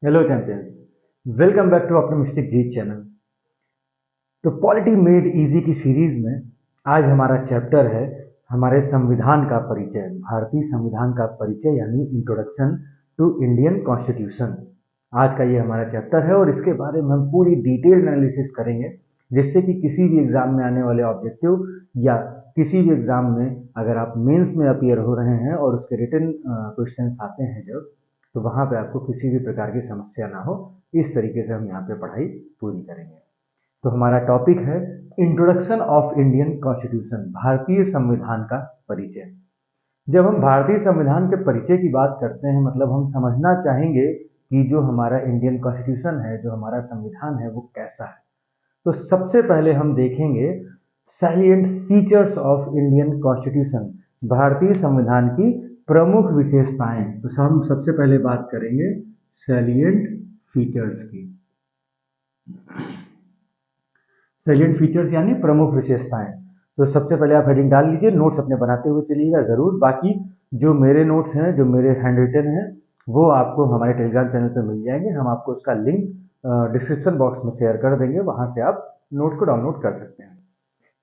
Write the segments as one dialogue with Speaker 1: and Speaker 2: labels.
Speaker 1: Hello champions, welcome back to optimistic Jeet channel. तो polity made easy की series में आज हमारा चैप्टर है हमारे संविधान का परिचय, भारतीय संविधान का परिचय यानी इंट्रोडक्शन टू इंडियन कॉन्स्टिट्यूशन। आज का ये हमारा चैप्टर है और इसके बारे में हम पूरी डिटेल्ड एनालिसिस करेंगे, जिससे कि किसी भी एग्जाम में आने वाले ऑब्जेक्टिव या किसी भी एग्जाम में अगर आप मेंस में अपीयर हो रहे हैं और उसके रिटन क्वेश्चंस आते हैं जब, तो वहाँ पे आपको किसी भी प्रकार की समस्या ना हो। इस तरीके से हम यहाँ पे पढ़ाई पूरी करेंगे। तो हमारा टॉपिक है इंट्रोडक्शन ऑफ इंडियन कॉन्स्टिट्यूशन, भारतीय संविधान का परिचय। जब हम भारतीय संविधान के परिचय की बात करते हैं, मतलब हम समझना चाहेंगे कि जो हमारा इंडियन कॉन्स्टिट्यूशन है, जो हमारा संविधान है, वो कैसा है। तो सबसे पहले हम देखेंगे salient features of Indian constitution, भारतीय संविधान की प्रमुख विशेषताएं। तो हम सबसे पहले बात करेंगे सैलिएंट फीचर्स की। सैलिएंट फीचर्स यानी प्रमुख विशेषताएं। तो सबसे पहले आप हेडिंग डाल लीजिए, नोट्स अपने बनाते हुए चलिएगा ज़रूर। बाकी जो मेरे नोट्स हैं, जो मेरे हैंड रिटन हैं, वो आपको हमारे टेलीग्राम चैनल पर मिल जाएंगे। हम आपको उसका लिंक डिस्क्रिप्शन बॉक्स में शेयर कर देंगे, वहाँ से आप नोट्स को डाउनलोड कर सकते हैं।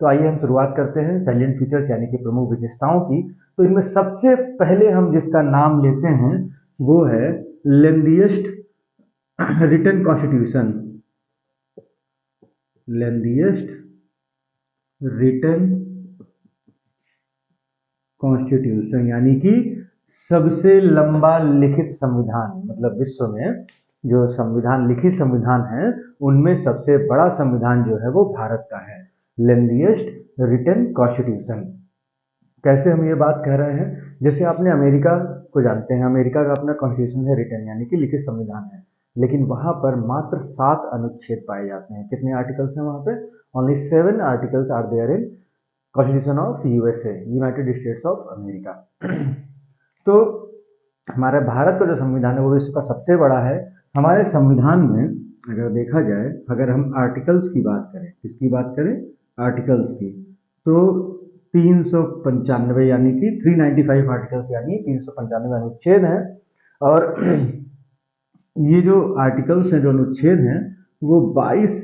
Speaker 1: तो आइए हम शुरुआत करते हैं सैलिएंट फीचर्स यानी कि प्रमुख विशेषताओं की। तो इनमें सबसे पहले हम जिसका नाम लेते हैं वो है लेंदिएस्ट रिटन कॉन्स्टिट्यूशन, लेंदिएस्ट रिटन कॉन्स्टिट्यूशन यानी कि सबसे लंबा लिखित संविधान। मतलब विश्व में जो संविधान, लिखित संविधान है, उनमें सबसे बड़ा संविधान जो है वो भारत का है, लेंदिएस्ट रिटन कॉन्स्टिट्यूशन। कैसे हम ये बात कह रहे हैं? जैसे आपने अमेरिका को जानते हैं, अमेरिका का अपना कॉन्स्टिट्यूशन है रिटन यानी कि लिखित संविधान है, लेकिन वहां पर मात्र 7 अनुच्छेद पाए जाते हैं। कितने आर्टिकल्स हैं वहां पे? Only 7 articles are there in constitution of USA, United States of America. तो हमारे भारत का जो संविधान है वो विश्व का सबसे बड़ा है। हमारे संविधान में अगर देखा जाए, अगर हम आर्टिकल्स की बात करें, किसकी बात करें? आर्टिकल्स की, तो 395 यानी कि 395 आर्टिकल्स यानी 395 अनुच्छेद हैं। और ये जो आर्टिकल्स हैं, जो अनुच्छेद हैं, वो 22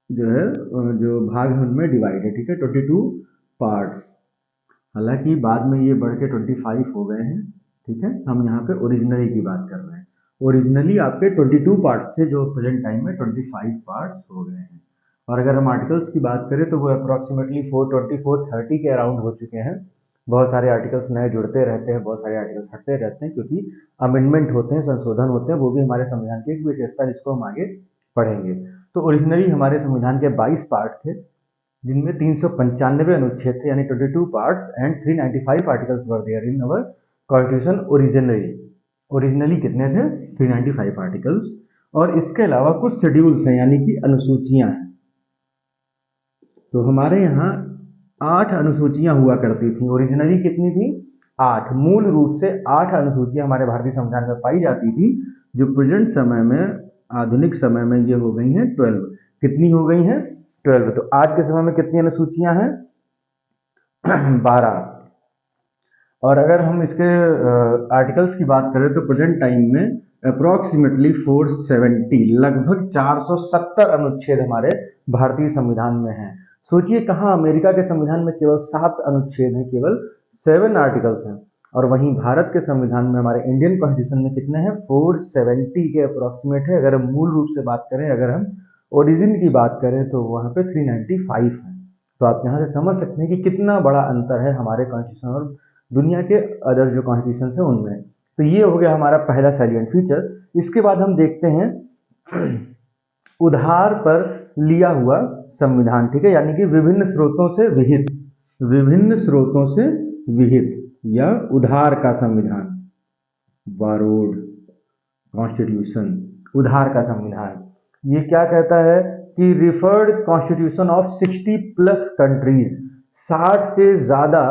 Speaker 1: जो है जो भाग है उनमें डिवाइड है, ठीक है, 22 पार्ट्स। हालांकि बाद में ये बढ़ के 25 हो गए हैं, ठीक है। हम यहाँ पे ओरिजिनली की बात कर रहे हैं। ओरिजिनली आपके 22 पार्ट्स थे, जो प्रेजेंट टाइम में 25 पार्ट्स हो गए हैं। और अगर हम आर्टिकल्स की बात करें तो वो अप्रॉक्सीमेटली 420-430 के अराउंड हो चुके हैं। बहुत सारे आर्टिकल्स नए जुड़ते रहते हैं, बहुत सारे आर्टिकल्स हटते रहते हैं, क्योंकि अमेंडमेंट होते हैं, संशोधन होते हैं। वो भी हमारे संविधान की एक विशेषता, जिसको हम आगे पढ़ेंगे। तो ओरिजिनली हमारे संविधान के 22 पार्ट थे, जिनमें 395 अनुच्छेद थे यानी 22 parts, and 395 articles were there in our constitution originally. Originally कितने थे? 395 आर्टिकल्स। और इसके अलावा कुछ शेड्यूल्स हैं यानी कि अनुसूचियां हैं। तो हमारे यहाँ 8 अनुसूचियां हुआ करती थी। ओरिजिनली कितनी थी? 8। मूल रूप से 8 अनुसूचियां हमारे भारतीय संविधान में पाई जाती थी, जो प्रेजेंट समय में, आधुनिक समय में ये हो गई हैं 12। कितनी हो गई हैं? 12। तो आज के समय में कितनी अनुसूचियां हैं? 12। और अगर हम इसके आर्टिकल्स की बात करें तो प्रेजेंट टाइम में अप्रॉक्सीमेटली 470, लगभग 470 अनुच्छेद हमारे भारतीय संविधान में हैं। सोचिए, कहाँ अमेरिका के संविधान में केवल 7 अनुच्छेद हैं, केवल 7 आर्टिकल्स हैं, और वहीं भारत के संविधान में, हमारे इंडियन कॉन्स्टिट्यूशन में कितने हैं? 470 के अप्रॉक्सीमेट है। अगर हम मूल रूप से बात करें, अगर हम ओरिजिन की बात करें, तो वहाँ पे 395 है। तो आप यहाँ से समझ सकते हैं कि कितना बड़ा अंतर है हमारे कॉन्स्टिट्यूशन और दुनिया के अदर जो कॉन्स्टिट्यूशन है उनमें। तो ये हो गया हमारा पहला सैलिएंट फीचर। इसके बाद हम देखते हैं उधार पर लिया हुआ संविधान, ठीक है, यानी कि विभिन्न स्रोतों से विहित, विभिन्न स्रोतों से विहित या उधार का संविधान, बारोड कॉन्स्टिट्यूशन, उधार का संविधान। ये क्या कहता है कि referred constitution of 60 plus countries, 60 से ज्यादा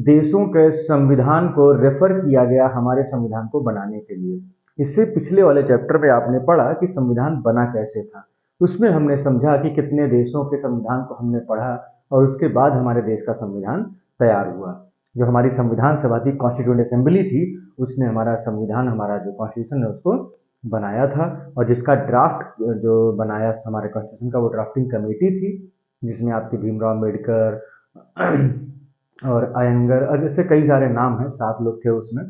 Speaker 1: देशों के संविधान को रेफर किया गया हमारे संविधान को बनाने के लिए। इससे पिछले वाले चैप्टर में आपने पढ़ा कि संविधान बना कैसे था। उसमें हमने समझा कि कितने देशों के संविधान को हमने पढ़ा और उसके बाद हमारे देश का संविधान तैयार हुआ। जो हमारी संविधान सभा थी, कॉन्स्टिट्यूएंट असेंबली थी, उसने हमारा संविधान, हमारा जो कॉन्स्टिट्यूशन है, उसको बनाया था, और जिसका ड्राफ्ट जो बनाया हमारे कॉन्स्टिट्यूशन का वो ड्राफ्टिंग कमेटी थी, जिसमें आपके भीमराव अम्बेडकर और अयंगर और ऐसे कई सारे नाम हैं, 7 लोग थे उसमें,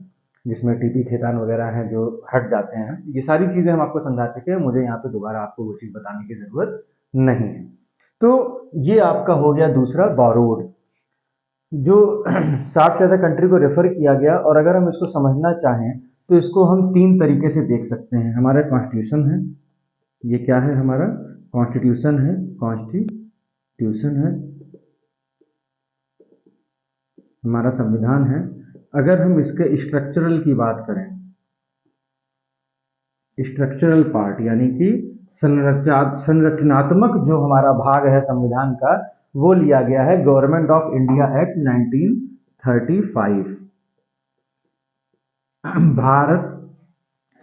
Speaker 1: जिसमें टीपी खेतान वगैरह हैं जो हट जाते हैं। ये सारी चीज़ें हम आपको समझा चुके हैं, मुझे यहाँ पे दोबारा आपको वो चीज़ बताने की ज़रूरत नहीं है। तो ये आपका हो गया दूसरा बॉरोड, जो 60 से ज़्यादा कंट्री को रेफर किया गया। और अगर हम इसको समझना चाहें तो इसको हम 3 तरीके से देख सकते हैं। हमारा कॉन्स्टिट्यूशन है, ये क्या है, हमारा कॉन्स्टिट्यूशन है, कॉन्स्टिट्यूशन है, हमारा संविधान है। अगर हम इसके स्ट्रक्चरल की बात करें, स्ट्रक्चरल पार्ट यानी कि संरचनात्मक जो हमारा भाग है संविधान का, वो लिया गया है government of India act 1935, Bharat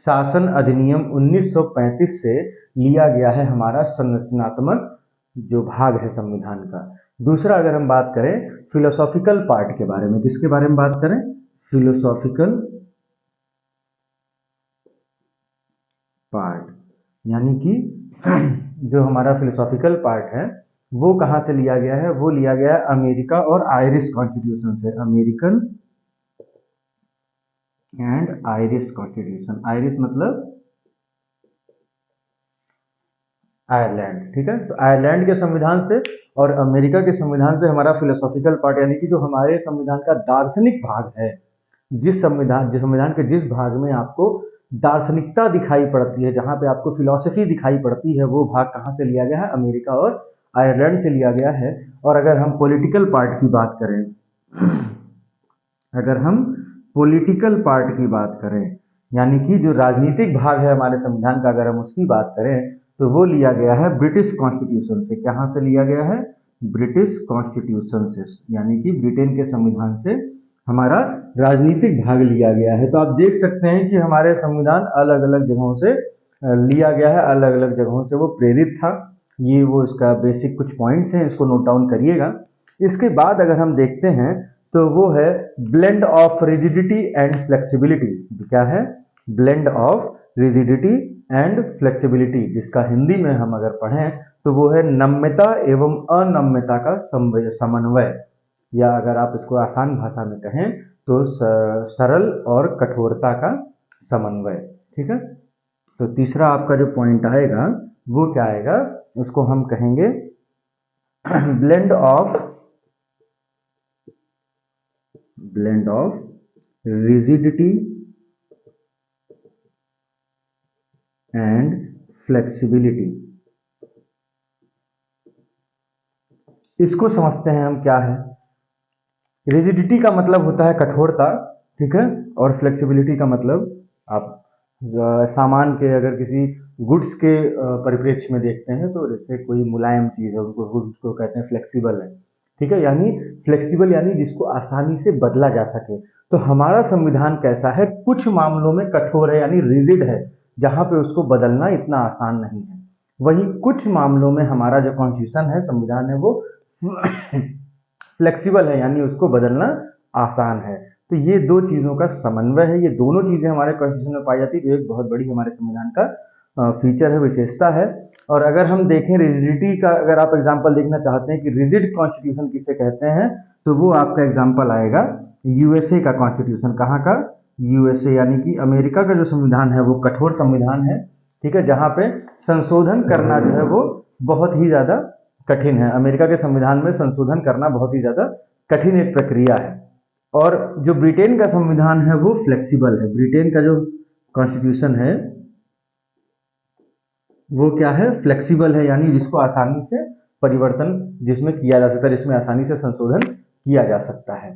Speaker 1: शासन अधिनियम 1935 से लिया गया है हमारा संरचनात्मक जो भाग है संविधान का। दूसरा अगर हम बात करें फिलोसॉफिकल पार्ट के बारे में, किसके बारे में बात करें, फिलोसॉफिकल पार्ट, यानी कि जो हमारा फिलोसॉफिकल पार्ट है वो कहाँ से लिया गया है, वो लिया गया है अमेरिका और आयरिश कॉन्स्टिट्यूशन से, American and Irish constitution. Irish मतलब आयरलैंड, ठीक है। तो आयरलैंड के संविधान से और अमेरिका के संविधान से हमारा फिलोसॉफिकल पार्ट यानी कि जो हमारे संविधान का दार्शनिक भाग है, जिस संविधान के जिस भाग में आपको दार्शनिकता दिखाई पड़ती है, जहां पे आपको फिलॉसफी दिखाई पड़ती है, वो भाग कहाँ से लिया गया है, अमेरिका और आयरलैंड से लिया गया है। और अगर हम पॉलिटिकल पार्ट की बात करें, अगर हम पॉलिटिकल पार्ट की बात करें, यानी कि जो राजनीतिक भाग है हमारे संविधान का, अगर हम उसकी बात करें तो वो लिया गया है ब्रिटिश कॉन्स्टिट्यूशन से। कहाँ से लिया गया है, ब्रिटिश कॉन्स्टिट्यूशन से, यानी कि ब्रिटेन के संविधान से हमारा राजनीतिक भाग लिया गया है। तो आप देख सकते हैं कि हमारे संविधान अलग अलग जगहों से लिया गया है, अलग अलग जगहों से वो प्रेरित था। ये वो इसका बेसिक कुछ पॉइंट्स हैं, इसको नोट डाउन करिएगा। इसके बाद अगर हम देखते हैं तो वो है blend of rigidity and flexibility. क्या है, blend of rigidity and flexibility, जिसका हिंदी में हम अगर पढ़ें तो वो है नम्यता एवं अनम्यता का समन्वय, या अगर आप इसको आसान भाषा में कहें तो सरल और कठोरता का समन्वय, ठीक है। तो तीसरा आपका जो पॉइंट आएगा वो क्या आएगा, उसको हम कहेंगे blend of rigidity and flexibility. इसको समझते हैं हम क्या है। रिजिडिटी का मतलब होता है कठोरता, ठीक है, और फ्लेक्सिबिलिटी का मतलब आप सामान के अगर किसी गुड्स के परिप्रेक्ष्य में देखते हैं तो जैसे कोई मुलायम चीज़ है उसको कहते हैं फ्लेक्सिबल है, ठीक है। यानी फ्लेक्सिबल यानी जिसको आसानी से बदला जा सके। तो हमारा संविधान कैसा है, कुछ मामलों में कठोर है यानी रिजिड है, जहाँ पे उसको बदलना इतना आसान नहीं है। वहीं कुछ मामलों में हमारा जो कॉन्स्टिट्यूशन है, संविधान है, वो फ्लेक्सिबल है यानी उसको बदलना आसान है। तो ये दो चीज़ों का समन्वय है, ये दोनों चीज़ें हमारे कॉन्स्टिट्यूशन में पाई जाती है, जो एक बहुत बड़ी हमारे संविधान का फीचर है, विशेषता है। और अगर हम देखें रिजिडिटी का, अगर आप एग्जांपल देखना चाहते हैं कि रिजिड कॉन्स्टिट्यूशन किसे कहते हैं, तो वो आपका एग्जांपल आएगा यूएसए का कॉन्स्टिट्यूशन। कहाँ का, यूएसए, यानी कि अमेरिका का जो संविधान है वो कठोर संविधान है, ठीक है, जहाँ पे संशोधन करना जो है वो बहुत ही ज़्यादा कठिन है। अमेरिका के संविधान में संशोधन करना बहुत ही ज़्यादा कठिन एक प्रक्रिया है। और जो ब्रिटेन का संविधान है वो फ्लेक्सिबल है। ब्रिटेन का जो कॉन्स्टिट्यूशन है वो क्या है, फ्लेक्सिबल है, यानी जिसको आसानी से परिवर्तन जिसमें किया जा सकता है, जिसमें आसानी से संशोधन किया जा सकता है।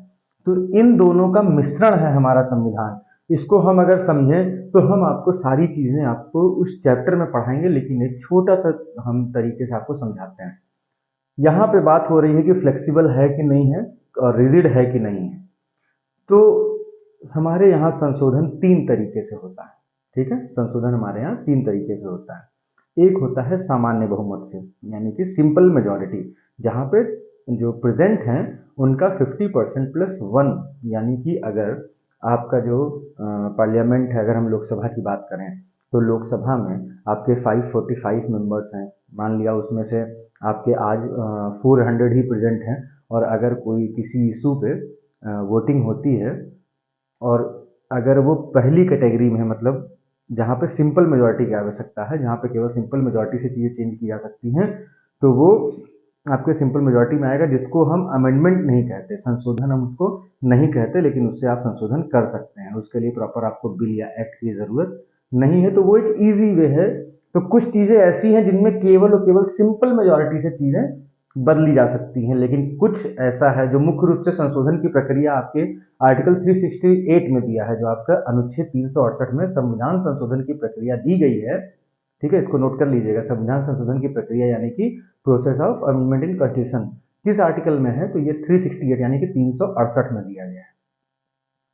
Speaker 1: तो इन दोनों का मिश्रण है हमारा संविधान। इसको हम अगर समझें तो हम आपको सारी चीज़ें आपको उस चैप्टर में पढ़ाएंगे, लेकिन एक छोटा सा हम तरीके से आपको समझाते हैं। यहाँ पे बात हो रही है कि फ्लेक्सिबल है कि नहीं है और रिजिड है कि नहीं है। तो हमारे यहाँ संशोधन 3 तरीके से होता है, ठीक है। संशोधन हमारे यहाँ 3 तरीके से होता है। एक होता है सामान्य बहुमत से, यानी कि सिंपल मेजॉरिटी, जहाँ पे जो प्रेजेंट हैं उनका 50% + 1, यानी कि अगर आपका जो पार्लियामेंट है, अगर हम लोकसभा की बात करें तो लोकसभा में आपके 545 मेंबर्स हैं, मान लिया उसमें से आपके आज 400 ही प्रेजेंट हैं, और अगर कोई किसी इशू पे वोटिंग होती है और अगर वो पहली कैटेगरी में है, मतलब जहाँ पे सिंपल मेजॉरिटी की आवश्यकता है, जहाँ पे केवल सिंपल मेजॉरिटी से चीज़ें चेंज की जा सकती हैं, तो वो आपके सिंपल मेजॉरिटी में आएगा, जिसको हम अमेंडमेंट नहीं कहते, संशोधन हम उसको नहीं कहते, लेकिन उससे आप संशोधन कर सकते हैं। उसके लिए प्रॉपर आपको बिल या एक्ट की ज़रूरत नहीं है, तो वो एक ईजी वे है। तो कुछ चीज़ें ऐसी हैं जिनमें केवल और केवल सिंपल मेजॉरिटी से चीज़ें बदली जा सकती हैं, लेकिन कुछ ऐसा है जो मुख्य रूप से संशोधन की प्रक्रिया आपके आर्टिकल 368 में दिया है, जो आपका अनुच्छेद 368 में संविधान संशोधन की प्रक्रिया दी गई है। ठीक है, इसको नोट कर लीजिएगा, संविधान संशोधन की प्रक्रिया यानी कि process of amendment in constitution किस आर्टिकल में है, तो ये 368 यानी कि 368 में दिया गया है।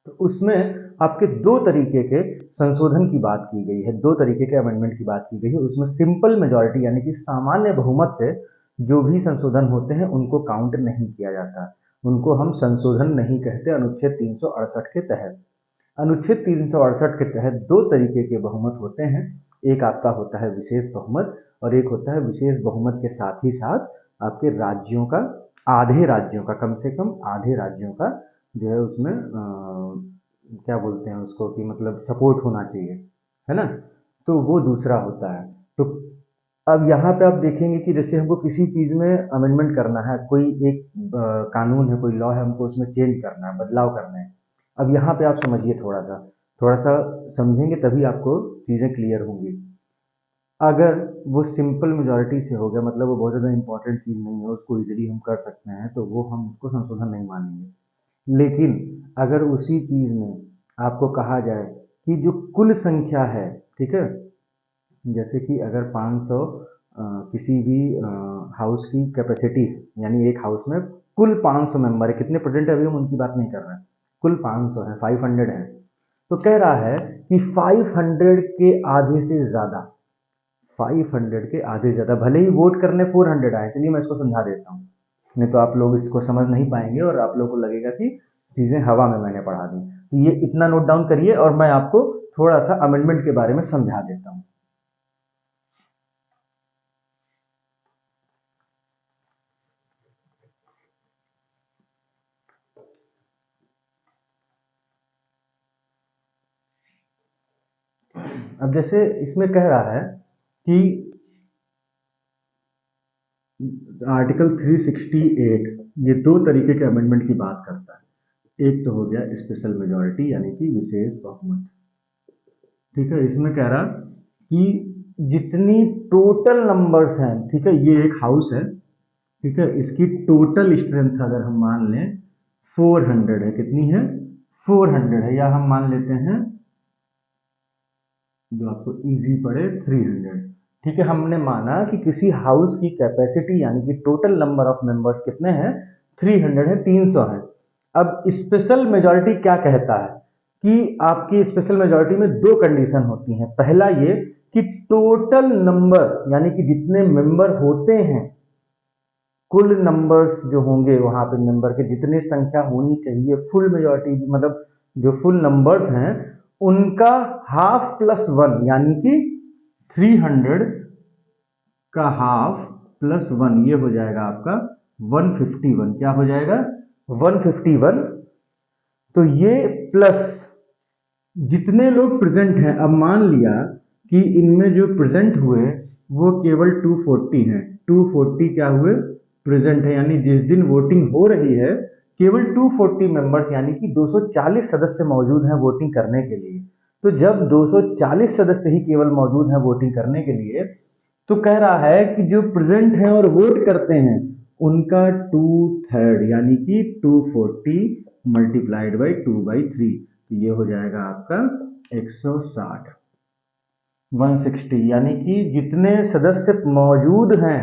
Speaker 1: तो उसमें आपके दो तरीके के संशोधन की बात की गई है, दो तरीके के अमेंडमेंट की बात की गई है। उसमें सिंपल मेजॉरिटी यानी कि सामान्य बहुमत से जो भी संशोधन होते हैं उनको काउंट नहीं किया जाता, उनको हम संशोधन नहीं कहते अनुच्छेद 368 के तहत। अनुच्छेद 368 के तहत दो तरीके के बहुमत होते हैं, एक आपका होता है विशेष बहुमत और एक होता है विशेष बहुमत के साथ ही साथ आपके राज्यों का, आधे राज्यों का, कम से कम आधे राज्यों का जो है उसमें क्या बोलते हैं उसको कि मतलब सपोर्ट होना चाहिए, है ना। तो वो दूसरा होता है। तो अब यहाँ पे आप देखेंगे कि जैसे हमको किसी चीज़ में अमेंडमेंट करना है, कोई एक कानून है, कोई लॉ है, हमको उसमें चेंज करना है, बदलाव करना है। अब यहाँ पे आप समझिए, थोड़ा सा समझेंगे तभी आपको चीज़ें क्लियर होंगी। अगर वो सिंपल मेजॉरिटी से हो गया, मतलब वो बहुत ज़्यादा इंपॉर्टेंट चीज़ नहीं है, उसको इजीली हम कर सकते हैं, तो वो हम उसको संशोधन नहीं मानेंगे। लेकिन अगर उसी चीज़ में आपको कहा जाए कि जो कुल संख्या है, ठीक है, जैसे कि अगर 500 किसी भी हाउस की कैपेसिटी है, यानी एक हाउस में कुल 500 मेंबर है, कितने प्रेजेंट है अभी हम उनकी बात नहीं कर रहे हैं, कुल 500 है, 500 है, तो कह रहा है कि 500 के आधे से ज़्यादा, 500 के आधे ज़्यादा, भले ही वोट करने 400 आए, चलिए मैं इसको समझा देता हूँ, नहीं तो आप लोग इसको समझ नहीं पाएंगे और आप लोगों को लगेगा कि चीज़ें हवा में मैंने पढ़ा दी। तो ये इतना नोट डाउन करिए और मैं आपको थोड़ा सा अमेंडमेंट के बारे में समझा देता हूँ। अब जैसे इसमें कह रहा है कि आर्टिकल 368 ये दो तरीके के अमेंडमेंट की बात करता है। एक तो हो गया स्पेशल मेजॉरिटी यानी कि विशेष बहुमत, ठीक है। इसमें कह रहा कि जितनी टोटल नंबर्स हैं, ठीक है, ये एक हाउस है, ठीक है, इसकी टोटल स्ट्रेंथ अगर हम मान लें 400 है, कितनी है, 400 है, या हम मान लेते हैं जो आपको इजी पड़े 300, ठीक है। हमने माना कि किसी हाउस की कैपेसिटी यानी कि टोटल नंबर ऑफ मेंबर्स कितने हैं, 300 है, 300 है। अब स्पेशल मेजॉरिटी क्या कहता है कि आपकी स्पेशल मेजॉरिटी में दो कंडीशन होती हैं। पहला ये कि टोटल नंबर यानी कि जितने मेंबर होते हैं, कुल नंबर्स जो होंगे वहां पे मेंबर के जितनी संख्या होनी चाहिए, फुल मेजॉरिटी मतलब जो फुल नंबर्स हैं उनका हाफ प्लस वन, यानी कि 300 का हाफ प्लस वन, ये हो जाएगा आपका 151। क्या हो जाएगा, 151। तो ये प्लस जितने लोग प्रेजेंट हैं, अब मान लिया कि इनमें जो प्रेजेंट हुए वो केवल 240 हैं, 240 क्या हुए, प्रेजेंट है, यानी जिस दिन वोटिंग हो रही है केवल 240 मेंबर्स यानी कि 240 सदस्य मौजूद हैं वोटिंग करने के लिए। तो जब 240 सदस्य ही केवल मौजूद हैं वोटिंग करने के लिए, तो कह रहा है कि जो प्रेजेंट हैं और वोट करते हैं उनका 2/3 यानी कि 240 मल्टीप्लाइड बाई 2/3, तो ये हो जाएगा आपका 160, 160, यानी कि जितने सदस्य मौजूद हैं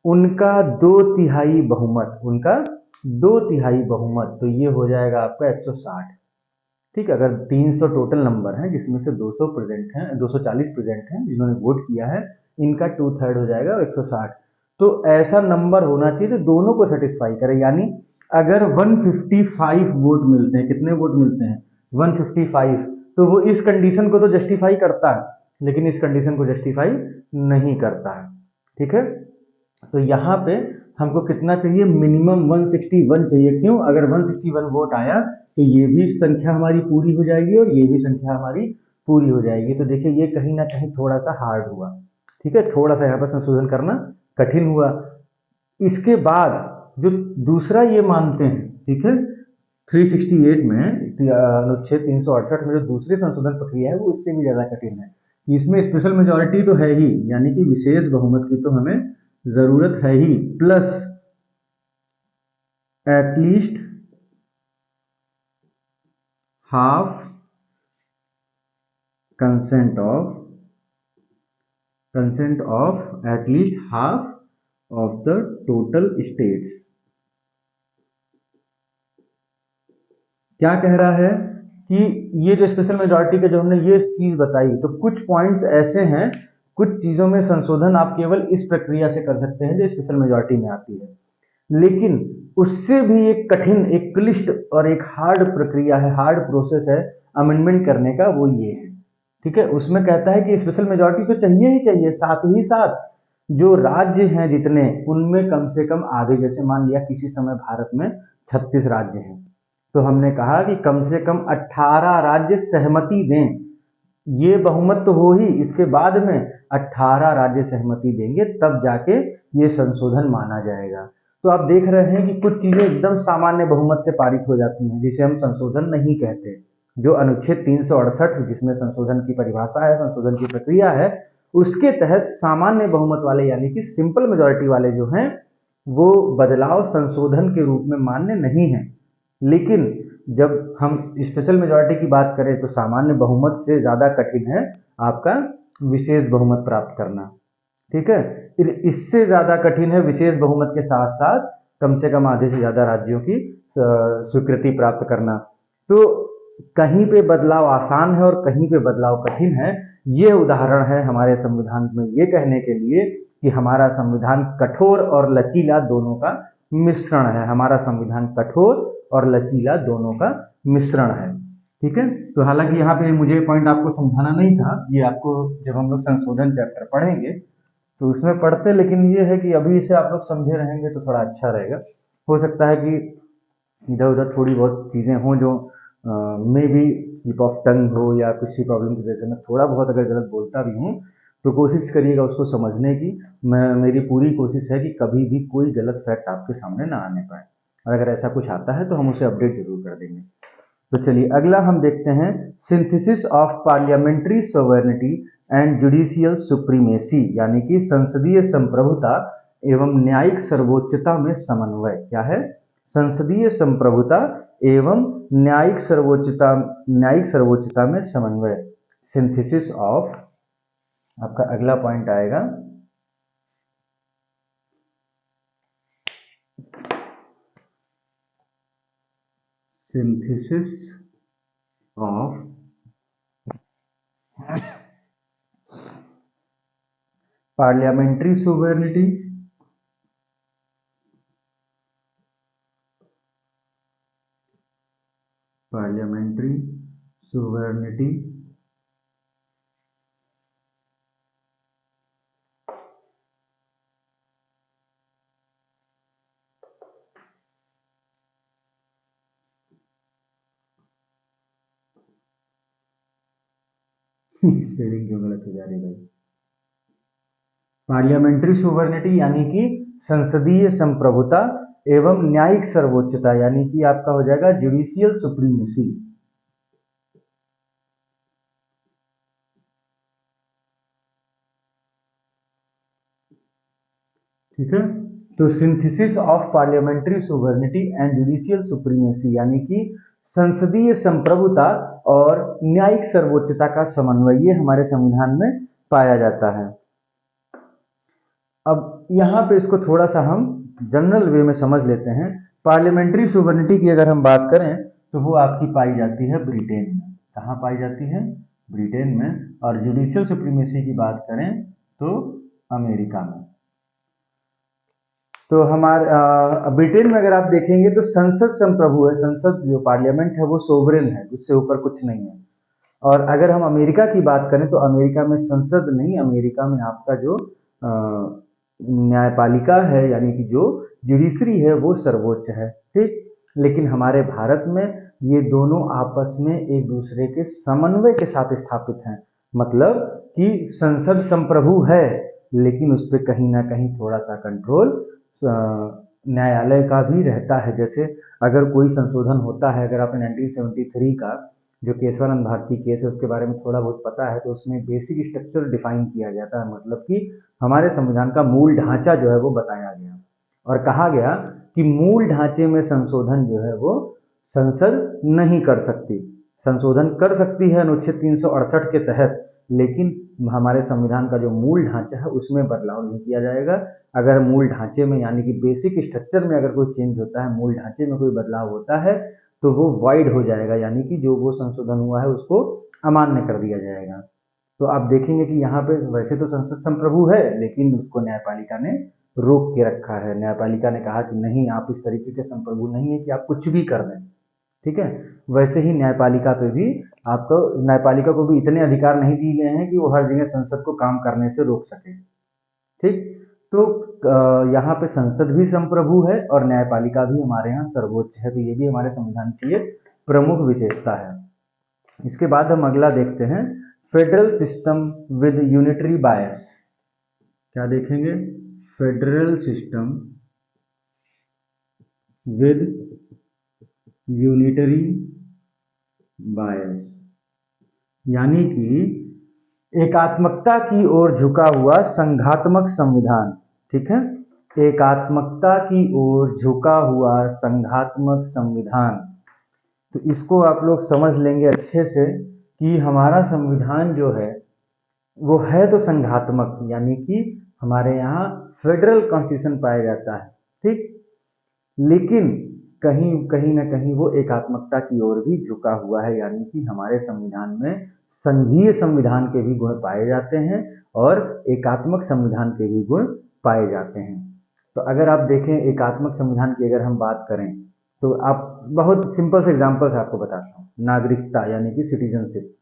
Speaker 1: उनका 2/3 बहुमत, उनका 2/3 बहुमत, तो ये हो जाएगा आपका 160। ठीक है, अगर 300 टोटल नंबर हैं जिसमें से 200 प्रेजेंट हैं, 240 प्रेजेंट हैं जिन्होंने वोट किया है, इनका 2/3 हो जाएगा 160। तो ऐसा नंबर होना चाहिए जो दोनों को सेटिस्फाई करे, यानी अगर 155 वोट मिलते हैं, कितने वोट मिलते हैं, 155, तो वो इस कंडीशन को तो जस्टिफाई करता है लेकिन इस कंडीशन को जस्टिफाई नहीं करता है। ठीक है, तो यहाँ पे हमको कितना चाहिए, मिनिमम 161 चाहिए। क्यों? अगर 161 वोट आया तो ये भी संख्या हमारी पूरी हो जाएगी और ये भी संख्या हमारी पूरी हो जाएगी। तो देखिए ये कहीं ना कहीं थोड़ा सा हार्ड हुआ। ठीक है, थोड़ा सा यहाँ पर संशोधन करना कठिन हुआ। इसके बाद जो दूसरा ये मानते हैं, ठीक है, 368 में अनुच्छेद 368 में जो दूसरी संशोधन प्रक्रिया है वो इससे भी ज्यादा कठिन है। इसमें स्पेशल मेजॉरिटी तो है ही, यानी कि विशेष बहुमत की तो हमें जरूरत है ही, plus at least half consent of at least half of the total states. क्या कह रहा है कि ये जो स्पेशल मेजॉरिटी के जो हमने ये चीज बताई, तो कुछ पॉइंट्स ऐसे हैं, कुछ चीजों में संशोधन आप केवल इस प्रक्रिया से कर सकते हैं जो स्पेशल मेजॉरिटी में आती है, लेकिन उससे भी एक कठिन, एक क्लिष्ट और एक हार्ड प्रक्रिया है, हार्ड प्रोसेस है अमेंडमेंट करने का, वो ये है। ठीक है, उसमें कहता है कि स्पेशल मेजॉरिटी तो चाहिए ही चाहिए, साथ ही साथ जो राज्य हैं जितने, उनमें कम से कम आधे, जैसे मान लिया किसी समय भारत में 36 राज्य हैं, तो हमने कहा कि कम से कम 18 राज्य सहमति दें। ये बहुमत तो हो ही, इसके बाद में 18 राज्य सहमति देंगे, तब जाके ये संशोधन माना जाएगा। तो आप देख रहे हैं कि कुछ चीजें एकदम सामान्य बहुमत से पारित हो जाती हैं, जिसे हम संशोधन नहीं कहते। जो अनुच्छेद 368 जिसमें संशोधन की परिभाषा है, संशोधन की प्रक्रिया है, उसके तहत सामान्य बहुमत वाले यानी कि सिंपल मेजॉरिटी वाले जो हैं, वो बदलाव संशोधन के रूप में मान्य नहीं है। लेकिन जब हम स्पेशल मेजॉरिटी की बात करें तो सामान्य बहुमत से ज्यादा कठिन है आपका विशेष बहुमत प्राप्त करना। ठीक है, फिर इससे ज्यादा कठिन है विशेष बहुमत के साथ साथ कम से कम आधे से ज्यादा राज्यों की स्वीकृति प्राप्त करना। तो कहीं पे बदलाव आसान है और कहीं पे बदलाव कठिन है। ये उदाहरण है हमारे संविधान में ये कहने के लिए कि हमारा संविधान कठोर और लचीला दोनों का मिश्रण है। हमारा संविधान कठोर और लचीला दोनों का मिश्रण है। ठीक है, तो हालांकि यहाँ पे मुझे पॉइंट आपको समझाना नहीं था, ये आपको जब हम लोग संशोधन चैप्टर पढ़ेंगे तो उसमें पढ़ते, लेकिन ये है कि अभी इसे आप लोग समझे रहेंगे तो थोड़ा अच्छा रहेगा। हो सकता है कि इधर उधर थोड़ी बहुत चीज़ें हों जो मे भी स्लिप ऑफ टंग हो या किसी प्रॉब्लम की वजह से मैं थोड़ा बहुत अगर गलत बोलता भी हूँ, तो कोशिश करिएगा उसको समझने की। मेरी पूरी कोशिश है कि कभी भी कोई गलत फैक्ट आपके सामने ना आने पाए, और अगर ऐसा कुछ आता है तो हम उसे अपडेट जरूर कर देंगे। तो चलिए अगला हम देखते हैं, synthesis of parliamentary sovereignty and judicial supremacy, यानी कि संसदीय संप्रभुता एवं न्यायिक सर्वोच्चता में समन्वय। क्या है? संसदीय संप्रभुता एवं न्यायिक सर्वोच्चता में समन्वय, सिंथेसिस ऑफ, आपका अगला पॉइंट आएगा synthesis of parliamentary sovereignty spelling क्यों गलत हो जा रही भाई। पार्लियामेंट्री सोवर्निटी यानी कि संसदीय संप्रभुता एवं न्यायिक सर्वोच्चता, यानी कि आपका हो जाएगा जुडिशियल सुप्रीमेसी। ठीक है, तो synthesis of parliamentary sovereignty and judicial supremacy यानी कि संसदीय संप्रभुता और न्यायिक सर्वोच्चता का समन्वय, ये हमारे संविधान में पाया जाता है। अब यहाँ पे इसको थोड़ा सा हम जनरल वे में समझ लेते हैं। पार्लियामेंट्री सोवर्निटी की अगर हम बात करें तो वो आपकी पाई जाती है ब्रिटेन में। कहाँ पाई जाती है? ब्रिटेन में। और जुडिशियल सुप्रीमेसी की बात करें तो अमेरिका में। तो हमारे ब्रिटेन में अगर आप देखेंगे तो संसद संप्रभु है, संसद जो पार्लियामेंट है वो सोवरेन है, उससे ऊपर कुछ नहीं है। और अगर हम अमेरिका की बात करें तो अमेरिका में संसद नहीं, अमेरिका में आपका जो न्यायपालिका है यानी कि जो जुडिशरी है वो सर्वोच्च है, ठीक। लेकिन हमारे भारत में ये दोनों आपस में एक दूसरे के समन्वय के साथ स्थापित हैं। मतलब कि संसद संप्रभु है लेकिन उस पर कहीं ना कहीं थोड़ा सा कंट्रोल न्यायालय का भी रहता है। जैसे अगर कोई संशोधन होता है, अगर आपने 1973 का जो केशवानंद भारती केस है उसके बारे में थोड़ा बहुत पता है, तो उसमें बेसिक स्ट्रक्चर डिफाइन किया गया था। मतलब कि हमारे संविधान का मूल ढांचा जो है वो बताया गया और कहा गया कि मूल ढांचे में संशोधन जो है वो संसद नहीं कर सकती। संशोधन कर सकती है अनुच्छेद 368 के तहत, लेकिन हमारे संविधान का जो मूल ढांचा है उसमें बदलाव नहीं किया जाएगा। अगर मूल ढांचे में यानी कि बेसिक स्ट्रक्चर में अगर कोई चेंज होता है, मूल ढांचे में कोई बदलाव होता है, तो वो वाइड हो जाएगा, यानी कि जो वो संशोधन हुआ है उसको अमान्य कर दिया जाएगा। तो आप देखेंगे कि यहाँ पे वैसे तो संसद संप्रभु है लेकिन उसको न्यायपालिका ने रोक के रखा है। न्यायपालिका ने कहा कि नहीं, आप इस तरीके के संप्रभु नहीं है कि आप कुछ भी कर दें, ठीक है। वैसे ही न्यायपालिका पे भी आपको, न्यायपालिका को भी इतने अधिकार नहीं दिए गए हैं कि वो हर जगह संसद को काम करने से रोक सके, ठीक। तो यहाँ पे संसद भी संप्रभु है और न्यायपालिका भी हमारे यहाँ सर्वोच्च है। तो ये भी हमारे संविधान की एक प्रमुख विशेषता है। इसके बाद हम अगला देखते हैं, फेडरल सिस्टम विद यूनिटरी बायस। क्या देखेंगे? फेडरल सिस्टम विद यूनिटरी बायस, यानी कि एकात्मकता की ओर झुका हुआ संघात्मक संविधान, ठीक है। एकात्मकता की ओर झुका हुआ संघात्मक संविधान। तो इसको आप लोग समझ लेंगे अच्छे से कि हमारा संविधान जो है वो है तो संघात्मक, यानी कि हमारे यहाँ फेडरल कॉन्स्टिट्यूशन पाया जाता है, ठीक। लेकिन कहीं कहीं ना कहीं वो एकात्मकता की ओर भी झुका हुआ है, यानी कि हमारे संविधान में संघीय संविधान के भी गुण पाए जाते हैं और एकात्मक संविधान के भी गुण पाए जाते हैं। तो अगर आप देखें एकात्मक संविधान की अगर हम बात करें तो आप बहुत सिंपल से एग्जांपल से आपको बताता हूँ। नागरिकता यानी कि सिटीजनशिप।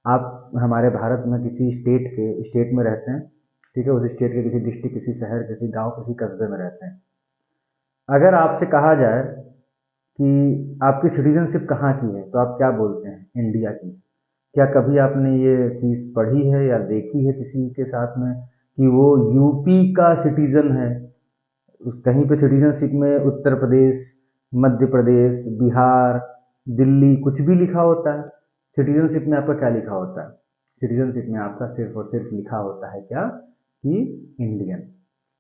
Speaker 1: आप हमारे भारत में किसी स्टेट में रहते हैं, ठीक है, उस स्टेट के किसी डिस्ट्रिक्ट, किसी शहर, किसी गांव, किसी कस्बे में रहते हैं। अगर आपसे कहा जाए कि आपकी सिटीजनशिप कहाँ की है तो आप क्या बोलते हैं? इंडिया की। क्या कभी आपने ये चीज़ पढ़ी है या देखी है किसी के साथ में कि वो यूपी का सिटीजन है? कहीं पे सिटीजनशिप में उत्तर प्रदेश, मध्य प्रदेश, बिहार, दिल्ली कुछ भी लिखा होता है? सिटीजनशिप में आपका क्या लिखा होता है? सिटीजनशिप में आपका सिर्फ और सिर्फ लिखा होता है क्या? कि इंडियन।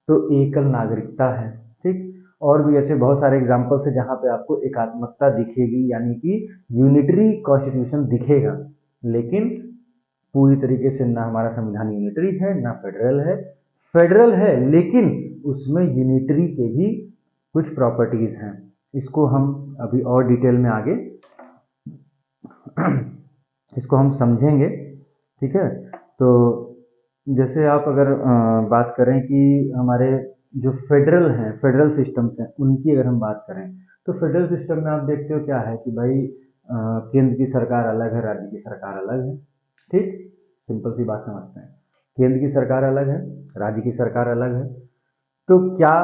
Speaker 1: तो एकल नागरिकता है, ठीक। और भी ऐसे बहुत सारे एग्जाम्पल्स है जहाँ पे आपको एकात्मकता दिखेगी, यानी कि यूनिटरी कॉन्स्टिट्यूशन दिखेगा। लेकिन पूरी तरीके से ना हमारा संविधान यूनिटरी है ना फेडरल है। फेडरल है लेकिन उसमें यूनिटरी के भी कुछ प्रॉपर्टीज हैं। इसको हम अभी और डिटेल में आगे इसको हम समझेंगे, ठीक है। तो जैसे आप अगर बात करें कि हमारे जो फेडरल हैं, फेडरल सिस्टम्स हैं, उनकी अगर हम बात करें तो फेडरल सिस्टम में आप देखते हो क्या है कि भाई केंद्र की सरकार अलग है, राज्य की सरकार अलग है, ठीक। सिंपल सी बात समझते हैं, केंद्र की सरकार अलग है, राज्य की सरकार अलग है। तो क्या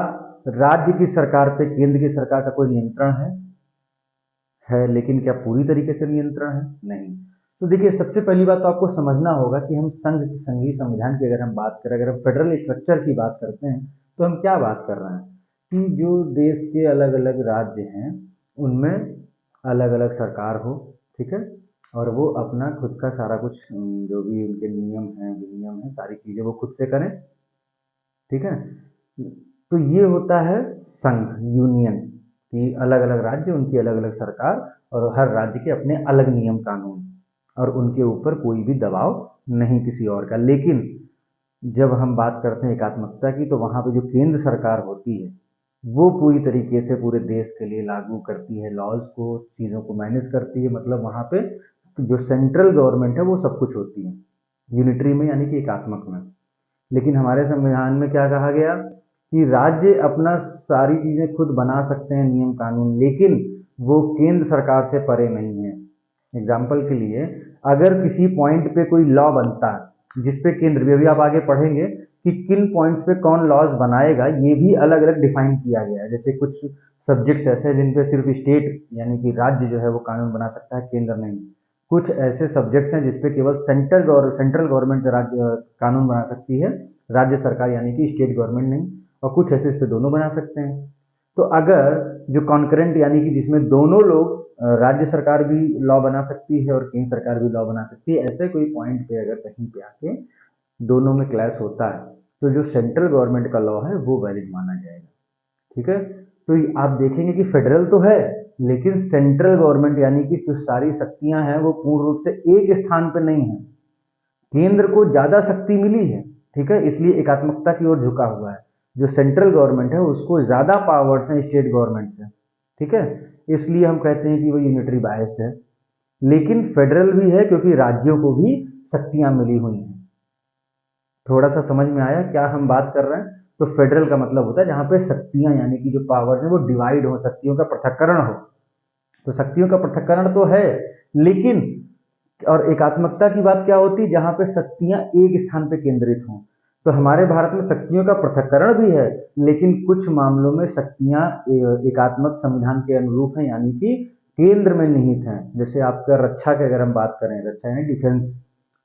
Speaker 1: राज्य की सरकार पे केंद्र की सरकार का कोई नियंत्रण है? लेकिन क्या पूरी तरीके से नियंत्रण है? नहीं। तो देखिए, सबसे पहली बात तो आपको समझना होगा कि हम संघीय संविधान की अगर हम बात करें, अगर हम फेडरल स्ट्रक्चर की बात करते हैं तो हम क्या बात कर रहे हैं कि जो देश के अलग अलग राज्य हैं उनमें अलग अलग सरकार हो, ठीक है, और वो अपना खुद का सारा कुछ जो भी उनके नियम हैं, विनियम हैं, सारी चीज़ें वो खुद से करें, ठीक है। तो ये होता है संघ, यूनियन, कि अलग अलग राज्य, उनकी अलग अलग सरकार और हर राज्य के अपने अलग नियम कानून और उनके ऊपर कोई भी दबाव नहीं किसी और का। लेकिन जब हम बात करते हैं एकात्मकता की तो वहाँ पे जो केंद्र सरकार होती है वो पूरी तरीके से पूरे देश के लिए लागू करती है लॉज को, चीज़ों को मैनेज करती है। मतलब वहाँ पे जो सेंट्रल गवर्नमेंट है वो सब कुछ होती है यूनिटरी में, यानी कि एकात्मक में। लेकिन हमारे संविधान में क्या कहा गया कि राज्य अपना सारी चीज़ें खुद बना सकते हैं, नियम कानून, लेकिन वो केंद्र सरकार से परे नहीं है। एग्जाम्पल के लिए अगर किसी पॉइंट पे कोई लॉ बनता है जिसपे केंद्र भी, अभी आप आगे पढ़ेंगे कि किन पॉइंट्स पे कौन लॉज बनाएगा, ये भी अलग अलग डिफाइन किया गया है। जैसे कुछ सब्जेक्ट्स ऐसे हैं जिन पे सिर्फ स्टेट यानी कि राज्य जो है वो कानून बना सकता है, केंद्र नहीं। कुछ ऐसे सब्जेक्ट्स हैं जिसपे केवल सेंट्रल गवर्नमेंट राज्य कानून बना सकती है, राज्य सरकार यानी कि स्टेट गवर्नमेंट नहीं। और कुछ ऐसे इस पे दोनों बना सकते हैं। तो अगर जो कॉन्करेंट यानी कि जिसमें दोनों लोग, राज्य सरकार भी लॉ बना सकती है और केंद्र सरकार भी लॉ बना सकती है, ऐसे कोई पॉइंट पे अगर कहीं पे आके दोनों में क्लैश होता है तो जो सेंट्रल गवर्नमेंट का लॉ है वो वैलिड माना जाएगा। ठीक है, तो आप देखेंगे कि फेडरल तो है लेकिन सेंट्रल गवर्नमेंट यानी कि जो सारी शक्तियां हैं वो पूर्ण रूप से एक स्थान पर नहीं है, केंद्र को ज्यादा शक्ति मिली है। ठीक है, इसलिए एकात्मकता की ओर झुका हुआ है। जो सेंट्रल गवर्नमेंट है उसको ज्यादा पावर्स हैं स्टेट गवर्नमेंट से। ठीक है, इसलिए हम कहते हैं कि वो यूनिटरी बायस्ड है। लेकिन फेडरल भी है क्योंकि राज्यों को भी शक्तियां मिली हुई हैं। थोड़ा सा समझ में आया क्या हम बात कर रहे हैं? तो फेडरल का मतलब होता है जहां पे शक्तियां यानी कि जो पावर्स है वो डिवाइड हो, शक्तियों का पृथक्करण हो। तो शक्तियों का पृथक्करण तो है, लेकिन और एकात्मकता की बात क्या होती है? जहां पे शक्तियां एक स्थान पे केंद्रित हों। तो हमारे भारत में शक्तियों का पृथक्करण भी है, लेकिन कुछ मामलों में शक्तियां एकात्मक संविधान के अनुरूप हैं यानी कि केंद्र में निहित हैं। जैसे आपका रक्षा की अगर हम बात करें, रक्षा यानी डिफेंस,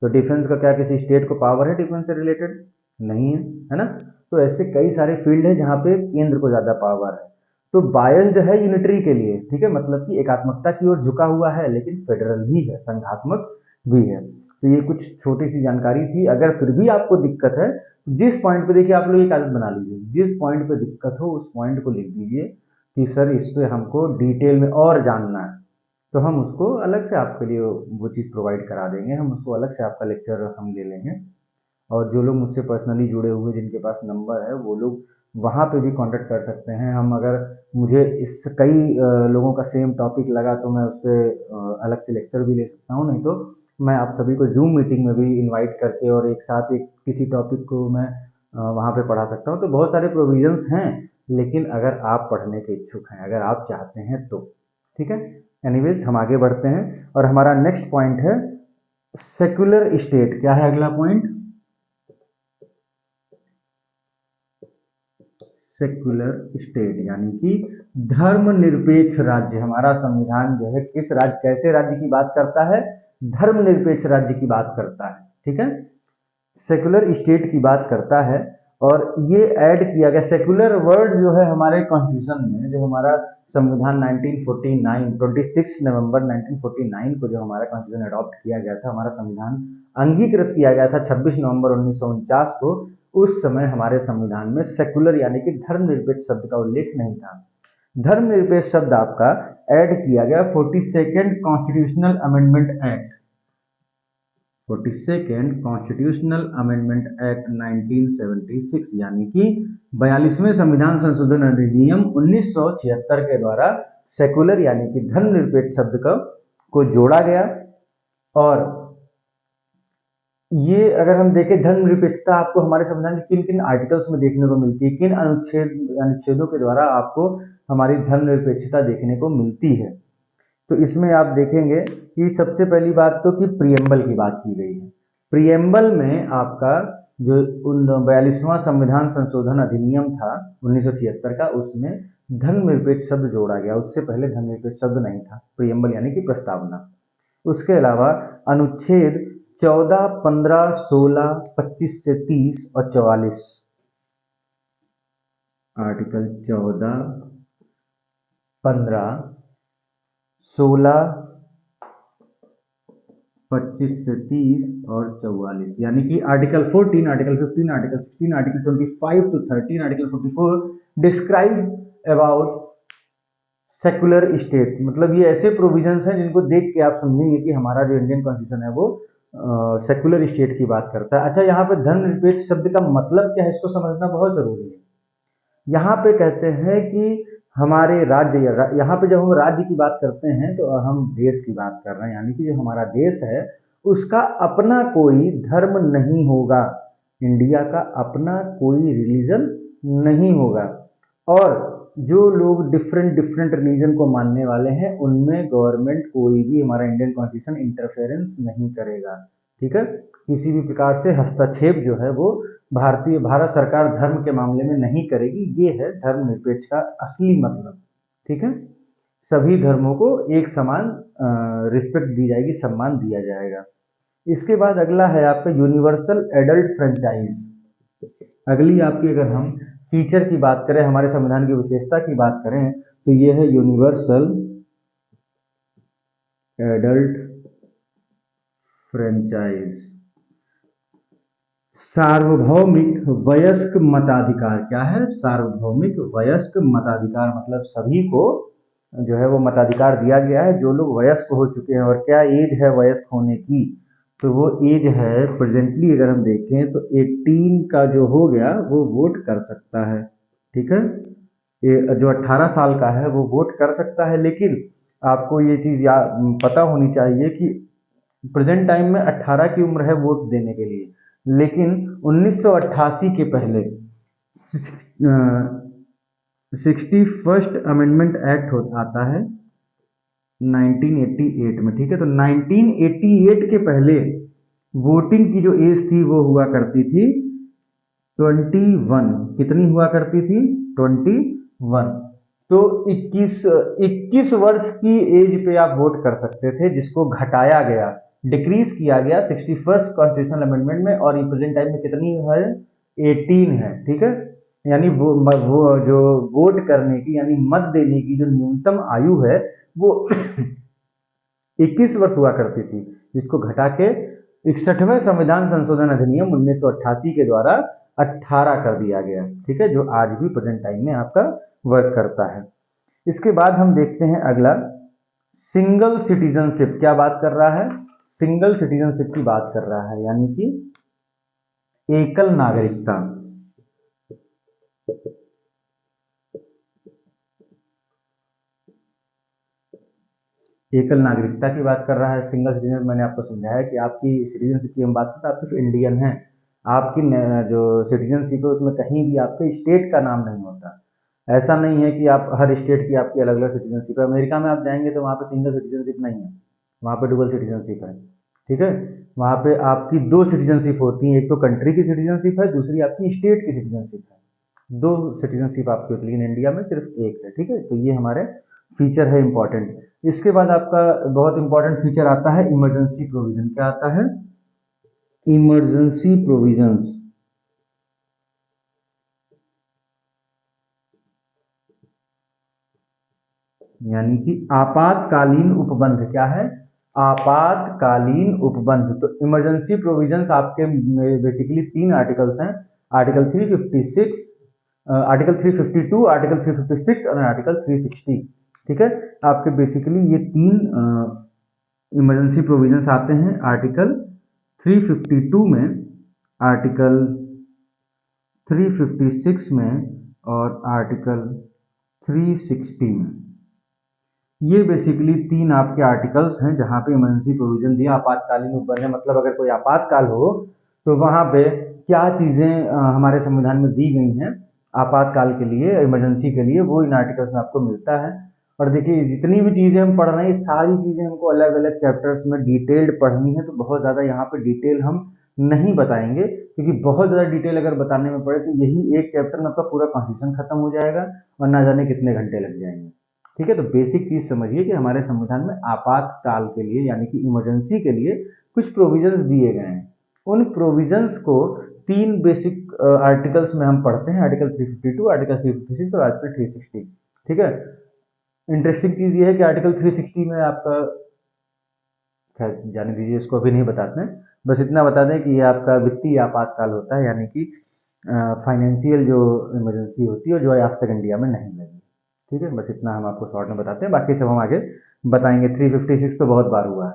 Speaker 1: तो डिफेंस का क्या किसी स्टेट को पावर है डिफेंस से रिलेटेड? नहीं है, है ना? तो ऐसे कई सारे फील्ड है जहां पे केंद्र को ज्यादा पावर है। तो बायस्ड है यूनिटरी के लिए, ठीक है, मतलब कि एकात्मकता की ओर झुका हुआ है, लेकिन फेडरल भी है, संघात्मक भी है। तो ये कुछ छोटी सी जानकारी थी। अगर फिर भी आपको दिक्कत है, जिस पॉइंट पे, देखिए आप लोग एक आदत बना लीजिए, जिस पॉइंट पे दिक्कत हो उस पॉइंट को लिख दीजिए कि सर इस पे हमको डिटेल में और जानना है, तो हम उसको अलग से आपके लिए वो चीज़ प्रोवाइड करा देंगे। हम उसको अलग से आपका लेक्चर हम ले लेंगे। और जो लोग मुझसे पर्सनली जुड़े हुए जिनके पास नंबर है वो लोग वहाँ पे भी कांटेक्ट कर सकते हैं। हम अगर मुझे इस कई लोगों का सेम टॉपिक लगा तो मैं उस पर अलग से लेक्चर भी ले सकता हूँ, नहीं तो मैं आप सभी को जूम मीटिंग में भी इनवाइट करके और एक साथ एक किसी टॉपिक को मैं वहाँ पे पढ़ा सकता हूँ। तो बहुत सारे प्रोविजंस हैं, लेकिन अगर आप पढ़ने के इच्छुक हैं, अगर आप चाहते हैं तो ठीक है। एनीवेज हम आगे बढ़ते हैं और हमारा नेक्स्ट पॉइंट है सेक्युलर स्टेट। क्या है अगला पॉइंट? सेक्युलर स्टेट यानी कि धर्मनिरपेक्ष राज्य। हमारा संविधान जो है किस राज्य, कैसे राज्य की बात करता है? धर्मनिरपेक्ष राज्य की बात करता है। ठीक है, सेक्युलर स्टेट की बात करता है। और ये ऐड किया गया सेक्युलर वर्ड जो है हमारे कॉन्स्टिट्यूशन में, जो हमारा संविधान 1949 26 नवंबर 1949 को जो हमारा कॉन्स्टिट्यूशन अडॉप्ट किया गया था, हमारा संविधान अंगीकृत किया गया था 26 नवंबर 1949 को। उस समय हमारे संविधान में सेक्युलर यानी कि धर्मनिरपेक्ष शब्द का उल्लेख नहीं था। धर्मनिरपेक्ष शब्द आपका ऐड किया गया 42nd constitutional amendment act, 42nd constitutional amendment act 1976 यानी कि 42वें संविधान संशोधन अधिनियम 1976 के द्वारा सेक्युलर यानी कि धर्मनिरपेक्ष शब्द को जोड़ा गया। और ये अगर हम देखें धर्मनिरपेक्षता आपको हमारे संविधान के किन किन आर्टिकल्स में देखने को मिलती है, किन अनुच्छेदों के द्वारा आपको हमारी धर्मनिरपेक्षता देखने को मिलती है, तो इसमें आप देखेंगे कि सबसे पहली बात तो कि प्रियम्बल की बात की गई है। प्रियम्बल में आपका जो 42वां संविधान संशोधन अधिनियम था 1976 का, उसमें धर्मनिरपेक्ष शब्द जोड़ा गया। उससे पहले धर्मनिरपेक्ष शब्द नहीं था, प्रियम्बल यानी कि प्रस्तावना। उसके अलावा अनुच्छेद 14, 15, 16, 25 से 30 और 44, आर्टिकल 14, 15, 16, 25 से 30 और 44 यानी कि article 14, article 15, article 16, article 25 to 13, article 44 describe about secular state. मतलब ये ऐसे प्रोविजंस हैं जिनको देख के आप समझेंगे कि हमारा जो इंडियन कॉन्स्टिट्यूशन है वो सेक्युलर स्टेट की बात करता है। अच्छा, यहाँ पे धर्मनिरपेक्ष शब्द का मतलब क्या है इसको समझना बहुत जरूरी है। यहाँ पे कहते हैं कि हमारे राज्य, यहाँ पे जब हम राज्य की बात करते हैं तो हम देश की बात कर रहे हैं, यानी कि जो हमारा देश है उसका अपना कोई धर्म नहीं होगा, इंडिया का अपना कोई रिलीजन नहीं होगा। और जो लोग डिफरेंट डिफरेंट रिलीजन को मानने वाले हैं उनमें गवर्नमेंट कोई भी, हमारा इंडियन कॉन्स्टिट्यूशन इंटरफेरेंस नहीं करेगा। ठीक है, किसी भी प्रकार से हस्तक्षेप जो है वो भारत सरकार धर्म के मामले में नहीं करेगी। ये है धर्मनिरपेक्ष का असली मतलब। ठीक है, सभी धर्मों को एक समान रिस्पेक्ट दी जाएगी, सम्मान दिया जाएगा। इसके बाद अगला है आपका यूनिवर्सल एडल्ट फ्रेंचाइज। अगली आपकी अगर हम फीचर की बात करें, हमारे संविधान की विशेषता की बात करें, तो ये है यूनिवर्सल एडल्ट फ्रेंचाइज। सार्वभौमिक वयस्क मताधिकार। क्या है? सार्वभौमिक वयस्क मताधिकार, मतलब सभी को जो है वो मताधिकार दिया गया है जो लोग वयस्क हो चुके हैं। और क्या एज है वयस्क होने की? तो वो एज है प्रेजेंटली अगर हम देखें तो 18 का जो हो गया वो वोट कर सकता है। ठीक है, ये जो 18 साल का है वो वोट कर सकता है। लेकिन आपको ये चीज़ पता होनी चाहिए कि प्रेजेंट टाइम में 18 की उम्र है वोट देने के लिए, लेकिन 1988 के पहले 61st अमेंडमेंट एक्ट आता है 1988 में। ठीक है, तो 1988 के पहले वोटिंग की जो एज थी वो हुआ करती थी 21। कितनी हुआ करती थी? 21। तो 21 वर्ष की एज पे आप वोट कर सकते थे, जिसको घटाया गया, डिक्रीज किया गया 61st कॉन्स्टिट्यूशनल अमेंडमेंट में। और प्रेजेंट टाइम में कितनी है? 18 है। ठीक है, यानी वो जो वोट करने की यानी मत देने की जो न्यूनतम आयु है वो 21 वर्ष हुआ करती थी, जिसको घटा के 61वें संविधान संशोधन अधिनियम 1988 के द्वारा 18 कर दिया गया। ठीक है, जो आज भी प्रेजेंट टाइम में आपका वर्क करता है। इसके बाद हम देखते हैं अगला सिंगल सिटीजनशिप। क्या बात कर रहा है? सिंगल सिटीजनशिप की बात कर रहा है, यानी कि एकल नागरिकता। एकल नागरिकता की बात कर रहा है। सिंगल सिटीजन, मैंने आपको समझाया कि आपकी सिटीजनशिप की हम बात करते हैं, आप सिर्फ इंडियन हैं। आपकी जो सिटीजनशिप है उसमें कहीं भी आपके स्टेट का नाम नहीं होता। ऐसा नहीं है कि आप हर स्टेट की आपकी अलग अलग सिटीजनशिप है। अमेरिका में आप जाएंगे तो वहाँ पे सिंगल सिटीजनशिप नहीं है, वहाँ पे डुबल सिटीजनशिप है। ठीक है, वहाँ पे आपकी दो सिटीजनशिप होती है, एक तो कंट्री की सिटीजनशिप है, दूसरी आपकी स्टेट की सिटीजनशिप है। दो सिटीजनशिप आपकी होती है, लेकिन इंडिया में सिर्फ एक है। ठीक है, तो ये हमारे फीचर है इंपॉर्टेंट। इसके बाद आपका बहुत इंपॉर्टेंट फीचर आता है इमरजेंसी प्रोविजन। क्या आता है? Emergency provisions. यानी कि आपातकालीन उपबंध। क्या है? आपातकालीन उपबंध। तो इमरजेंसी प्रोविजंस आपके बेसिकली 3 आर्टिकल्स हैं, आर्टिकल 356, आर्टिकल 352, आर्टिकल 356 और आर्टिकल 360। ठीक है, आपके बेसिकली ये 3 इमरजेंसी प्रोविजंस आते हैं आर्टिकल 352 में, आर्टिकल 356 में और आर्टिकल 360 में। ये बेसिकली 3 आपके आर्टिकल्स हैं जहां पे इमरजेंसी प्रोविजन दिया। आपातकालीन उपबंध, मतलब अगर कोई आपातकाल हो तो वहां पे क्या चीजें हमारे संविधान में दी गई हैं आपातकाल के लिए, इमरजेंसी के लिए, वो इन आर्टिकल्स में आपको मिलता है। और देखिए जितनी भी चीजें हम पढ़ रहे हैं, सारी चीजें हमको अलग अलग चैप्टर्स में डिटेल्ड पढ़नी है, तो बहुत ज्यादा यहाँ पे डिटेल हम नहीं बताएंगे, क्योंकि बहुत ज्यादा डिटेल अगर बताने में पड़े तो यही एक चैप्टर में आपका पूरा कॉन्स्टिट्यूशन खत्म हो जाएगा और ना जाने कितने घंटे लग जाएंगे। ठीक है, तो बेसिक चीज समझिए कि हमारे संविधान में आपातकाल के लिए यानी कि इमरजेंसी के लिए कुछ प्रोविजंस दिए गए हैं। उन प्रोविजंस को 3 बेसिक आर्टिकल्स में हम पढ़ते हैं, आर्टिकल 352, आर्टिकल 356 और आर्टिकल 360। ठीक है, इंटरेस्टिंग चीज ये है कि आर्टिकल 360 में आपका, खैर जाने दीजिए, इसको अभी नहीं बताते हैं, बस इतना बता दें कि ये आपका वित्तीय आपातकाल होता है, यानी कि फाइनेंशियल जो इमरजेंसी होती है जो आज तक इंडिया में नहीं लगी। ठीक है, बस इतना हम आपको शॉर्ट में बताते हैं, बाकी सब हम आगे बताएंगे। 356 तो बहुत बार हुआ है।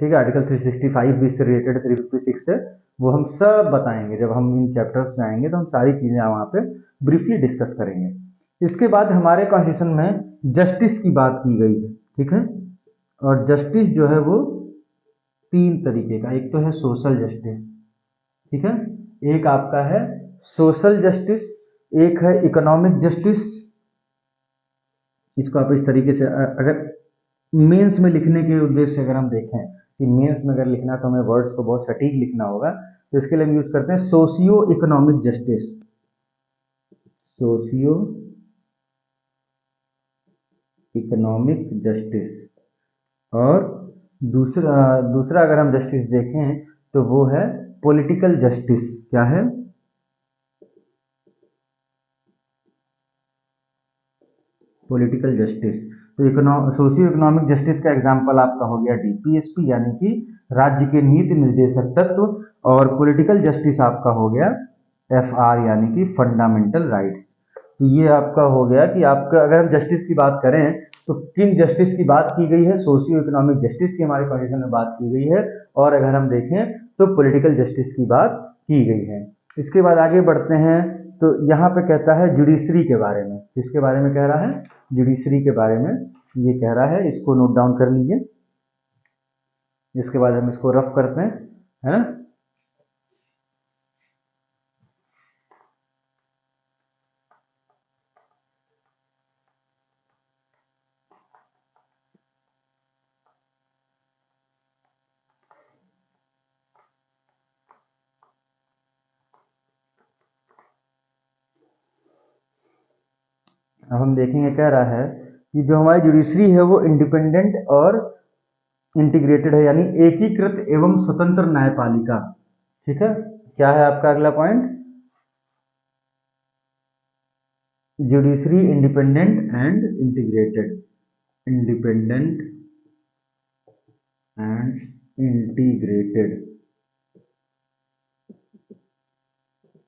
Speaker 1: ठीक है, आर्टिकल 365 भी इससे रिलेटेड, 356 से, वो हम सब बताएंगे जब हम इन चैप्टर्स में आएंगे, तो हम सारी चीजें वहाँ पे ब्रीफली डिस्कस करेंगे। इसके बाद हमारे कॉन्स्टिट्यूशन में जस्टिस की बात की गई है। ठीक है, और जस्टिस जो है वो 3 तरीके का, एक तो है सोशल जस्टिस। ठीक है, एक आपका है सोशल जस्टिस, एक है इकोनॉमिक जस्टिस इसको आप इस तरीके से अगर मेंस में लिखने के उद्देश्य से अगर हम देखें कि मेंस में अगर लिखना तो हमें वर्ड्स को बहुत सटीक लिखना होगा, तो इसके लिए हम यूज करते हैं socio economic justice. Socio economic justice. और दूसरा दूसरा अगर हम जस्टिस देखें तो वो है पॉलिटिकल जस्टिस। क्या है? Political justice. तो सोशियो इकोनॉमिक जस्टिस का एग्जांपल आपका हो गया डीपीएसपी यानी कि राज्य के नीति निर्देशक तत्व, और पॉलिटिकल जस्टिस आपका हो गया एफआर यानी कि फंडामेंटल राइट्स। तो ये आपका हो गया कि आपका अगर हम जस्टिस की बात करें तो किन जस्टिस की बात की गई है? सोशियो इकोनॉमिक जस्टिस की हमारे कॉन्स्टिट्यूशन में बात की गई है, और अगर हम देखें तो पॉलिटिकल जस्टिस की बात की गई है। इसके बाद आगे बढ़ते हैं तो यहाँ पे कहता है जुडिशरी के बारे में। किसके बारे में कह रहा है? जुडिशरी के बारे में ये कह रहा है। इसको नोट डाउन कर लीजिए, इसके बाद हम इसको रफ करते हैं, है ना। अब हम देखेंगे, कह रहा है कि जो हमारी जुडिशरी है वो इंडिपेंडेंट और इंटीग्रेटेड है, यानी एकीकृत एवं स्वतंत्र न्यायपालिका। ठीक है, क्या है आपका अगला point? Judiciary independent and integrated. Independent and integrated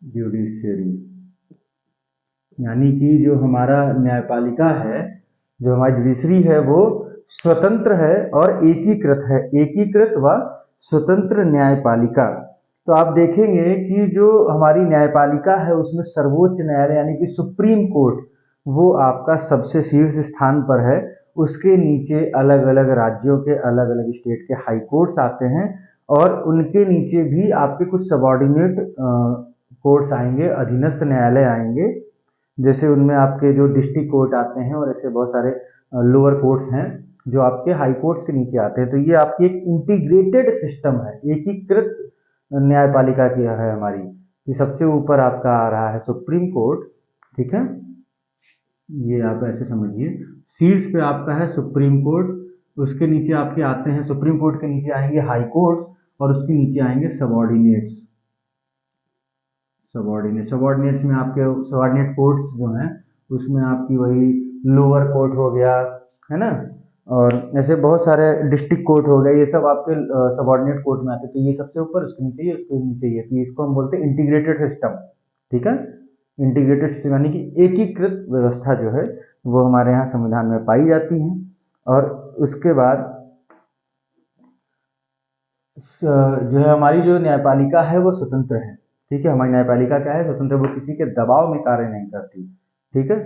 Speaker 1: judiciary, यानी कि जो हमारा न्यायपालिका है, जो हमारी जुडिशरी है वो स्वतंत्र है और एकीकृत है। एकीकृत व स्वतंत्र न्यायपालिका। तो आप देखेंगे कि जो हमारी न्यायपालिका है उसमें सर्वोच्च न्यायालय यानी कि सुप्रीम कोर्ट वो आपका सबसे शीर्ष स्थान पर है। उसके नीचे अलग अलग राज्यों के अलग अलग स्टेट के हाई कोर्ट्स आते हैं, और उनके नीचे भी आपके कुछ सबॉर्डिनेट कोर्ट्स आएंगे, अधीनस्थ न्यायालय आएंगे। जैसे उनमें आपके जो डिस्ट्रिक्ट कोर्ट आते हैं, और ऐसे बहुत सारे लोअर कोर्ट्स हैं जो आपके हाई कोर्ट्स के नीचे आते हैं। तो ये आपकी एक इंटीग्रेटेड सिस्टम है, एकीकृत न्यायपालिका की है हमारी। ये सबसे ऊपर आपका आ रहा है सुप्रीम कोर्ट। ठीक है, ये आप ऐसे समझिए, शीर्ष पे आपका है सुप्रीम कोर्ट, उसके नीचे आपके आते हैं, सुप्रीम कोर्ट के नीचे आएंगे हाई कोर्ट्स, और उसके नीचे आएंगे सबॉर्डिनेट्स। सबॉर्डिनेट्स में आपके सबॉर्डिनेट कोर्ट्स जो हैं उसमें आपकी वही लोअर कोर्ट हो गया, है ना, और ऐसे बहुत सारे डिस्ट्रिक्ट कोर्ट हो गए, ये सब आपके सबॉर्डिनेट कोर्ट में आते हैं। तो ये सबसे ऊपर, उसके नीचे ये, उसके नीचे ये, तो इसको हम बोलते हैं इंटीग्रेटेड सिस्टम। ठीक है, इंटीग्रेटेड सिस्टम यानी कि एकीकृत व्यवस्था जो है वो हमारे यहाँ संविधान में पाई जाती है। और उसके बाद जो है हमारी जो न्यायपालिका है वो स्वतंत्र है। ठीक है, हमारी न्यायपालिका क्या है? स्वतंत्र। वो किसी के दबाव में कार्य नहीं करती। ठीक है,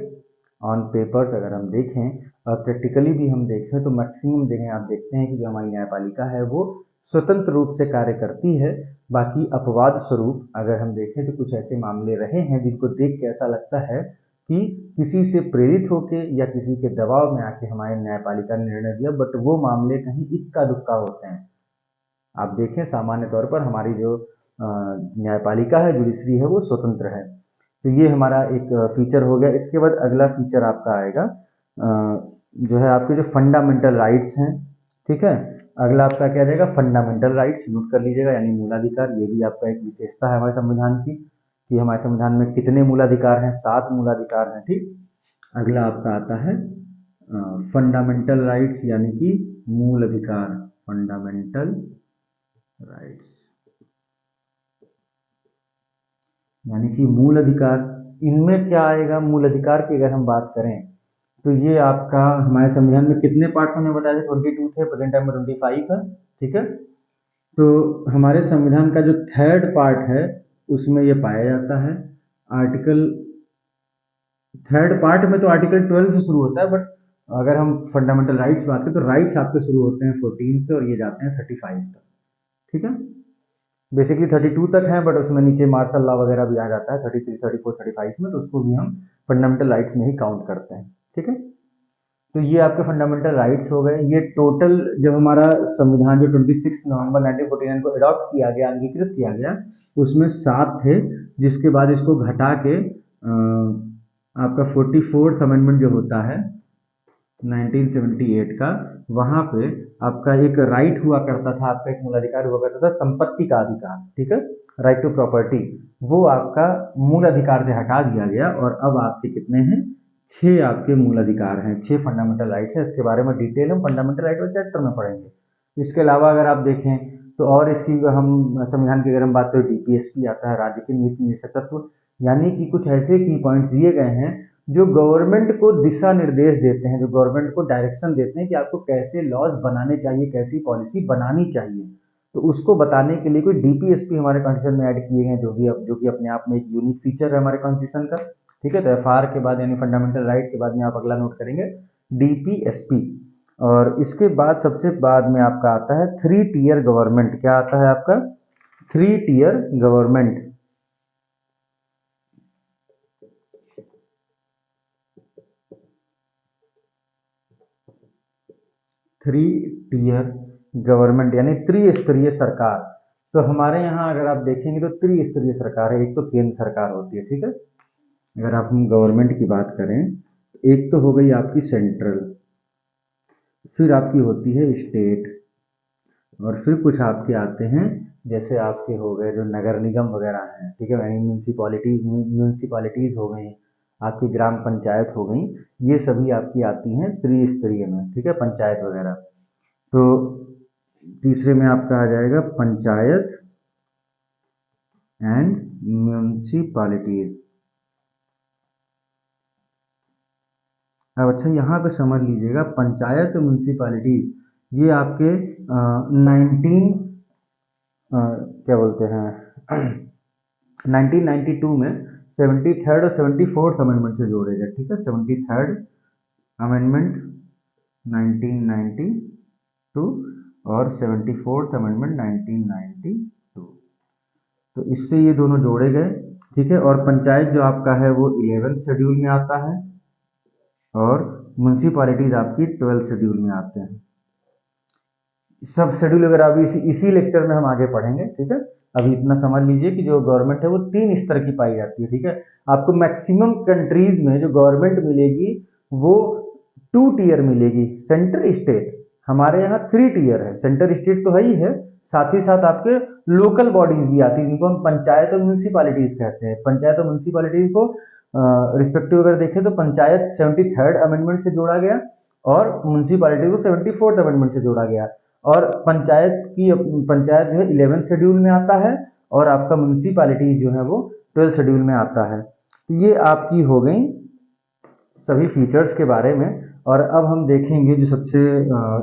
Speaker 1: ऑन पेपर्स अगर हम देखें और प्रैक्टिकली भी हम देखें तो मैक्सिमम जगह आप देखते हैं कि जो हमारी न्यायपालिका है वो स्वतंत्र रूप से कार्य करती है। बाकी अपवाद स्वरूप अगर हम देखें तो कुछ ऐसे मामले रहे हैं जिनको देख के ऐसा लगता है कि किसी से प्रेरित होके या किसी के दबाव में आके हमारी न्यायपालिका ने निर्णय दिया, बट वो मामले कहीं इक्का दुक्का होते हैं। आप देखें सामान्य तौर पर हमारी जो न्यायपालिका है, जुडिशरी है, वो स्वतंत्र है। तो ये हमारा एक फीचर हो गया। इसके बाद अगला फीचर आपका आएगा जो है आपके जो फंडामेंटल राइट्स हैं। ठीक है, अगला आपका क्या रहेगा? Fundamental rights. नोट कर लीजिएगा, यानी मूलाधिकार। ये भी आपका एक विशेषता है हमारे संविधान की, कि हमारे संविधान में कितने मूलाधिकार हैं? 7 मूलाधिकार हैं। ठीक, अगला आपका आता है फंडामेंटल राइट्स यानी कि मूल अधिकार। फंडामेंटल राइट्स यानी कि मूल अधिकार। इनमें क्या आएगा? मूल अधिकार की अगर हम बात करें तो ये आपका हमारे संविधान में कितने पार्ट्स हमने बताया थे? 22 थे, प्रेजेंट टाइम में 25 है। ठीक है, तो हमारे संविधान का जो थर्ड पार्ट है उसमें ये पाया जाता है। आर्टिकल थर्ड पार्ट में तो आर्टिकल 12 से शुरू होता है, बट अगर हम फंडामेंटल राइट्स बात करें तो राइट्स आपके शुरू होते हैं 14 से और ये जाते हैं 35 तक। ठीक है, बेसिकली 32 तक है, बट उसमें नीचे मार्शल लॉ वगैरह भी आ जाता है 33, 34, 35 में, तो उसको भी हम फंडामेंटल राइट्स में ही काउंट करते हैं। ठीक है, तो ये आपके फंडामेंटल राइट्स हो गए। ये टोटल जब हमारा संविधान जो 26 नवंबर 1949 को अडॉप्ट किया गया, अंगीकृत किया गया, उसमें 7 थे, जिसके बाद इसको घटा के आपका 44th अमेंडमेंट जो होता है 1978 का, वहाँ पे आपका एक राइट हुआ करता था, आपका एक मूलाधिकार हुआ करता था, संपत्ति का अधिकार, ठीक है, राइट टू प्रॉपर्टी, वो आपका मूल अधिकार से हटा दिया गया और अब आपके कितने हैं, 6 आपके मूल अधिकार हैं, 6 फंडामेंटल राइट्स हैं। इसके बारे में डिटेल हम फंडामेंटल राइट वाले चैप्टर में पढ़ेंगे। इसके अलावा अगर आप देखें तो और इसकी हम संविधान की अगर हम बात करें, डीपीएसपी आता है, राज्य के नीति निदेशक तत्व, यानी कि कुछ ऐसे की पॉइंट्स दिए गए हैं जो गवर्नमेंट को दिशा निर्देश देते हैं, जो गवर्नमेंट को डायरेक्शन देते हैं कि आपको कैसे लॉज बनाने चाहिए, कैसी पॉलिसी बनानी चाहिए। तो उसको बताने के लिए कोई डीपीएसपी हमारे कॉन्स्टिट्यूशन में ऐड किए गए, जो कि अपने आप में एक यूनिक फीचर है हमारे कॉन्स्टिट्यूशन का, ठीक है। तो एफआर के बाद यानी फंडामेंटल राइट के बाद में आप अगला नोट करेंगे डीपीएसपी। और इसके बाद सबसे बाद में आपका आता है 3 टियर गवर्नमेंट। क्या आता है आपका? 3 टियर गवर्नमेंट। 3 टियर गवर्नमेंट यानी त्रिस्तरीय सरकार। तो हमारे यहाँ अगर आप देखेंगे तो त्रिस्तरीय सरकार है। एक तो केंद्र सरकार होती है, ठीक है, अगर आप हम गवर्नमेंट की बात करें, एक तो हो गई आपकी सेंट्रल, फिर आपकी होती है स्टेट, और फिर कुछ आपके आते हैं जैसे आपके हो गए जो नगर निगम वगैरह हैं, ठीक है, यानी म्यूनसिपालिटीज़ हो गई, आपकी ग्राम पंचायत हो गई, ये सभी आपकी आती हैं त्रिस्तरीय में, ठीक है, पंचायत वगैरह। तो तीसरे में आपका आ जाएगा पंचायत एंड म्यूनसिपालिटीज। अब अच्छा यहाँ पे समझ लीजिएगा, पंचायत और म्यूनसिपालिटीज ये आपके 19 क्या बोलते हैं 1992 में 73rd और 74th अमेंडमेंट से जोड़े गए, ठीक है, 73rd अमेंडमेंट 1992 और 74th अमेंडमेंट 1992। तो इससे ये दोनों जोड़े गए, ठीक है। और पंचायत जो आपका है वो 11th शेड्यूल में आता है और म्यूनसिपालिटीज आपकी 12th शेड्यूल में आते हैं। सब शेड्यूल वगैरह अभी इसी लेक्चर में हम आगे पढ़ेंगे, ठीक है। अभी इतना समझ लीजिए कि जो गवर्नमेंट है वो 3 स्तर की पाई जाती है, ठीक है। आपको मैक्सिमम कंट्रीज में जो गवर्नमेंट मिलेगी वो 2 टियर मिलेगी, सेंटर स्टेट। हमारे यहाँ 3 टियर है, सेंटर स्टेट तो है ही है, साथ ही साथ आपके लोकल बॉडीज भी आती है जिनको हम पंचायत और म्यूनसिपालिटीज कहते हैं। पंचायत और म्यूनसिपालिटीज को रिस्पेक्टिव अगर देखें तो पंचायत 73rd अमेंडमेंट से जोड़ा गया और म्यूनसिपालिटी को 74th अमेंडमेंट से जोड़ा गया। और पंचायत जो है 11th शेड्यूल में आता है और आपका म्यूनसिपालिटी जो है वो 12th शेड्यूल में आता है। तो ये आपकी हो गई सभी फीचर्स के बारे में। और अब हम देखेंगे जो सबसे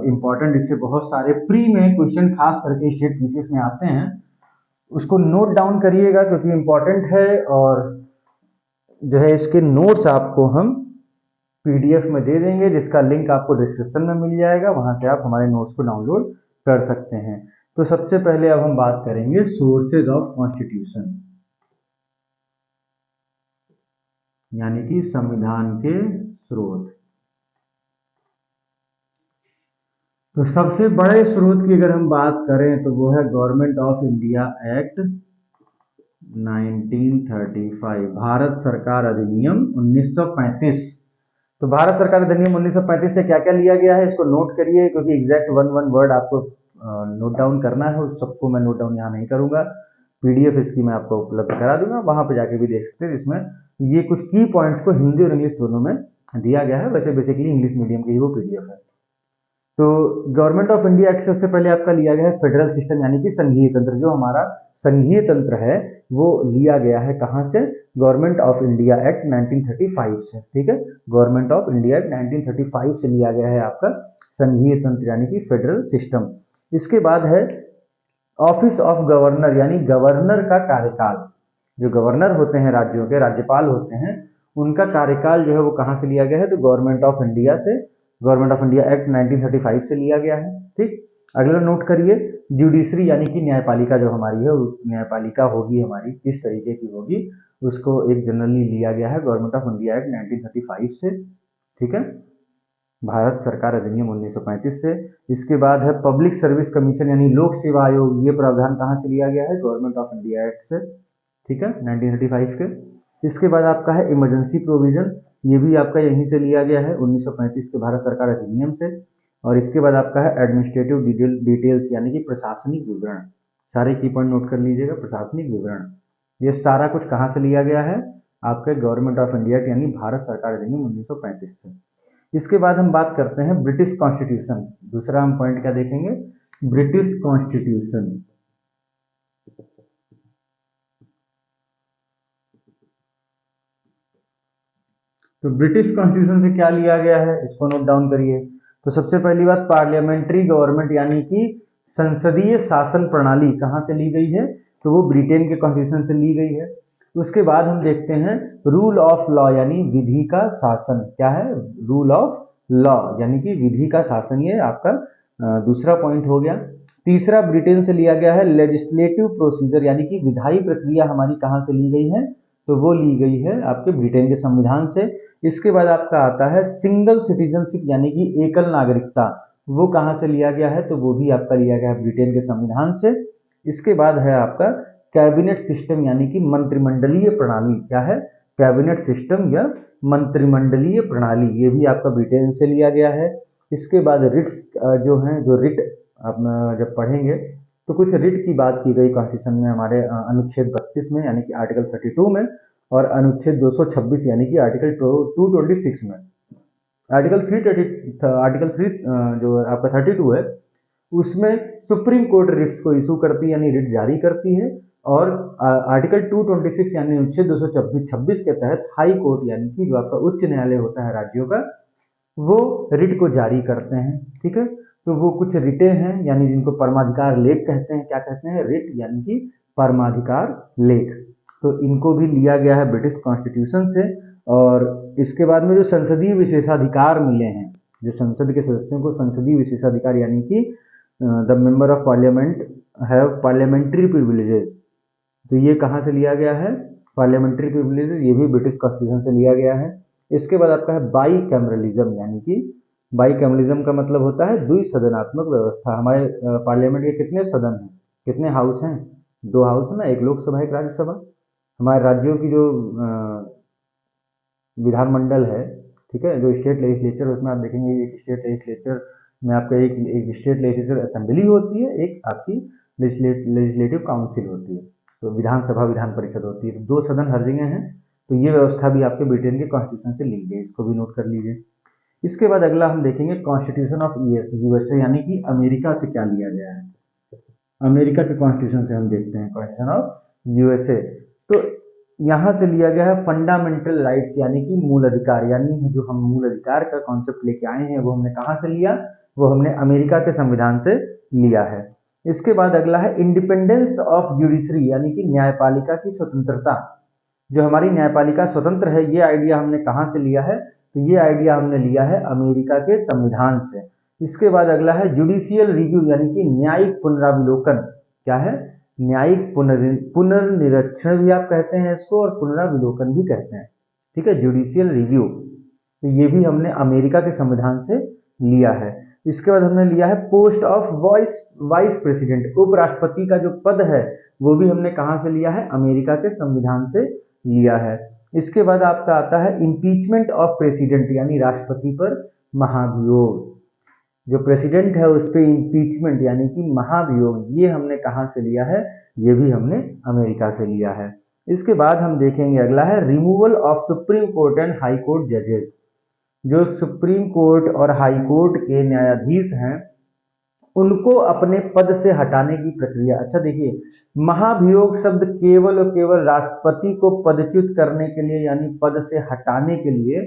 Speaker 1: इम्पोर्टेंट, इससे बहुत सारे प्री में क्वेश्चन खास करके स्टेट पीसीएस में आते हैं, उसको नोट डाउन करिएगा क्योंकि इम्पोर्टेंट है। और जो है इसके नोट्स आपको हम पीडीएफ में दे देंगे, जिसका लिंक आपको डिस्क्रिप्शन में मिल जाएगा, वहां से आप हमारे नोट्स को डाउनलोड कर सकते हैं। तो सबसे पहले अब हम बात करेंगे सोर्सेज ऑफ कॉन्स्टिट्यूशन, यानी कि संविधान के स्रोत। तो सबसे बड़े स्रोत की अगर हम बात करें तो वो है government of India act 1935, Bharat सरकार अधिनियम 1935। तो भारत सरकार अधिनियम 1935 से क्या क्या लिया गया है इसको नोट करिए, क्योंकि एग्जैक्ट वन वर्ड आपको नोट डाउन करना है, उस सबको मैं नोट डाउन यहाँ नहीं करूंगा, पीडीएफ इसकी मैं आपको उपलब्ध करा दूंगा, वहां पे जाके भी देख सकते हैं, जिसमें ये कुछ की पॉइंट्स को हिंदी और इंग्लिश दोनों में दिया गया है। वैसे बेसिकली इंग्लिश मीडियम की वो पीडीएफ है। तो गवर्नमेंट ऑफ इंडिया एक्ट सबसे पहले आपका लिया गया है फेडरल सिस्टम, यानी कि संघीय तंत्र। जो हमारा संघीय तंत्र है वो लिया गया है कहां से? गवर्नमेंट ऑफ इंडिया एक्ट 1935 से, ठीक है। गवर्नमेंट ऑफ इंडिया एक्ट 1935 से लिया गया है आपका संघीय तंत्र, यानी कि फेडरल सिस्टम। इसके बाद है ऑफिस ऑफ गवर्नर, यानी गवर्नर का कार्यकाल। जो गवर्नर होते हैं राज्यों के, राज्यपाल होते हैं, उनका कार्यकाल जो है वो कहां से लिया गया है? तो गवर्नमेंट ऑफ इंडिया से, गवर्नमेंट ऑफ इंडिया एक्ट 1935 से लिया गया है, ठीक। अगला नोट करिए जुडिशरी, यानी कि न्यायपालिका जो हमारी है, न्यायपालिका होगी हमारी किस तरीके की होगी, उसको एक जनरली लिया गया है गवर्नमेंट ऑफ इंडिया एक्ट 1935 से, ठीक है। भारत सरकार अधिनियम 1935 से। इसके बाद है पब्लिक सर्विस कमीशन यानी लोक सेवा आयोग, ये प्रावधान कहाँ से लिया गया है? गवर्नमेंट ऑफ इंडिया एक्ट से, ठीक है, 1935 के। इसके बाद आपका है इमरजेंसी प्रोविजन, ये भी आपका यहीं से लिया गया है 1935 के भारत सरकार अधिनियम से। और इसके बाद आपका है एडमिनिस्ट्रेटिव डिटेल्स यानी कि प्रशासनिक विवरण, सारे की पॉइंट नोट कर लीजिएगा। प्रशासनिक विवरण ये सारा कुछ कहाँ से लिया गया है? आपके गवर्नमेंट ऑफ इंडिया यानी भारत सरकार अधिनियम 1935 से। इसके बाद हम बात करते हैं ब्रिटिश कॉन्स्टिट्यूशन। दूसरा हम पॉइंट क्या देखेंगे? British constitution. तो ब्रिटिश कॉन्स्टिट्यूशन से क्या लिया गया है, इसको नोट डाउन करिए। तो सबसे पहली बात, पार्लियामेंट्री गवर्नमेंट यानी कि संसदीय शासन प्रणाली कहाँ से ली गई है? तो वो ब्रिटेन के कॉन्स्टिट्यूशन से ली गई है। उसके बाद हम देखते हैं रूल ऑफ लॉ यानी विधि का शासन। क्या है? रूल ऑफ लॉ यानी कि विधि का शासन, ये आपका दूसरा पॉइंट हो गया। तीसरा ब्रिटेन से लिया गया है लेजिस्लेटिव प्रोसीजर यानी कि विधायी प्रक्रिया हमारी कहाँ से ली गई है? तो वो ली गई है आपके ब्रिटेन के संविधान से। इसके बाद आपका आता है सिंगल सिटीजनशिप यानी कि एकल नागरिकता, वो कहाँ से लिया गया है? तो वो भी आपका लिया गया है ब्रिटेन के संविधान से। इसके बाद है आपका कैबिनेट सिस्टम यानी कि मंत्रिमंडलीय प्रणाली। क्या है? कैबिनेट सिस्टम या मंत्रिमंडलीय प्रणाली, ये भी आपका ब्रिटेन से लिया गया है। इसके बाद रिट्स जो हैं, जो रिट आप जब पढ़ेंगे तो कुछ रिट की बात की गई कॉन्स्टिट्यूशन में हमारे अनुच्छेद 32 में यानी कि आर्टिकल 32 में, और अनुच्छेद 226 यानी कि आर्टिकल 226 में। आर्टिकल 3 जो आपका 32 है उसमें सुप्रीम कोर्ट रिट्स को इशू करती है यानी रिट जारी करती है। और आर्टिकल 226 यानी अनुच्छेद 226 के तहत हाई कोर्ट यानी कि जो आपका उच्च न्यायालय होता है राज्यों का, वो रिट को जारी करते हैं। ठीक है, तो वो कुछ रिटें हैं यानी जिनको परमाधिकार लेख कहते हैं। क्या कहते हैं? रिट यानी कि परमाधिकार लेख। तो इनको भी लिया गया है ब्रिटिश कॉन्स्टिट्यूशन से। और इसके बाद में जो संसदीय विशेषाधिकार मिले हैं, जो संसद के सदस्यों को संसदीय विशेषाधिकार यानी कि the member of parliament have parliamentary privileges, तो ये कहाँ से लिया गया है? पार्लियामेंट्री प्रिविलेजेस, ये भी ब्रिटिश कॉन्स्टिट्यूशन से लिया गया है। इसके बाद आपका है बाई कैमरलिज्म यानी कि बाई कैमरलिज्म का मतलब होता है द्विसदनात्मक व्यवस्था। हमारे पार्लियामेंट के कितने सदन हैं, कितने हाउस हैं? 2 हाउस है ना, एक लोकसभा एक राज्यसभा। हमारे राज्यों की जो विधानमंडल है, ठीक है, जो स्टेट लेजिस्लेचर, उसमें आप देखेंगे एक स्टेट लेजिस्लेचर में आपका एक स्टेट लेजिस्लेचर असेंबली होती है, एक आपकी लेजिस्लेटिव काउंसिल होती है, तो विधानसभा विधान परिषद होती है। तो 2 सदन हर जगह हैं। तो ये व्यवस्था भी आपके ब्रिटेन के कॉन्स्टिट्यूशन से ली गई, इसको भी नोट कर लीजिए। इसके बाद अगला हम देखेंगे कॉन्स्टिट्यूशन ऑफ यूएसए यानी कि अमेरिका से क्या लिया गया है। अमेरिका के कॉन्स्टिट्यूशन से हम देखते हैं कॉन्स्टिट्यूशन ऑफ यूएसए। तो यहाँ से लिया गया है फंडामेंटल राइट्स यानी कि मूल अधिकार, यानी जो हम मूल अधिकार का कॉन्सेप्ट लेके आए हैं वो हमने कहाँ से लिया? वो हमने अमेरिका के संविधान से लिया है। इसके बाद अगला है इंडिपेंडेंस ऑफ जुडिशरी यानी कि न्यायपालिका की स्वतंत्रता। जो हमारी न्यायपालिका स्वतंत्र है, ये आइडिया हमने कहाँ से लिया है? तो ये आइडिया हमने लिया है अमेरिका के संविधान से। इसके बाद अगला है जुडिशियल रिव्यू यानी कि न्यायिक पुनराविलोकन। क्या है? न्यायिक पुनर्निरीक्षण भी आप कहते हैं इसको, और पुनराविलोकन भी कहते हैं। ठीक है, जुडिशियल रिव्यू, तो ये भी हमने अमेरिका के संविधान से लिया है। इसके बाद हमने लिया है पोस्ट ऑफ वाइस प्रेसिडेंट, उपराष्ट्रपति का जो पद है वो भी हमने कहाँ से लिया है? अमेरिका के संविधान से लिया है। इसके बाद आपका आता है इम्पीचमेंट ऑफ प्रेसिडेंट यानी राष्ट्रपति पर महाभियोग। जो प्रेसिडेंट है उस पर इम्पीचमेंट यानी कि महाभियोग, ये हमने कहाँ से लिया है? ये भी हमने अमेरिका से लिया है। इसके बाद हम देखेंगे अगला है removal of supreme court and high court जजेस। जो सुप्रीम कोर्ट और हाई कोर्ट के न्यायाधीश हैं उनको अपने पद से हटाने की प्रक्रिया। अच्छा देखिए, महाभियोग शब्द केवल और केवल राष्ट्रपति को पदच्युत करने के लिए यानी पद से हटाने के लिए,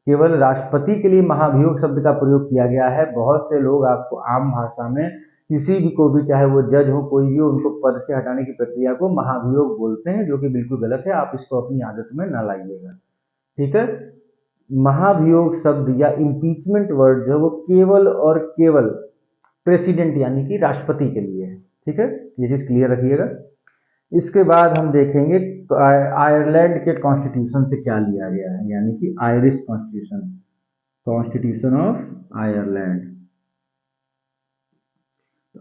Speaker 1: केवल राष्ट्रपति के लिए महाभियोग शब्द का प्रयोग किया गया है। बहुत से लोग आपको आम भाषा में किसी भी को भी, चाहे वो जज हो कोई भी हो, उनको पद से हटाने की प्रक्रिया को महाभियोग बोलते हैं, जो कि बिल्कुल गलत है। आप इसको अपनी आदत में ना लाइएगा। ठीक है, महाभियोग शब्द या इम्पीचमेंट वर्ड जो वो केवल और केवल प्रेसिडेंट यानी कि राष्ट्रपति के लिए है। ठीक है, ये चीज क्लियर रखिएगा। इसके बाद हम देखेंगे आयरलैंड के कॉन्स्टिट्यूशन से क्या लिया गया है यानी कि Irish constitution. Constitution of Ireland.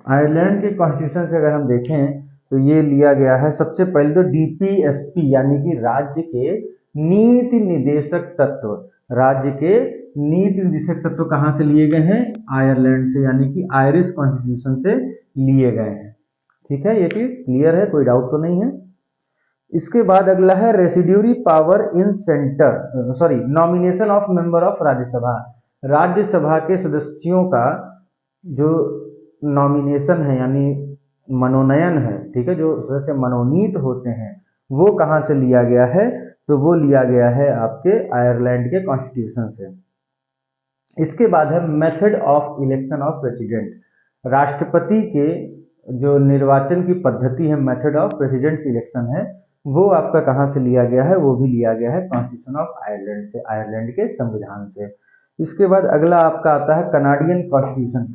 Speaker 1: Ireland के कॉन्स्टिट्यूशन से अगर हम देखें तो ये लिया गया है सबसे पहले तो डीपीएसपी यानी कि राज्य के नीति निर्देशक तत्व, राज्य के नीति निर्देशक तत्व कहाँ से लिए गए हैं? आयरलैंड से, यानी कि आयरिश कॉन्स्टिट्यूशन से लिए गए हैं। ठीक है, ये चीज क्लियर है, कोई डाउट तो नहीं है। इसके बाद अगला है residuary power in centre, sorry nomination of member of Rajya Sabha. Rajya Sabha के सदस्यों का जो नॉमिनेशन है यानी मनोनयन है, ठीक है, जो सदस्य मनोनीत होते हैं वो कहाँ से लिया गया है? तो वो लिया गया है आपके आयरलैंड के कॉन्स्टिट्यूशन से। इसके बाद है method of election of president. राष्ट्रपति के जो निर्वाचन की पद्धति है, मेथड ऑफ प्रेसिडेंट्स इलेक्शन है, वो आपका कहाँ से लिया गया है? वो भी लिया गया है कॉन्स्टिट्यूशन ऑफ आयरलैंड से, आयरलैंड के संविधान से। इसके बाद अगला आपका आता है कनाडियन कॉन्स्टिट्यूशन,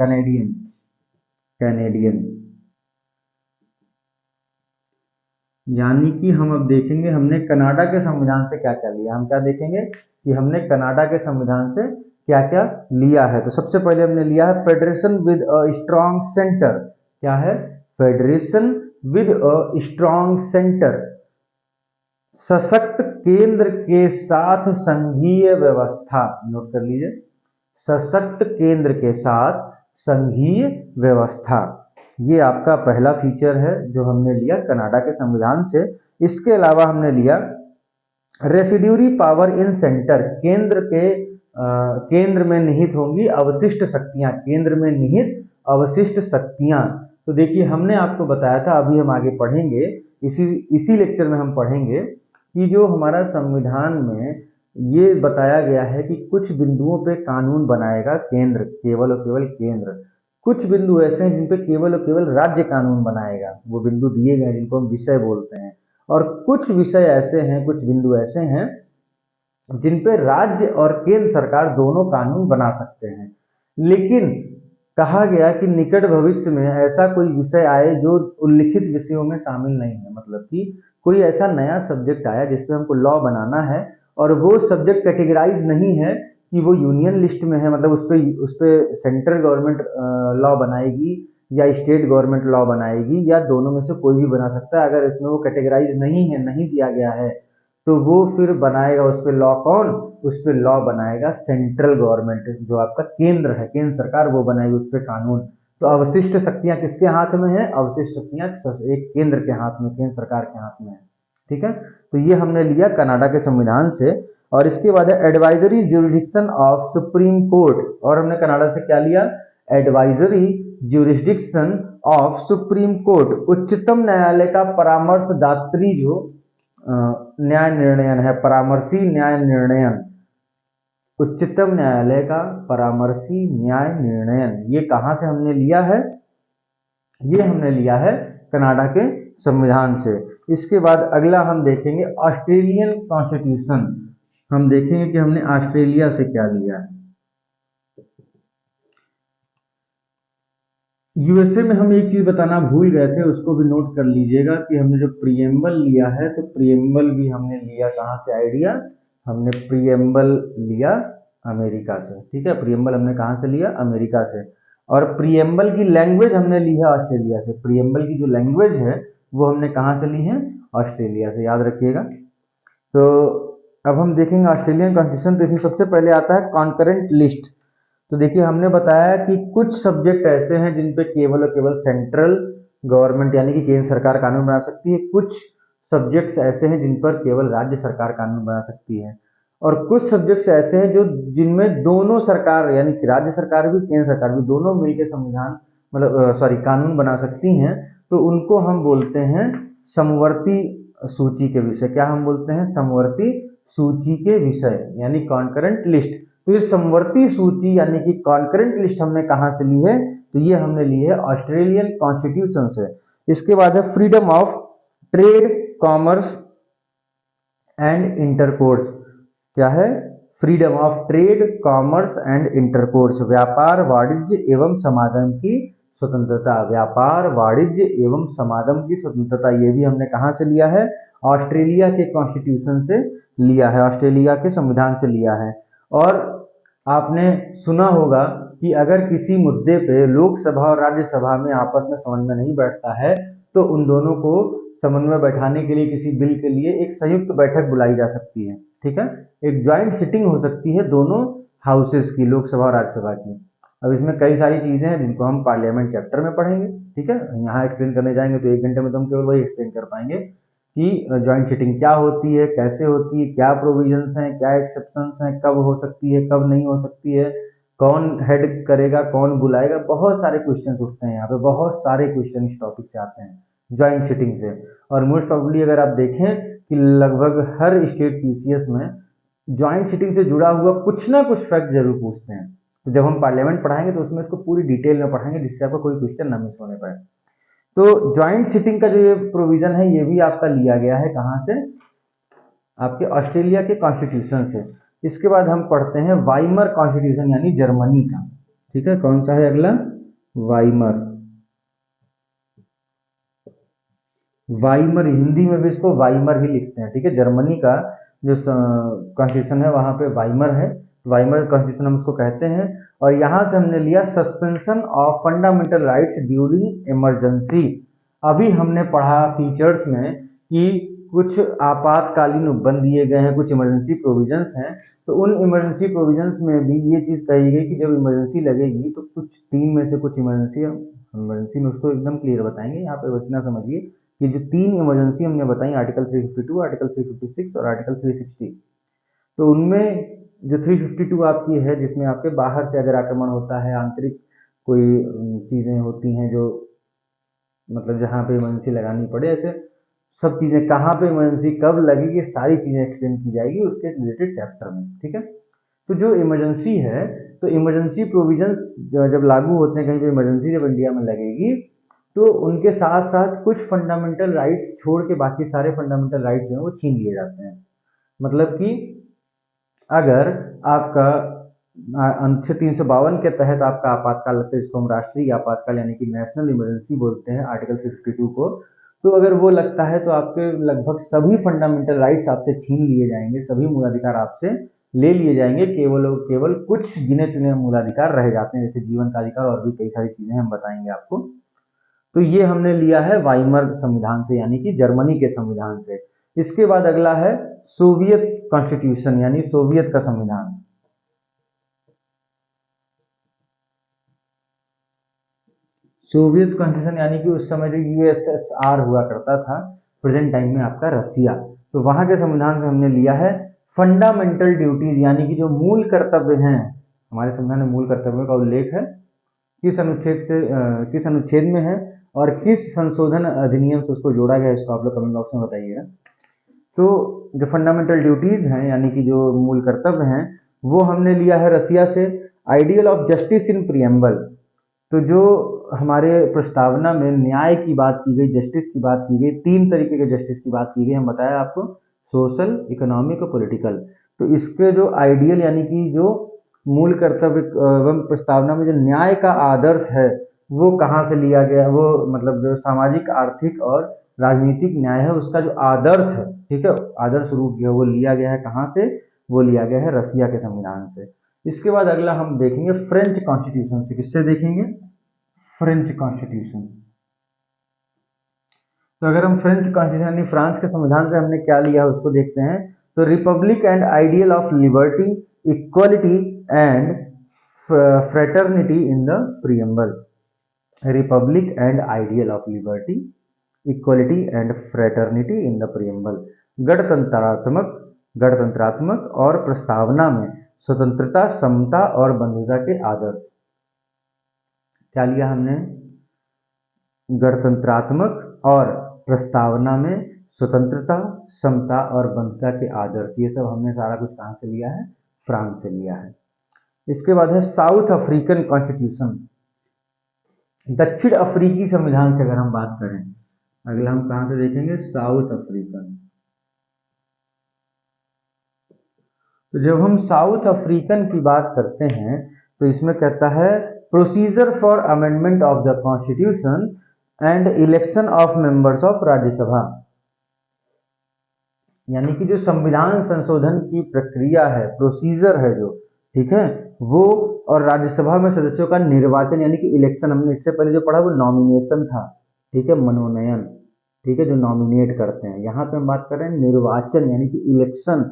Speaker 1: कैनेडियन यानी कि हम अब देखेंगे हमने कनाडा के संविधान से क्या क्या लिया। हम क्या देखेंगे कि हमने कनाडा के संविधान से क्या क्या लिया है। तो सबसे पहले हमने लिया है federation with a strong centre. क्या है? Federation with a strong centre, सशक्त केंद्र के साथ संघीय व्यवस्था। नोट कर लीजिए, सशक्त केंद्र के साथ संघीय व्यवस्था, ये आपका पहला फीचर है जो हमने लिया कनाडा के संविधान से। इसके अलावा हमने लिया रेसिड्यूरी पावर इन सेंटर, केंद्र में निहित होंगी अवशिष्ट शक्तियां, केंद्र में निहित अवशिष्ट शक्तियां। तो देखिए हमने आपको बताया था, अभी हम आगे पढ़ेंगे, इसी लेक्चर में हम पढ़ेंगे कि जो हमारा संविधान में ये बताया गया है कि कुछ बिंदुओं पे कानून बनाएगा केंद्र, केवल और केवल केंद्र। कुछ बिंदु ऐसे हैं जिन पे केवल और केवल राज्य कानून बनाएगा, वो बिंदु दिए गए जिनको हम विषय बोलते हैं। और कुछ विषय ऐसे हैं, कुछ बिंदु ऐसे हैं जिन पे राज्य और केंद्र सरकार दोनों कानून बना सकते हैं। लेकिन कहा गया कि निकट भविष्य में ऐसा कोई विषय आए जो उल्लिखित विषयों में शामिल नहीं है, मतलब कि कोई ऐसा नया सब्जेक्ट आया जिसपे हमको लॉ बनाना है और वो सब्जेक्ट कैटेगराइज नहीं है कि वो यूनियन लिस्ट में है, मतलब उस पे सेंट्रल गवर्नमेंट लॉ बनाएगी या स्टेट गवर्नमेंट लॉ बनाएगी या दोनों में से कोई भी बना सकता है। अगर इसमें वो कैटेगराइज नहीं है, नहीं दिया गया है, तो वो फिर बनाएगा उस पर लॉ कौन? उस पर लॉ बनाएगा सेंट्रल गवर्नमेंट, जो आपका केंद्र है, केंद्र सरकार, वो बनाएगी उस पर कानून। तो अवशिष्ट शक्तियां किसके हाथ में है? अवशिष्ट शक्तियां एक केंद्र के हाथ में, केंद्र सरकार के हाथ में है। ठीक है, तो ये हमने लिया कनाडा के संविधान से। और इसके बाद है advisory jurisdiction of supreme court, और हमने कनाडा से क्या लिया? Advisory jurisdiction of supreme court, उच्चतम न्यायालय का परामर्शदात्री जो न्याय निर्णयन है, परामर्शी न्याय निर्णयन, उच्चतम न्यायालय का परामर्शी न्याय निर्णयन, ये कहां से हमने लिया है? ये हमने लिया है कनाडा के संविधान से। इसके बाद अगला हम देखेंगे ऑस्ट्रेलियन कॉन्स्टिट्यूशन। हम देखेंगे कि हमने ऑस्ट्रेलिया से क्या लिया है। यूएसए में हम एक चीज बताना भूल गए थे, उसको भी नोट कर लीजिएगा कि हमने जो प्रीएम्बल लिया है, तो प्रीएम्बल भी हमने लिया कहाँ से? आइडिया, हमने प्रीएम्बल लिया अमेरिका से। ठीक है, प्रीएम्बल हमने कहाँ से लिया? अमेरिका से। और प्रीएम्बल की लैंग्वेज हमने ली है ऑस्ट्रेलिया से। प्रीएम्बल की जो लैंग्वेज है वो हमने कहाँ से ली है? ऑस्ट्रेलिया से, याद रखिएगा। तो अब हम देखेंगे ऑस्ट्रेलियन कॉन्स्टिट्यूशन। तो इसमें सबसे पहले आता है कॉन्करेंट लिस्ट। तो देखिए हमने बताया कि कुछ सब्जेक्ट ऐसे हैं जिन पे केवल और केवल सेंट्रल गवर्नमेंट यानी कि केंद्र सरकार कानून बना सकती है, कुछ सब्जेक्ट्स ऐसे हैं जिन पर केवल राज्य सरकार कानून बना सकती है, और कुछ सब्जेक्ट्स ऐसे हैं जो जिनमें दोनों सरकार यानी कि राज्य सरकार भी केंद्र सरकार भी दोनों मिलकर संविधान मतलब कानून बना सकती हैं। तो उनको हम बोलते हैं समवर्ती सूची के विषय। क्या हम बोलते हैं? समवर्ती सूची के विषय यानी कॉन्करेंट लिस्ट। तो ये समवर्ती सूची यानी कि कॉन्करेंट लिस्ट हमने कहां से ली है? तो ये हमने ली है ऑस्ट्रेलियन कॉन्स्टिट्यूशन से। इसके बाद है freedom of trade, commerce and intercourse. क्या है? Freedom of trade, commerce and intercourse, व्यापार, वाणिज्य एवं समागम की स्वतंत्रता, व्यापार, वाणिज्य एवं समागम की स्वतंत्रता, ये भी हमने कहां से लिया है? ऑस्ट्रेलिया के कॉन्स्टिट्यूशन से लिया है, ऑस्ट्रेलिया के संविधान से लिया है। और आपने सुना होगा कि अगर किसी मुद्दे पे लोकसभा और राज्यसभा में आपस में समन्वय नहीं बैठता है तो उन दोनों को समन्वय बैठाने के लिए किसी बिल के लिए एक संयुक्त बैठक बुलाई जा सकती है। ठीक है, एक ज्वाइंट सिटिंग हो सकती है दोनों हाउसेस की, लोकसभा और राज्यसभा की। अब इसमें कई सारी चीजें हैं जिनको हम पार्लियामेंट चैप्टर में पढ़ेंगे। ठीक है, यहाँ एक्सप्लेन करने जाएंगे तो 1 घंटे में तो हम केवल वही एक्सप्लेन कर पाएंगे कि ज्वाइंट सिटिंग क्या होती है, कैसे होती है, क्या प्रोविजंस हैं, क्या एक्सेप्शंस हैं, कब हो सकती है, कब नहीं हो सकती है, कौन हेड करेगा, कौन बुलाएगा। बहुत सारे क्वेश्चन उठते हैं यहाँ पे, बहुत सारे क्वेश्चन इस टॉपिक से आते हैं ज्वाइंट सिटिंग से। और मोस्ट प्रॉब्ली अगर आप देखें कि लगभग हर स्टेट पीसीएस में ज्वाइंट सिटिंग से जुड़ा हुआ कुछ ना कुछ फैक्ट जरूर पूछते हैं। तो जब हम पार्लियामेंट पढ़ाएंगे तो उसमें इसको पूरी डिटेल में पढ़ाएंगे जिससे आपका कोई क्वेश्चन ना मिस होने पाए। तो ज्वाइंट सिटिंग का जो ये प्रोविजन है ये भी आपका लिया गया है कहाँ से, आपके ऑस्ट्रेलिया के कॉन्स्टिट्यूशन से। इसके बाद हम पढ़ते हैं वाइमर कॉन्स्टिट्यूशन यानी जर्मनी का। ठीक है, कौन सा है अगला, वाइमर। वाइमर हिंदी में भी इसको वाइमर ही लिखते हैं। ठीक है, जर्मनी का जो कॉन्स्टिट्यूशन है वहां पे वाइमर है, वाइमर कॉन्स्टिट्यूशन हम उसको कहते हैं। और यहाँ से हमने लिया suspension of fundamental rights during emergency. अभी हमने पढ़ा फीचर्स में कि कुछ आपातकालीन उपबंध दिए गए हैं, कुछ इमरजेंसी प्रोविजंस हैं। तो उन इमरजेंसी प्रोविजंस में भी ये चीज़ कही गई कि जब इमरजेंसी लगेगी तो कुछ 3 में से कुछ इमरजेंसी में उसको एकदम क्लियर बताएंगे। यहाँ पे इतना समझिए कि जो 3 इमरजेंसी हमने बताई, आर्टिकल 352, आर्टिकल 356 और आर्टिकल 360, तो उनमें जो 352 आपकी है जिसमें आपके बाहर से अगर आक्रमण होता है, आंतरिक कोई चीज़ें होती हैं जो मतलब जहाँ पे इमरजेंसी लगानी पड़े, ऐसे सब चीज़ें कहाँ पे इमरजेंसी कब लगेगी सारी चीज़ें एक्सप्लेन की जाएगी उसके रिलेटेड चैप्टर में। ठीक है, तो जो इमरजेंसी है, तो इमरजेंसी प्रोविजंस जब लागू होते हैं कहीं पे इमरजेंसी जब इंडिया में लगेगी तो उनके साथ साथ कुछ फंडामेंटल राइट्स छोड़ के बाकी सारे फंडामेंटल राइट्स जो हैं वो छीन लिए जाते हैं। मतलब कि अगर आपका अनुच्छेद 352 के तहत आपका आपातकाल लगता है, जिसको हम राष्ट्रीय आपातकाल यानी कि नेशनल इमरजेंसी बोलते हैं, आर्टिकल 352 को, तो अगर वो लगता है तो आपके लगभग सभी फंडामेंटल राइट्स आपसे छीन लिए जाएंगे, सभी मूलाधिकार आपसे ले लिए जाएंगे, केवल और केवल कुछ गिने चुने मूलाधिकार रह जाते हैं, जैसे जीवन का अधिकार और भी कई सारी चीजें हम बताएंगे आपको। तो ये हमने लिया है वाइमर संविधान से यानी कि जर्मनी के संविधान से। इसके बाद अगला है सोवियत कॉन्स्टिट्यूशन यानी सोवियत का संविधान। सोवियत कॉन्स्टिट्यूशन यानी कि उस समय जो यूएसएसआर हुआ करता था, प्रेजेंट टाइम में आपका रसिया, तो वहां के संविधान से हमने लिया है फंडामेंटल ड्यूटीज यानी कि जो मूल कर्तव्य हैं। हमारे संविधान में मूल कर्तव्यों का उल्लेख है, किस अनुच्छेद से किस अनुच्छेद में है और किस संशोधन अधिनियम से उसको जोड़ा गया है, इसको आप लोग कमेंट बॉक्स में बताइएगा। तो जो फंडामेंटल ड्यूटीज हैं यानी कि जो मूल कर्तव्य हैं वो हमने लिया है रसिया से। Ideal of justice in preamble, तो जो हमारे प्रस्तावना में न्याय की बात की गई, जस्टिस की बात की गई, 3 तरीके के जस्टिस की बात की गई, हम बताया आपको, सोशल, इकोनॉमिक और पॉलिटिकल। तो इसके जो आइडियल यानी कि जो मूल कर्तव्य एवं प्रस्तावना में जो न्याय का आदर्श है वो कहाँ से लिया गया, वो मतलब जो सामाजिक, आर्थिक और राजनीतिक न्याय है उसका जो आदर्श है, ठीक है, आदर्श रूप जो है वो लिया गया है कहाँ से, वो लिया गया है रसिया के संविधान से। इसके बाद अगला हम देखेंगे फ्रेंच कॉन्स्टिट्यूशन से। किससे देखेंगे, फ्रेंच कॉन्स्टिट्यूशन। तो अगर हम फ्रेंच कॉन्स्टिट्यूशन यानी फ्रांस के संविधान से हमने क्या लिया है उसको देखते हैं। तो republic and ideal of liberty, equality and fraternity in the preamble. Republic and ideal of liberty, equality and fraternity in the preamble. गणतंत्रात्मक और प्रस्तावना में स्वतंत्रता, समता और बंधुता के आदर्श। क्या लिया हमने, गणतंत्रात्मक और प्रस्तावना में स्वतंत्रता, समता और बंधुता के आदर्श। ये सब हमने सारा कुछ कहाँ से लिया है, फ्रांस से लिया है। इसके बाद है साउथ अफ्रीकन कॉन्स्टिट्यूशन, दक्षिण अफ्रीकी संविधान से अगर हम बात करें, अगला हम कहाँ से देखेंगे, साउथ अफ्रीकन। तो जब हम साउथ अफ्रीकन की बात करते हैं तो इसमें कहता है procedure for amendment of the constitution and election of members of Rajya Sabha, यानी कि जो संविधान संशोधन की प्रक्रिया है, प्रोसीजर है जो, ठीक है, वो, और राज्यसभा में सदस्यों का निर्वाचन यानी कि इलेक्शन, हमने इससे पहले जो पढ़ा वो नॉमिनेशन था, ठीक है, मनोनयन, ठीक है, जो नॉमिनेट करते हैं। यहाँ पे हम बात कर रहे हैं निर्वाचन यानी कि इलेक्शन।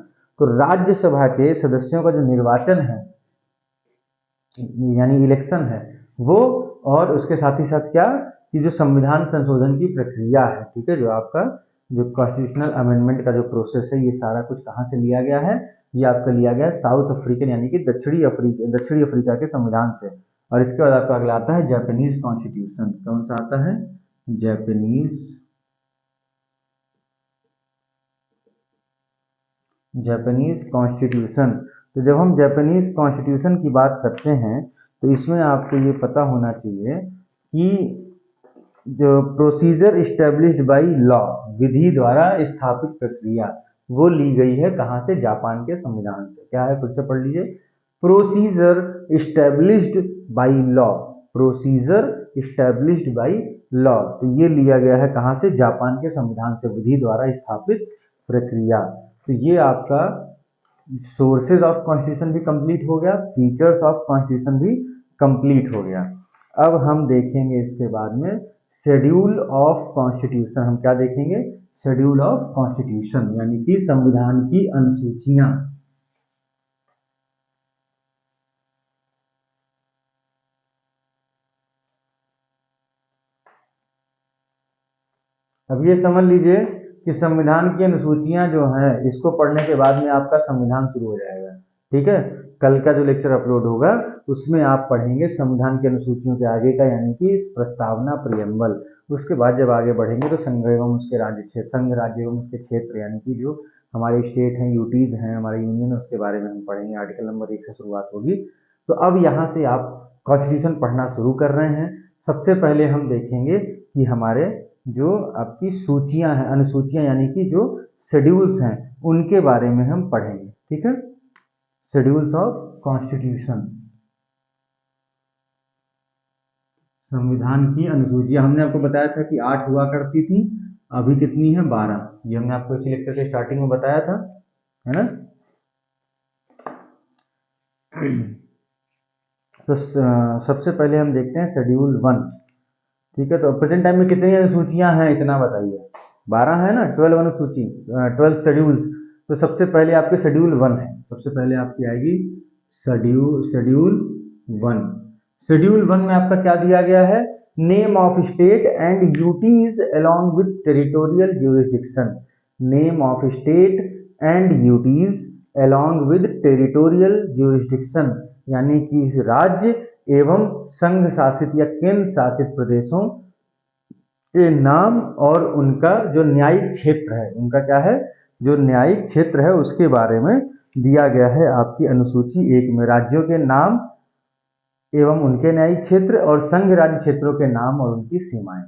Speaker 1: तो राज्यसभा के सदस्यों का जो निर्वाचन है यानी इलेक्शन है वो, और उसके साथ ही साथ क्या कि जो संविधान संशोधन की प्रक्रिया है, ठीक है, जो आपका जो कॉन्स्टिट्यूशनल अमेंडमेंट का जो प्रोसेस है, ये सारा कुछ कहाँ से लिया गया है, ये आपका लिया गया है साउथ अफ्रीकन यानी कि दक्षिणी अफ्रीका के संविधान से। और इसके बाद आपका अगला आता है जापानीज कॉन्स्टिट्यूशन। कौन सा आता है? Japanese constitution. तो जब हम जापानीज कॉन्स्टिट्यूशन की बात करते हैं तो इसमें आपको ये पता होना चाहिए कि जो प्रोसीजर इस्टेब्लिश्ड बाय लॉ, विधि द्वारा स्थापित प्रक्रिया, वो ली गई है कहाँ से? जापान के संविधान से। क्या है? फिर से पढ़ लीजिए, procedure established by law, procedure established by law. तो ये लिया गया है कहाँ से? जापान के संविधान से, विधि द्वारा स्थापित प्रक्रिया। तो ये आपका सोर्सेज ऑफ कॉन्स्टिट्यूशन भी कंप्लीट हो गया, फीचर्स ऑफ कॉन्स्टिट्यूशन भी कंप्लीट हो गया। अब हम देखेंगे इसके बाद में शेड्यूल ऑफ कॉन्स्टिट्यूशन। हम क्या देखेंगे? शेड्यूल ऑफ कॉन्स्टिट्यूशन यानी कि संविधान की अनुसूचियां। अब ये समझ लीजिए कि संविधान की अनुसूचियां जो हैं, इसको पढ़ने के बाद में आपका संविधान शुरू हो जाएगा, ठीक है। कल का जो लेक्चर अपलोड होगा उसमें आप पढ़ेंगे संविधान की अनुसूचियों के आगे का यानी कि प्रस्तावना, प्रियम्बल। उसके बाद जब आगे बढ़ेंगे तो संघ एवं उसके राज्य क्षेत्र, संघ राज्य एवं उसके क्षेत्र यानी कि जो हमारे स्टेट हैं, यूटीज हैं, हमारे यूनियन, उसके बारे में हम पढ़ेंगे। आर्टिकल नंबर 1 से शुरुआत होगी। तो अब यहाँ से आप कॉन्स्टिट्यूशन पढ़ना शुरू कर रहे हैं। सबसे पहले हम देखेंगे कि हमारे जो आपकी सूचियां हैं, अनुसूचियां यानी कि जो शेड्यूल्स हैं, उनके बारे में हम पढ़ेंगे, ठीक है। शेड्यूल्स ऑफ कॉन्स्टिट्यूशन, संविधान की अनुसूचियां। हमने आपको बताया था कि 8 हुआ करती थी, अभी कितनी है? 12। ये हमने आपको इसी लेक्चर के स्टार्टिंग में बताया था, है ना। तो सबसे पहले हम देखते हैं शेड्यूल 1, ठीक है। तो प्रेजेंट टाइम में कितनी अनुसूचियां हैं इतना बताइए? 12 है ना, 12 अनुसूची, 12 शेड्यूल्स। तो सबसे पहले आपके शेड्यूल 1 है, सबसे पहले आपकी आएगी शेड्यूल 1। शेड्यूल 1 में आपका क्या दिया गया है? Name of state and duties along with territorial jurisdiction, name of state and duties along with territorial jurisdiction, यानी कि राज्य एवं संघ शासित या केंद्र शासित प्रदेशों के नाम और उनका जो न्यायिक क्षेत्र है, उनका क्या है? जो न्यायिक क्षेत्र है उसके बारे में दिया गया है आपकी अनुसूची 1 में। राज्यों के नाम एवं उनके न्यायिक क्षेत्र और संघ राज्य क्षेत्रों के नाम और उनकी सीमाएं,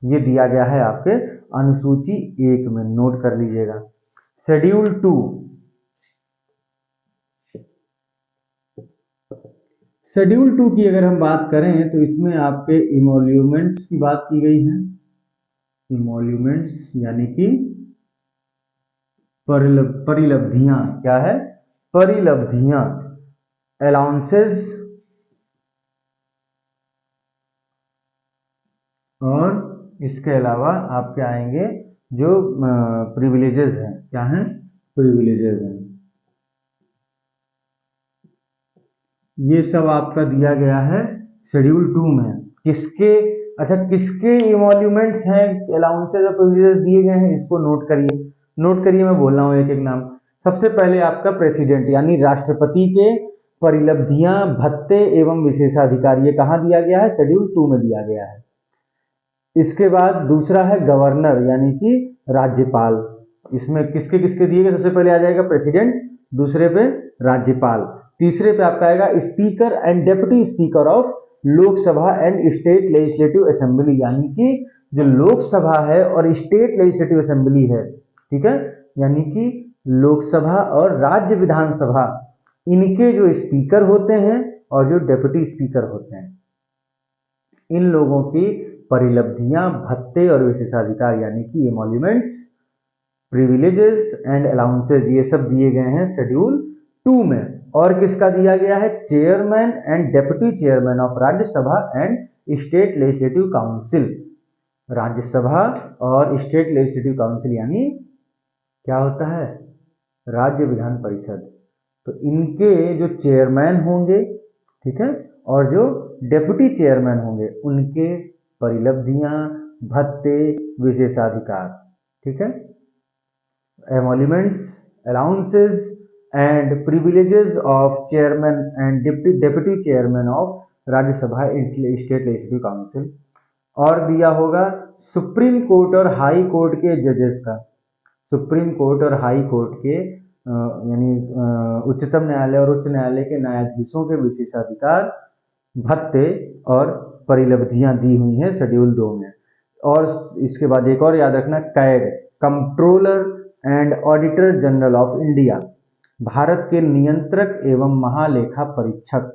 Speaker 1: ये दिया गया है आपके अनुसूची 1 में, नोट कर लीजिएगा। शेड्यूल 2, शेड्यूल 2 की अगर हम बात करें तो इसमें आपके इमोल्यूमेंट्स की बात की गई है। इमोल्यूमेंट्स यानी कि परिलब्धियां, क्या है? परिलब्धियां, अलाउंसेस और इसके अलावा आपके आएंगे जो प्रिविलेजेस हैं। क्या हैं? प्रिविलेजेस हैं। ये सब आपका दिया गया है शेड्यूल 2 में। किसके, अच्छा किसके इमोल्यूमेंट्स हैं, अलाउंसेस और प्रिविलेजेस दिए गए हैं, इसको नोट करिए, नोट करिए, मैं बोल रहा हूँ एक एक नाम। सबसे पहले आपका प्रेसिडेंट यानी राष्ट्रपति के परिलब्धियां, भत्ते एवं विशेषाधिकार, ये कहाँ दिया गया है? शेड्यूल 2 में दिया गया है। इसके बाद दूसरा है गवर्नर यानी कि राज्यपाल। इसमें किसके किसके दिए गए? सबसे पहले आ जाएगा प्रेसिडेंट, दूसरे पे राज्यपाल, तीसरे पे आपका आएगा speaker and deputy speaker of Lok Sabha and state legislative assembly, यानी कि जो लोकसभा है और स्टेट लेजिस्लेटिव असेंबली है, ठीक है, यानी कि लोकसभा और राज्य विधानसभा, इनके जो स्पीकर होते हैं और जो डेप्यूटी स्पीकर होते हैं, इन लोगों की परिलब्धियां, भत्ते और विशेषाधिकार यानी कि एमोल्यूमेंट्स, प्रिविलेजेस एंड अलाउंसेस, ये सब दिए गए हैं शेड्यूल 2 में। और किसका दिया गया है? Chairman and deputy chairman of Rajya Sabha and state legislative council. Rajya Sabha और स्टेट लेजिस्लेटिव काउंसिल यानी क्या होता है? राज्य विधान परिषद। तो इनके जो चेयरमैन होंगे, ठीक है, और जो डेप्यूटी चेयरमैन होंगे उनके परिलब्धियां, भत्ते, विशेषाधिकार, ठीक है, emoluments, allowances and privileges of chairman and deputy chairman of Rajya Sabha state legislative council. और दिया होगा सुप्रीम कोर्ट और हाई कोर्ट के जजेस का। सुप्रीम कोर्ट और हाई कोर्ट के यानी उच्चतम न्यायालय और उच्च न्यायालय के न्यायाधीशों के विशेषाधिकार, भत्ते और परिलब्धियां दी हुई हैं शेड्यूल 2 में। और इसके बाद एक और याद रखना, CAG, controller and auditor general of India, Bharat के नियंत्रक एवं महालेखा परीक्षक,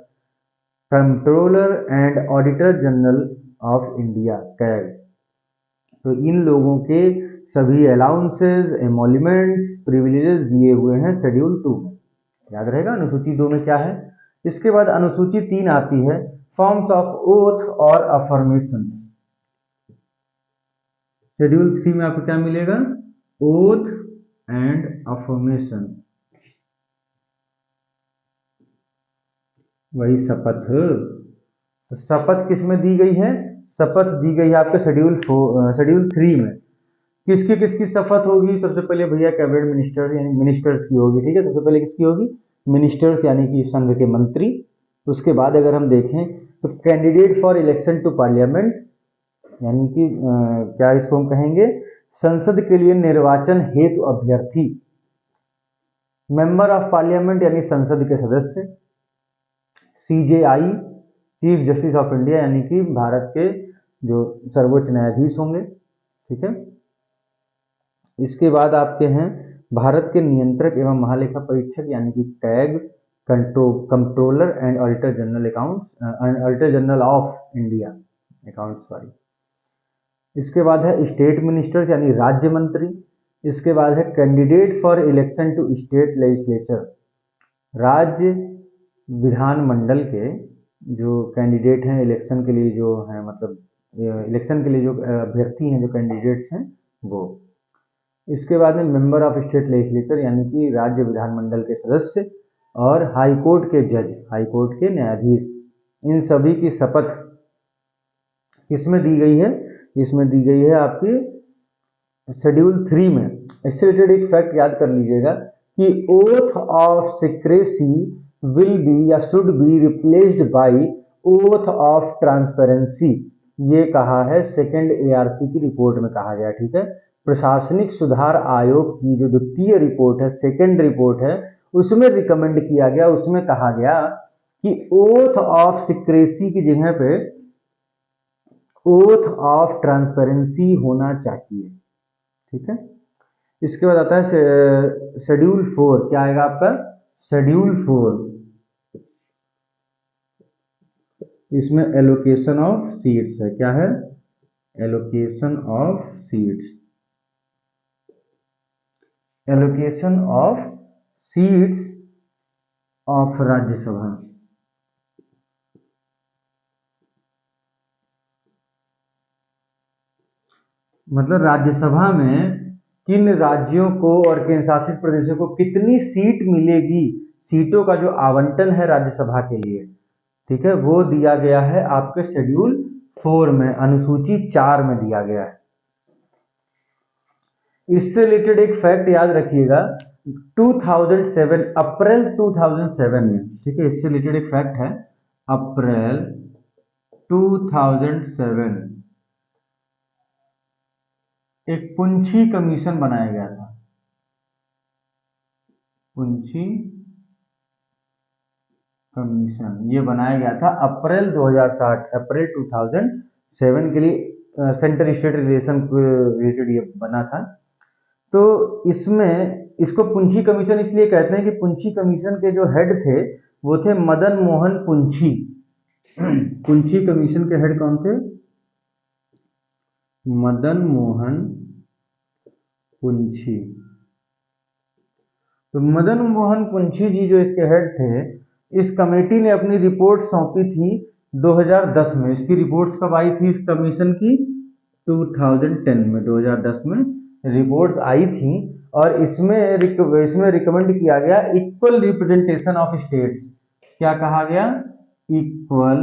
Speaker 1: controller and auditor general of India, CAG. तो इन लोगों के सभी अलाउंसेस, एमोल्यूमेंट्स, प्रिविलेजेस दिए हुए हैं शेड्यूल 2 में। याद रहेगा अनुसूची 2 में क्या है। इसके बाद अनुसूची 3 आती है, फॉर्म्स ऑफ ओथ और अफर्मेशन। शेड्यूल 3 में आपको क्या मिलेगा? ओथ एंड अफर्मेशन, वही शपथ। तो शपथ किसमें दी गई है? शपथ दी गई है आपके शेड्यूल 3 में। किसकी किसकी शपथ होगी? सबसे पहले भैया कैबिनेट मिनिस्टर यानी मिनिस्टर्स की होगी, ठीक है। सबसे पहले किसकी होगी? मिनिस्टर्स यानी कि संघ के मंत्री। उसके बाद अगर हम देखें तो candidate for election to parliament, यानी कि क्या इसको हम कहेंगे? संसद के लिए निर्वाचन हेतु अभ्यर्थी। मेंबर ऑफ पार्लियामेंट यानी संसद के सदस्य। CJI, chief justice of India, यानी कि भारत के जो सर्वोच्च न्यायाधीश होंगे, ठीक है। इसके बाद आपके हैं भारत के नियंत्रक एवं महालेखा परीक्षक यानी कि CAG, controller and auditor general auditor general of India accounts, sorry. इसके बाद है स्टेट मिनिस्टर्स यानी राज्य मंत्री। इसके बाद है candidate for election to state legislature, राज्य विधानमंडल के जो कैंडिडेट हैं इलेक्शन के लिए, जो हैं मतलब इलेक्शन के लिए जो अभ्यर्थी हैं, जो कैंडिडेट्स हैं वो। इसके बाद में मेंबर ऑफ स्टेट लेजिस्लेचर यानी कि राज्य विधानमंडल के सदस्य और हाई कोर्ट के जज, हाई कोर्ट के न्यायाधीश। इन सभी की शपथ किसमें दी गई है? इसमें दी गई है आपकी शेड्यूल 3 में। इससे रिलेटेड एक फैक्ट याद कर लीजिएगा कि oath of secrecy will be या should be replaced by oath of transparency. ये कहा है सेकेंड एआरसी की रिपोर्ट में कहा गया, ठीक है। प्रशासनिक सुधार आयोग की जो द्वितीय रिपोर्ट है, सेकेंड रिपोर्ट है, उसमें रिकमेंड किया गया, उसमें कहा गया कि ओथ ऑफ सीक्रेसी की जगह पे ओथ ऑफ ट्रांसपेरेंसी होना चाहिए, ठीक है। इसके बाद आता है शेड्यूल 4। क्या आएगा आपका? शेड्यूल 4। इसमें एलोकेशन ऑफ सीट्स है। क्या है? Allocation of seats, allocation of seats of Rajya Sabha. मतलब राज्यसभा में किन राज्यों को और केंद्र शासित प्रदेशों को कितनी सीट मिलेगी, सीटों का जो आवंटन है राज्यसभा के लिए, ठीक है, वो दिया गया है आपके शेड्यूल 4 में, अनुसूची 4 में दिया गया है। इससे रिलेटेड एक फैक्ट याद रखिएगा, 2007 अप्रैल 2007 में, ठीक है, इससे रिलेटेड एक फैक्ट है, अप्रैल 2007 एक पुंछी कमीशन बनाया गया था। पुंछी कमीशन ये बनाया गया था अप्रैल 2007, अप्रैल 2007 के लिए सेंटर स्टेट रिलेशन रिलेटेड ये बना था। तो इसमें इसको पुंछी कमीशन इसलिए कहते हैं कि पुंछी कमीशन के जो हेड थे वो थे मदन मोहन पुंछी। पुंछी कमीशन के हेड कौन थे? मदन मोहन पुंछी। तो मदन मोहन पुंछी जी जो इसके हेड थे, इस कमेटी ने अपनी रिपोर्ट सौंपी थी 2010 में। इसकी रिपोर्ट्स कब आई थी इस कमीशन की? 2010 में, 2010 में रिपोर्ट्स आई थी। और इसमें रिकमेंड किया गया इक्वल रिप्रेजेंटेशन ऑफ स्टेट्स। क्या कहा गया? इक्वल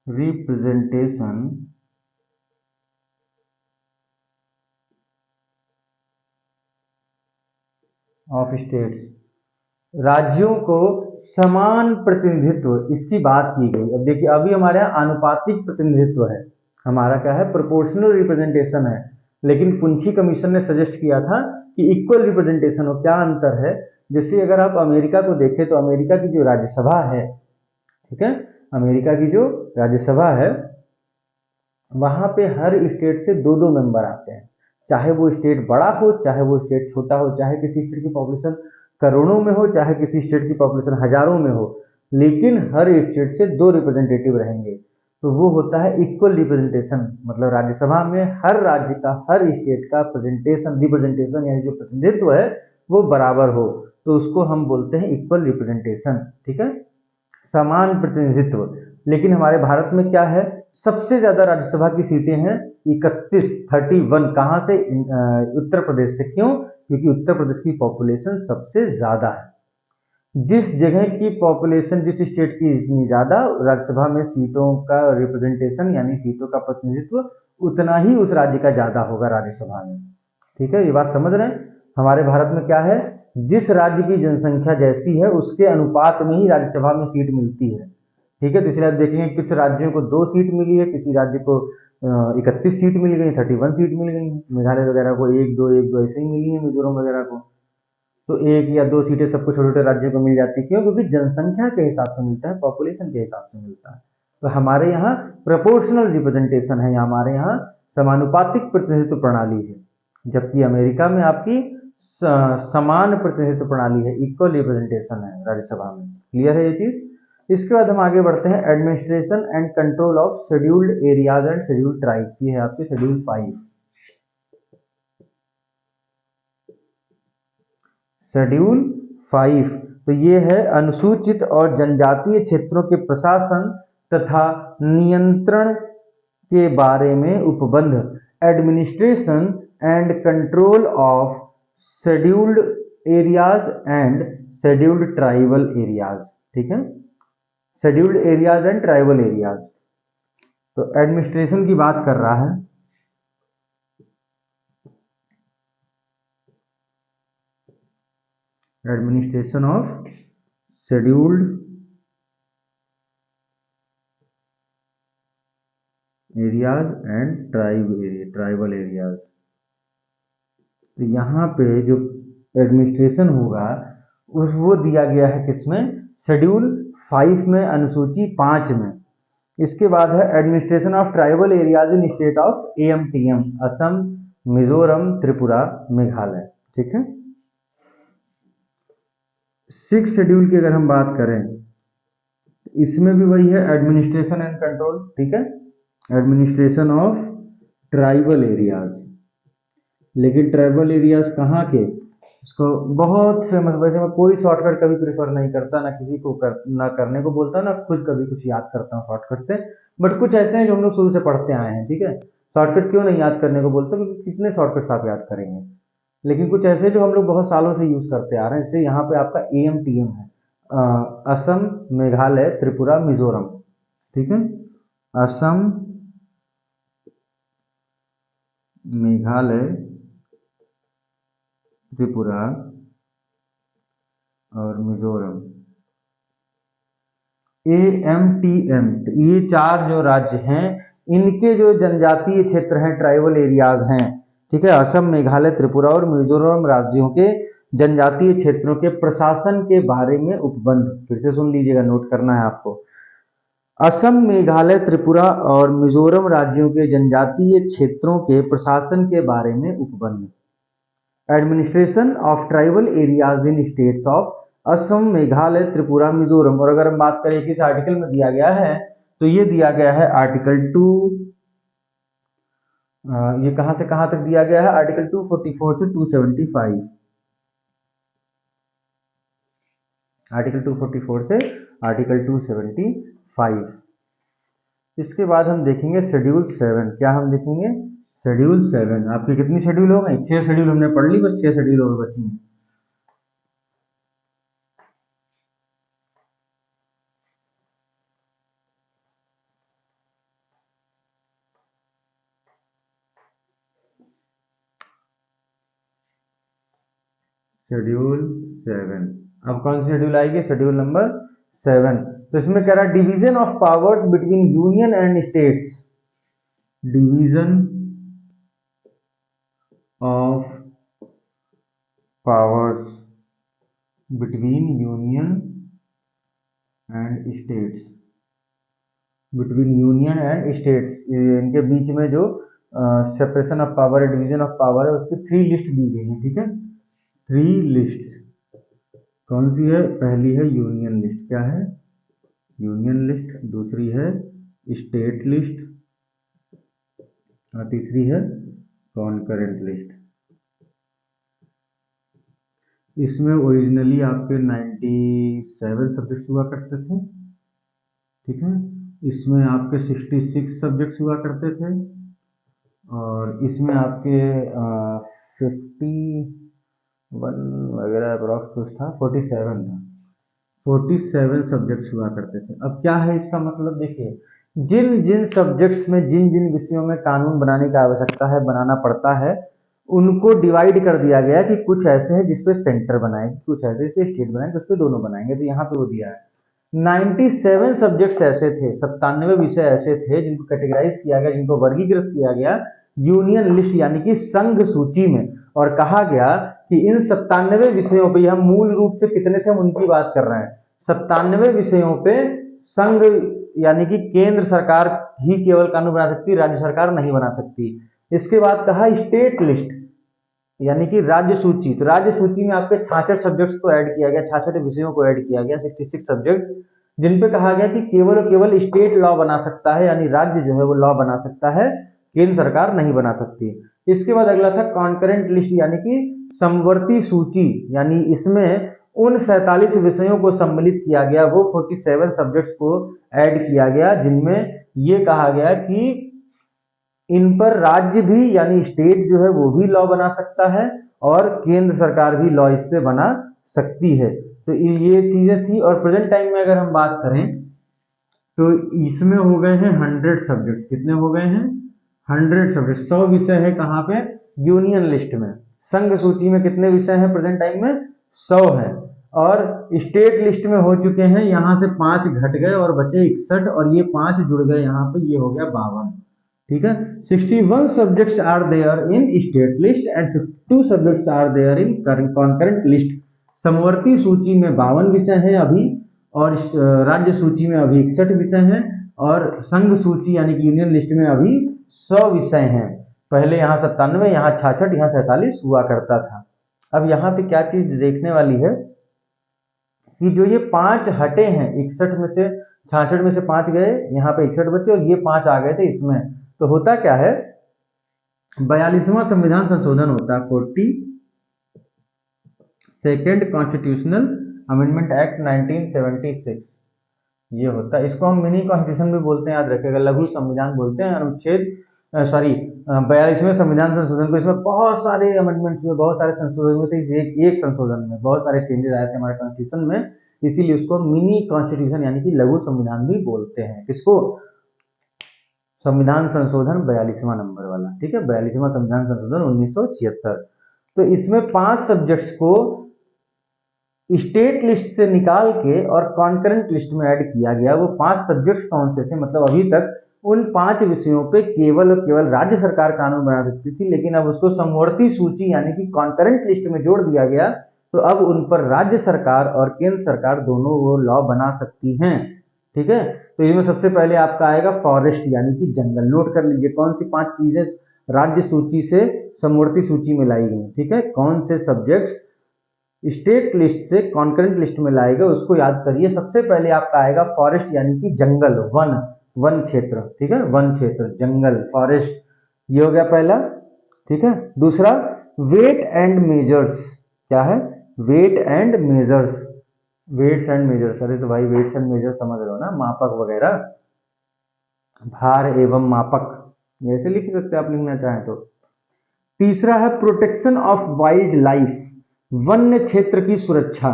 Speaker 1: रिप्रेजेंटेशन ऑफ स्टेट्स, राज्यों को समान प्रतिनिधित्व, इसकी बात की गई। अब देखिए, अभी हमारे यहाँ आनुपातिक प्रतिनिधित्व है, हमारा क्या है? प्रोपोर्शनल रिप्रेजेंटेशन है। लेकिन पुंछी कमीशन ने सजेस्ट किया था कि इक्वल रिप्रेजेंटेशन हो। क्या अंतर है? जैसे अगर आप अमेरिका को देखें तो अमेरिका की जो राज्यसभा है, ठीक है, अमेरिका की जो राज्यसभा है, वहां पे हर स्टेट से दो दो मेंबर आते हैं। चाहे वो स्टेट बड़ा हो, चाहे वो स्टेट छोटा हो, चाहे किसी स्टेट की पॉपुलेशन करोड़ों में हो, चाहे किसी स्टेट की पॉपुलेशन हजारों में हो, लेकिन हर स्टेट से दो रिप्रेजेंटेटिव रहेंगे। तो वो होता है इक्वल रिप्रेजेंटेशन। मतलब राज्यसभा में हर राज्य का, हर स्टेट का रिप्रेजेंटेशन यानी जो प्रतिनिधित्व है वो बराबर हो, तो उसको हम बोलते हैं इक्वल रिप्रेजेंटेशन। ठीक है, समान प्रतिनिधित्व। लेकिन हमारे भारत में क्या है? सबसे ज्यादा राज्यसभा की सीटें हैं 31 कहाँ से? उत्तर प्रदेश से। क्यों? क्योंकि उत्तर प्रदेश की पॉपुलेशन सबसे ज्यादा है। जिस जगह की पॉपुलेशन, जिस स्टेट की इतनी ज्यादा, राज्यसभा में सीटों का रिप्रेजेंटेशन यानी सीटों का प्रतिनिधित्व उतना ही उस राज्य का ज्यादा होगा राज्यसभा में। ठीक है, ये बात समझ रहे हैं? हमारे भारत में क्या है? जिस राज्य की जनसंख्या जैसी है उसके अनुपात में ही राज्यसभा में सीट मिलती है। ठीक है, तो इसलिए आप देखेंगे कुछ राज्यों को 2 सीट मिली है, किसी राज्य को 31 सीट मिल गई, 31 सीट मिल गई। मेघालय वगैरह को 1-2 ऐसे ही मिली है, मिजोरम वगैरह को। तो 1 या 2 सीटें सबको छोटे छोटे राज्यों को मिल जाती है। क्यों? क्योंकि जनसंख्या के हिसाब से मिलता है, पॉपुलेशन के हिसाब से मिलता है। तो हमारे यहाँ प्रोपोर्शनल रिप्रेजेंटेशन है, हमारे यहाँ समानुपातिक प्रतिनिधित्व प्रणाली है, जबकि अमेरिका में आपकी समान प्रतिनिधित्व प्रणाली है, इक्वल रिप्रेजेंटेशन है राज्यसभा में। क्लियर है ये चीज? इसके बाद हम आगे बढ़ते हैं, administration and control of scheduled areas and scheduled tribes. ये है आपके शेड्यूल 5। शेड्यूल 5, तो ये है अनुसूचित और जनजातीय क्षेत्रों के प्रशासन तथा नियंत्रण के बारे में उपबंध। Administration and control of scheduled areas and scheduled tribal areas. ठीक है, scheduled areas and tribal areas. तो एडमिनिस्ट्रेशन की बात कर रहा है। Administration of scheduled areas and tribal areas. तो यहाँ पे जो एडमिनिस्ट्रेशन होगा वो दिया गया है किसमें? शेड्यूल 5 में, अनुसूची 5 में। इसके बाद है administration of tribal areas in state of AMTM, Assam, Mizoram, Tripura, Meghalaya. ठीक है, 6 शेड्यूल की अगर हम बात करें, इसमें भी वही है, एडमिनिस्ट्रेशन एंड कंट्रोल। ठीक है, एडमिनिस्ट्रेशन ऑफ ट्राइबल एरियाज। लेकिन ट्राइबल एरियाज कहाँ के? इसको बहुत फेमस, वैसे मैं कोई शॉर्टकट कभी प्रेफर नहीं करता, ना किसी को ना करने को बोलता, ना खुद कभी कुछ याद करता हूँ शॉर्टकट से। बट कुछ ऐसे हैं जो हम लोग शुरू से पढ़ते आए हैं। ठीक है, शॉर्टकट क्यों नहीं याद करने को बोलते? क्योंकि कितने शॉर्टकट्स आप याद करेंगे। लेकिन कुछ ऐसे जो हम लोग बहुत सालों से यूज करते आ रहे हैं, जैसे यहाँ पे आपका AMTM है, असम, मेघालय, त्रिपुरा, मिजोरम। ठीक है, असम, मेघालय, त्रिपुरा और मिजोरम। AMTM, ये 4 जो राज्य हैं, इनके जो जनजातीय क्षेत्र हैं, ट्राइबल एरियाज हैं। ठीक है, असम, मेघालय, त्रिपुरा और मिजोरम राज्यों के जनजातीय क्षेत्रों के प्रशासन के बारे में उपबंध। फिर से सुन लीजिएगा, नोट करना है आपको। असम, मेघालय, त्रिपुरा और मिजोरम राज्यों के जनजातीय क्षेत्रों के प्रशासन के बारे में उपबंध। Administration of tribal areas in states of Assam, Meghalaya, Tripura, Mizoram. और अगर हम बात करें किस आर्टिकल में दिया गया है, तो ये दिया गया है आर्टिकल 2। ये कहां से कहां तक दिया गया है? आर्टिकल 244 से 275। आर्टिकल 244 से आर्टिकल 275। इसके बाद हम देखेंगे शेड्यूल 7। क्या हम देखेंगे? शेड्यूल 7। आपकी कितनी शेड्यूल हो गई? 6 शेड्यूल हमने पढ़ ली, बस 6 शेड्यूल और बची हैं। शेड्यूल 7। अब कौन सी शेड्यूल आएगी? Schedule number 7। तो इसमें कह रहा है division of powers between union and states. Division of powers between union and states. Between union and states, इनके बीच में जो सेपरेशन ऑफ पावर है, डिवीजन ऑफ पावर है, उसकी 3 लिस्ट दी गई है। ठीक है, 3 लिस्ट। कौन सी है? पहली है यूनियन लिस्ट। क्या है? Union list. दूसरी है स्टेट लिस्ट और तीसरी है कॉन्करेंट लिस्ट। इसमें ओरिजिनली आपके 97 सब्जेक्ट्स हुआ करते थे। ठीक है, इसमें आपके 66 सब्जेक्ट्स हुआ करते थे और इसमें आपके 51 वगैरह अप्रॉक्स कुछ था, 47 था। 47 सब्जेक्ट्स हुआ करते थे। अब क्या है इसका मतलब? देखिए, जिन जिन सब्जेक्ट्स में जिन जिन विषयों में कानून बनाने की आवश्यकता है, बनाना पड़ता है, उनको डिवाइड कर दिया गया कि कुछ ऐसे हैं जिसपे सेंटर बनाएंगे, कुछ ऐसे इस पे स्टेट बनाएंगे, उस पे दोनों बनाएंगे। तो यहाँ पे वो दिया है 97 सब्जेक्ट्स ऐसे थे, 97 विषय ऐसे थे जिनको कैटेगराइज किया गया, जिनको वर्गीकृत किया गया यूनियन लिस्ट यानी कि संघ सूची में। और कहा गया कि इन 97 विषयों पे, हम मूल रूप से कितने थे हम उनकी बात कर रहे हैं, 97 विषयों पे संघ यानी कि केंद्र सरकार ही केवल कानून बना सकती, राज्य सरकार नहीं बना सकती। इसके बाद कहा स्टेट लिस्ट यानी कि राज्य सूची। तो राज्य सूची में आपके 66 सब्जेक्ट्स को ऐड किया गया, 66 विषयों को ऐड किया गया, 66 सब्जेक्ट्स, जिन पे कहा गया कि केवल और केवल स्टेट लॉ बना सकता है, यानी राज्य जो है वो लॉ बना सकता है, केंद्र सरकार नहीं बना सकती। इसके बाद अगला था कॉन्करेंट लिस्ट यानी कि समवर्ती सूची, यानी इसमें उन 47 विषयों को सम्मिलित किया गया, वो 47 सब्जेक्ट्स को ऐड किया गया, जिनमें ये कहा गया कि इन पर राज्य भी यानी स्टेट जो है वो भी लॉ बना सकता है और केंद्र सरकार भी लॉ इस पे बना सकती है। तो ये चीजें थी। और प्रेजेंट टाइम में अगर हम बात करें तो इसमें हो गए हैं 100 सब्जेक्ट्स। कितने हो गए हैं? 100 सब्जेक्ट। 100 विषय है कहाँ पे? यूनियन लिस्ट में। संघ सूची में कितने विषय हैं प्रेजेंट टाइम में? 100 है। और स्टेट लिस्ट में हो चुके हैं, यहाँ से 5 घट गए और बचे 61 और ये 5 जुड़ गए यहाँ पे, ये हो गया 52। ठीक है, 61 subjects are there in state list and 52 subjects are there in concurrent list. समवर्ती सूची में 52 विषय हैं अभी और राज्य सूची में अभी 61 विषय हैं और संघ सूची यानी कि यूनियन लिस्ट में अभी 100 विषय हैं। पहले यहाँ 97, यहाँ 66, यहाँ 47 हुआ करता था। अब यहाँ पे क्या चीज देखने वाली है कि जो ये 5 हटे हैं, 61 में से 66 में से 5 गए, यहाँ पे 61 बचे और ये 5 आ गए थे इसमें। तो होता क्या है, 42वां संविधान संशोधन होता है, 42nd कॉन्स्टिट्यूशनल अमेंडमेंट एक्ट 1976 ये होता है। इसको हम मिनी कॉन्स्टिट्यूशन भी बोलते हैं, याद रखिएगा, लघु संविधान बोलते हैं। अनुच्छेद 42वें संविधान संशोधन को, इसमें बहुत सारे अमेंडमेंट्स हुए, बहुत सारे संशोधन हुए थे। एक संशोधन में बहुत सारे चेंजेस आए थे हमारे कॉन्स्टिट्यूशन में, इसीलिए उसको मिनी कॉन्स्टिट्यूशन यानी कि लघु संविधान भी बोलते हैं। किसको? संविधान संशोधन 42वां नंबर वाला। ठीक है, 42वां संविधान संशोधन 1976। तो इसमें 5 सब्जेक्ट्स को स्टेट लिस्ट से निकाल के और कॉन्करेंट लिस्ट में ऐड किया गया। वो 5 सब्जेक्ट्स कौन से थे? मतलब अभी तक उन 5 विषयों पे केवल और केवल राज्य सरकार कानून बना सकती थी, लेकिन अब उसको समवर्ती सूची यानी कि कॉन्करेंट लिस्ट में जोड़ दिया गया, तो अब उन पर राज्य सरकार और केंद्र सरकार दोनों वो लॉ बना सकती हैं। ठीक है, तो इसमें सबसे पहले आपका आएगा फॉरेस्ट यानी कि जंगल। नोट कर लीजिए कौन सी 5 चीजें राज्य सूची से समवर्ती सूची में लाई गई। ठीक है, कौन से सब्जेक्ट्स स्टेट लिस्ट से कॉन्करेंट लिस्ट में लाए गए उसको याद करिए। सबसे पहले आपका आएगा फॉरेस्ट यानी कि जंगल, वन क्षेत्र। ठीक है, वन क्षेत्र, जंगल, फॉरेस्ट, ये हो गया पहला। ठीक है, दूसरा वेट एंड मेजर्स। क्या है? Weight and measures, weights and measures, अरे तो भाई वेट्स एंड मेजर्स समझ रहे हो ना, मापक वगैरह, भार एवं मापक, ऐसे लिख सकते हैं आप लिखना चाहें तो। तीसरा है प्रोटेक्शन ऑफ वाइल्ड लाइफ, वन्य क्षेत्र की सुरक्षा।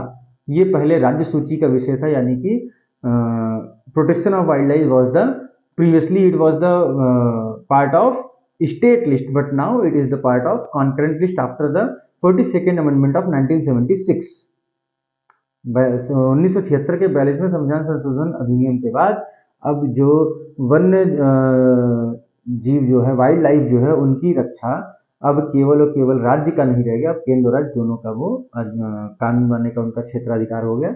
Speaker 1: ये पहले राज्य सूची का विषय था, यानी कि protection of wild life was the, previously it was the part of state list, but now it is the part of concurrent list after the 42nd amendment of 1976। 1976 के 42वें संविधान संशोधन अधिनियम के बाद अब जो वन्य जीव जो है, वाइल्ड लाइफ जो है, उनकी रक्षा अब केवल और केवल राज्य का नहीं रह गया, अब केंद्र और राज्य दोनों का वो कानून बनने का उनका क्षेत्राधिकार हो गया।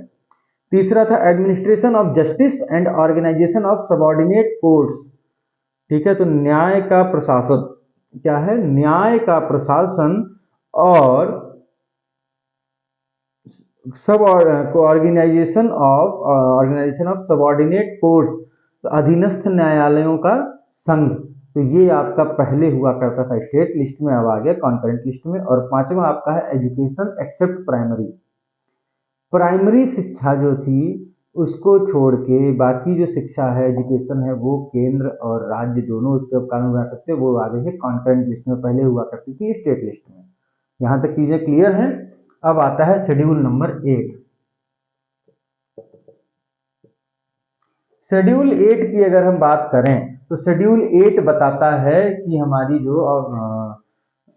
Speaker 1: तीसरा था administration of justice and organisation of subordinate courts. ठीक है, तो न्याय का प्रशासन क्या है, न्याय का प्रशासन और सब ऑर्गेनाइजेशन ऑफ सबऑर्डिनेट कोर्ट्स, तो अधीनस्थ न्यायालयों का संघ। तो ये आपका पहले हुआ करता था स्टेट लिस्ट में, अब आ गया कॉन्करेंट लिस्ट में। और पांचवा आपका है एजुकेशन एक्सेप्ट प्राइमरी, प्राइमरी शिक्षा जो थी उसको छोड़ के बाकी जो शिक्षा है, एजुकेशन है, वो केंद्र और राज्य दोनों उस पर कानून बना सकते हैं, वो आ गई है कॉन्करेंट लिस्ट में, पहले हुआ करती थी स्टेट लिस्ट में। यहाँ तक चीजें क्लियर हैं। अब आता है शेड्यूल नंबर 8। शेड्यूल 8 की अगर हम बात करें तो शेड्यूल 8 बताता है कि हमारी जो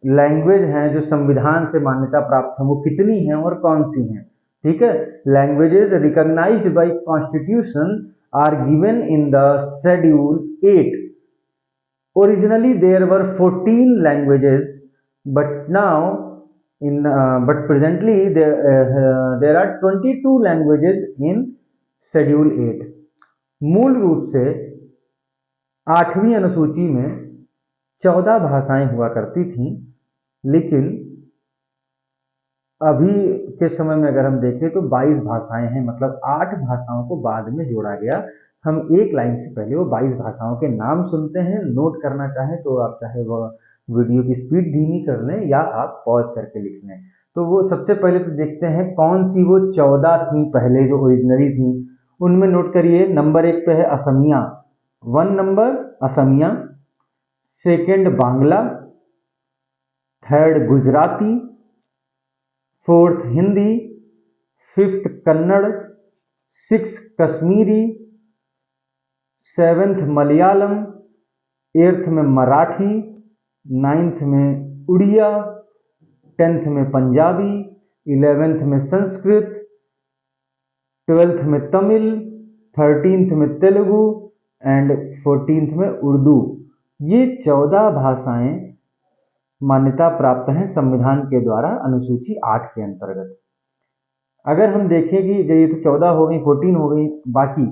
Speaker 1: लैंग्वेज हैं जो संविधान से मान्यता प्राप्त है वो कितनी हैं और कौन सी हैं। ठीक है, languages recognised by constitution are given in the schedule 8। Originally there were 14 languages, but now but presently there are 22 languages in schedule 8। मूल रूप से 8वीं अनुसूची में 14 भाषाएं हुआ करती थीं, लेकिन अभी के समय में अगर हम देखें तो 22 भाषाएं हैं, मतलब 8 भाषाओं को बाद में जोड़ा गया। हम एक लाइन से पहले वो 22 भाषाओं के नाम सुनते हैं, नोट करना चाहें तो आप चाहे वह वीडियो की स्पीड धीमी कर लें या आप पॉज करके लिख लें। तो वो सबसे पहले तो देखते हैं कौन सी वो 14 थी पहले जो ओरिजिनली थी, उनमें नोट करिए। नंबर 1 पे है Asamiya, 1 number Asamiya, second Bangla, third Gujarati, fourth Hindi, fifth Kannada, 6 Kashmiri, 7th Malayalam, 8th में मराठी, 9th में उड़िया, 10th में पंजाबी, 11th में संस्कृत, 12th में तमिल, 13th में तेलुगु एंड 14th में उर्दू। ये 14 भाषाएं मान्यता प्राप्त हैं संविधान के द्वारा अनुसूची 8 के अंतर्गत। अगर हम देखें कि ये तो 14 हो गई, 14 हो गई बाकी,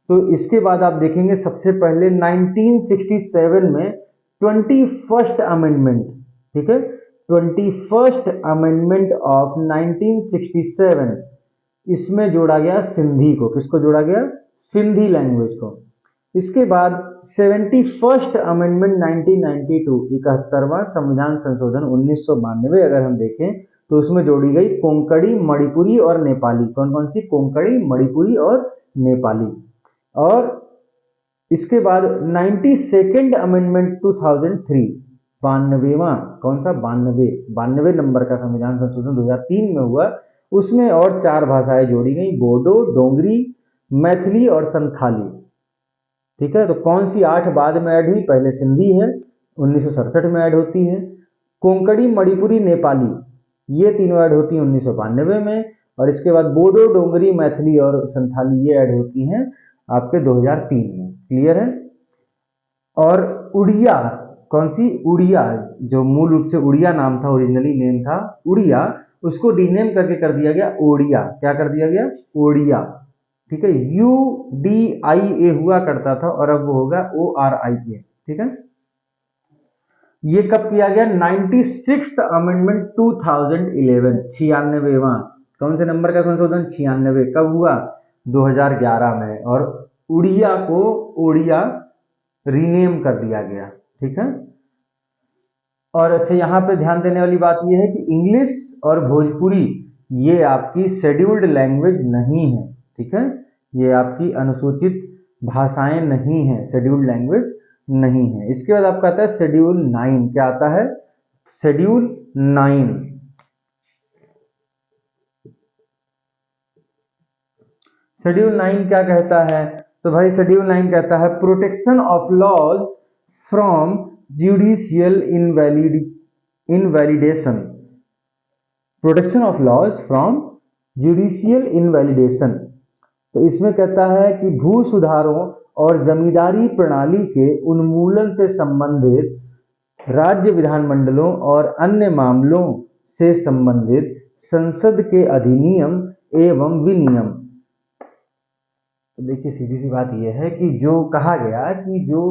Speaker 1: तो इसके बाद आप देखेंगे सबसे पहले 1967 में 21st अमेंडमेंट, ठीक है, 21st अमेंडमेंट ऑफ 1967, इसमें जोड़ा गया सिंधी को। किसको जोड़ा गया? सिंधी लैंग्वेज को। इसके बाद 71st अमेंडमेंट 1992, 71वां संविधान संशोधन 1992 अगर हम देखें तो उसमें जोड़ी गई कोंकणी, मणिपुरी और नेपाली। कौन कौन सी? कोंकणी, मणिपुरी और नेपाली। और इसके बाद 92nd अमेंडमेंट 2003, 92वां, कौन सा? 92 नंबर का संविधान संशोधन 2003 में हुआ। उसमें और 4 भाषाएं जोड़ी गई, बोडो, डोंगरी, मैथिली और संथाली। ठीक है, तो कौन सी 8 बाद में ऐड हुई? पहले सिंधी है, 1967 में ऐड होती है। कोंकणी, मणिपुरी, नेपाली, ये तीनों ऐड होती हैं 1992 में। और इसके बाद बोडो, डोंगरी, मैथिली और संथाली ये ऐड होती हैं आपके 2003 में। क्लियर है? और उड़िया, कौन सी? उड़िया, जो मूल रूप से उड़िया नाम था, ओरिजिनली नेम था उड़िया, उसको रीनेम करके कर दिया गया ओडिया। क्या कर दिया गया? ओडिया। ठीक है, UDIA हुआ करता था और अब वो होगा ORIA। ठीक है, ये कब किया गया? 96th amendment 2011, 96वां। कौन से नंबर का संशोधन? 96। कब हुआ? 2011 में। और उड़िया को ओडिया रीनेम कर दिया गया। ठीक है, और अच्छा यहाँ पे ध्यान देने वाली बात यह है कि इंग्लिश और भोजपुरी ये आपकी शेड्यूल्ड लैंग्वेज नहीं है, ठीक है, ये आपकी अनुसूचित भाषाएं नहीं है, शेड्यूल्ड लैंग्वेज नहीं है। इसके बाद आपका आता है शेड्यूल 9। क्या आता है? शेड्यूल 9। शेड्यूल 9 क्या कहता है? तो भाई शेड्यूल 9 कहता है protection of laws from judicial invalidation, protection of laws from judicial invalidation. तो इसमें कहता है कि भू सुधारों और जमींदारी प्रणाली के उन्मूलन से संबंधित राज्य विधानमंडलों और अन्य मामलों से संबंधित संसद के अधिनियम एवं विनियम। तो देखिए सीधी सी बात यह है कि जो कहा गया कि जो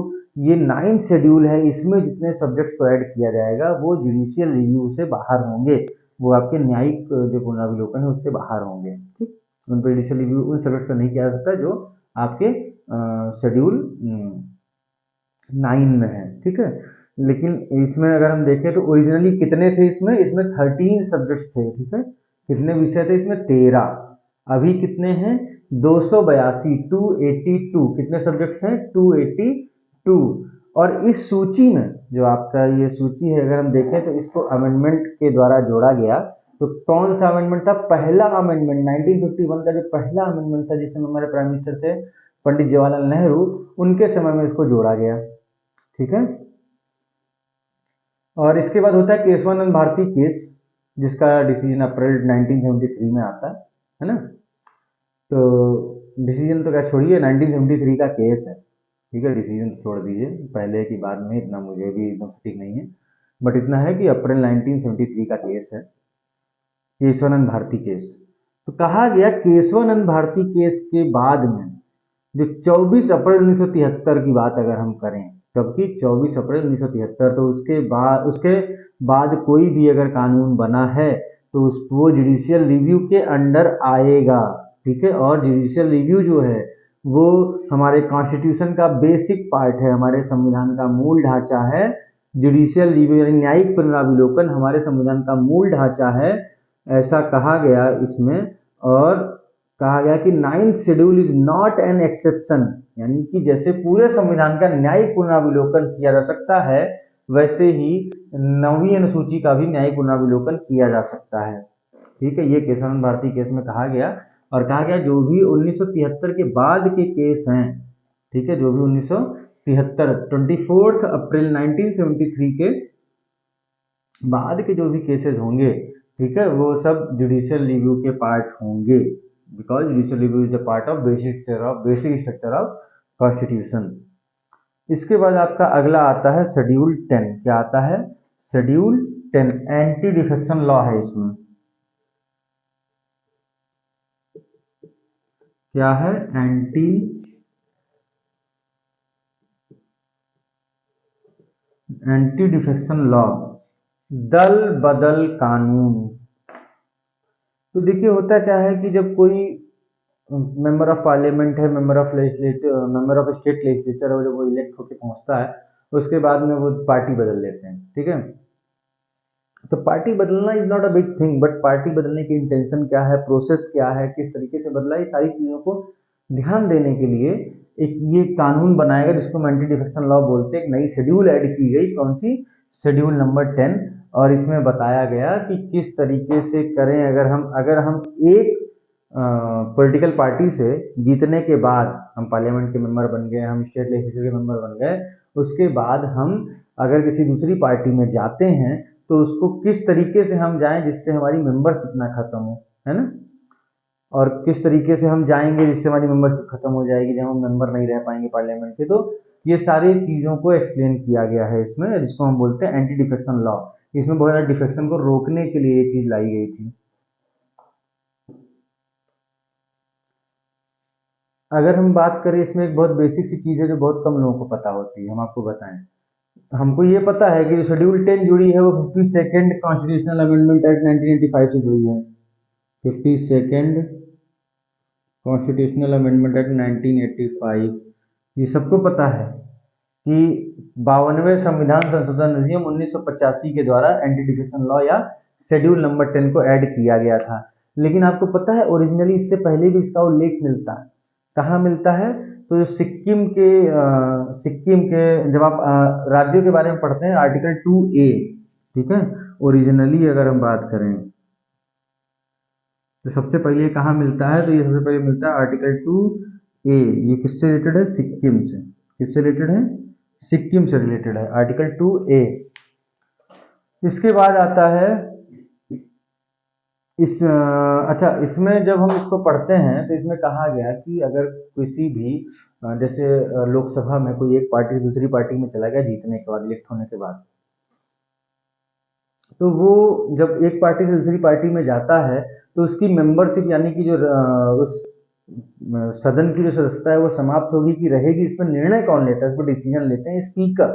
Speaker 1: ये 9th शेड्यूल है, इसमें जितने सब्जेक्ट्स को ऐड किया जाएगा वो जुडिशियल रिव्यू से बाहर होंगे, वो आपके न्यायिक जो पुनरावलोकन है उससे बाहर होंगे, ठीक। उन पर जुडिशियल रिव्यू उन सब्जेक्ट्स पर नहीं किया जा सकता जो आपके शेड्यूल 9 में है, ठीक है। लेकिन इसमें अगर हम देखें तो ओरिजिनली कितने थे इसमें 13 सब्जेक्ट्स थे, ठीक है। कितने विषय थे इसमें? 13। अभी कितने हैं? 282, 282। कितने सब्जेक्ट्स हैं? 282। और इस सूची में जो आपका ये सूची है, अगर हम देखें तो इसको अमेंडमेंट के द्वारा जोड़ा गया। तो कौन सा अमेंडमेंट था? पहला अमेंडमेंट 1951 का जो पहला अमेंडमेंट था, जिसमें हमारे प्राइम मिनिस्टर थे पंडित जवाहरलाल नेहरू, उनके समय में इसको जोड़ा गया, ठीक है। और इसके बाद होता है केशवानंद भारती केस, जिसका डिसीजन अप्रैल 1973 में आता है ना। तो डिसीजन तो क्या छोड़िए, 1973 का केस है, ठीक है। डिसीजन तो छोड़ दीजिए, पहले की बाद में इतना मुझे भी एकदम ठीक नहीं है, बट इतना है कि अप्रैल 1973 का केस है, केशवानंद भारती केस। तो कहा गया केशवानंद भारती केस के बाद में जो 24 अप्रैल 1973 की बात अगर हम करें, जबकि 24 अप्रैल 1973, तो उसके बाद कोई भी अगर कानून बना है तो वो जुडिशियल रिव्यू के अंडर आएगा, ठीक है। और जुडिशियल रिव्यू जो है वो हमारे कॉन्स्टिट्यूशन का बेसिक पार्ट है, हमारे संविधान का मूल ढांचा है। जुडिशियल रिव्यू यानी न्यायिक पुनरावलोकन हमारे संविधान का मूल ढांचा है, ऐसा कहा गया इसमें। और कहा गया कि 9th schedule is not an exception, यानी कि जैसे पूरे संविधान का न्यायिक पुनरावलोकन किया जा सकता है, वैसे ही 9वीं अनुसूची का भी न्यायिक पुनरावलोकन किया जा सकता है, ठीक है। ये केशवानंद भारती केस में कहा गया। और कहा गया जो भी 1973 के बाद के केस हैं, ठीक है, जो भी 1973 24 अप्रैल 1973 के बाद के जो भी केसेस होंगे, ठीक है, वो सब जुडिशियल रिव्यू के पार्ट होंगे, because judicial review is the part of basic structure of constitution. इसके बाद आपका अगला आता है शेड्यूल 10। क्या आता है? शेड्यूल 10 एंटी डिफेक्शन लॉ है। इसमें क्या है? एंटी डिफेक्शन लॉ, दल बदल कानून। तो देखिए होता क्या है कि जब कोई मेंबर ऑफ पार्लियामेंट है, मेंबर ऑफ स्टेट लेजिस्लेचर है, जब वो इलेक्ट होकर पहुंचता है, उसके बाद में वो पार्टी बदल लेते हैं, ठीक है। तो पार्टी बदलना is not a big thing, but party बदलने की इंटेंशन क्या है, प्रोसेस क्या है, किस तरीके से बदला, ये सारी चीज़ों को ध्यान देने के लिए एक ये कानून बनाएगा जिसको हम एंटी डिफेक्शन लॉ बोलते हैं। एक नई शेड्यूल ऐड की गई, कौन सी? Schedule number 10। और इसमें बताया गया कि किस तरीके से करें। अगर हम एक पॉलिटिकल पार्टी से जीतने के बाद हम पार्लियामेंट के मेंबर बन गए, हम स्टेट लेजिस्लेचर के मेंबर बन गए, उसके बाद हम अगर किसी दूसरी पार्टी में जाते हैं तो उसको किस तरीके से हम जाएं जिससे हमारी मेंबरशिप ना खत्म हो, है ना। और किस तरीके से हम जाएंगे जिससे हमारी मेंबरशिप खत्म हो जाएगी, जब हम मेंबर नहीं रह पाएंगे पार्लियामेंट के। तो ये सारी चीज़ों को एक्सप्लेन किया गया है इसमें, जिसको हम बोलते हैं एंटी डिफेक्शन लॉ। इसमें बहुत ज़्यादा डिफेक्शन को रोकने के लिए ये चीज़ लाई गई थी। अगर हम बात करें, इसमें एक बहुत बेसिक सी चीज़ है जो बहुत कम लोगों को पता होती है, हम आपको बताएं। हमको ये पता है कि जो शेड्यूल 10 जुड़ी है वो 52nd कॉन्स्टिट्यूशनल अमेंडमेंट एक्ट 1985 से जुड़ी है। 52nd कॉन्स्टिट्यूशनल अमेंडमेंट एक्ट 1985, ये सबको पता है कि 52वें संविधान संशोधन अधिनियम 1985 के द्वारा एंटी डिफेक्शन लॉ या शेड्यूल नंबर 10 को ऐड किया गया था। लेकिन आपको पता है ओरिजिनली इससे पहले भी इसका उल्लेख मिलता है। कहाँ मिलता है? तो जो सिक्किम के जब आप राज्यों के बारे में पढ़ते हैं आर्टिकल 2A, ठीक है, ओरिजिनली अगर हम बात करें तो सबसे पहले कहाँ मिलता है? तो ये सबसे पहले मिलता है आर्टिकल 2A। ये किससे रिलेटेड है? सिक्किम से। किससे रिलेटेड है? सिक्किम से रिलेटेड है आर्टिकल 2A। इसके बाद आता है अच्छा, इसमें जब हम इसको पढ़ते हैं तो इसमें कहा गया कि अगर किसी भी जैसे लोकसभा में कोई एक पार्टी दूसरी पार्टी में चला गया जीतने के बाद, इलेक्ट होने के बाद, तो वो जब एक पार्टी से दूसरी पार्टी में जाता है तो उसकी मेंबरशिप यानी कि जो उस सदन की जो सदस्यता है वो समाप्त होगी कि रहेगी, इस पर निर्णय कौन लेता है? इस पर डिसीजन लेते हैं स्पीकर,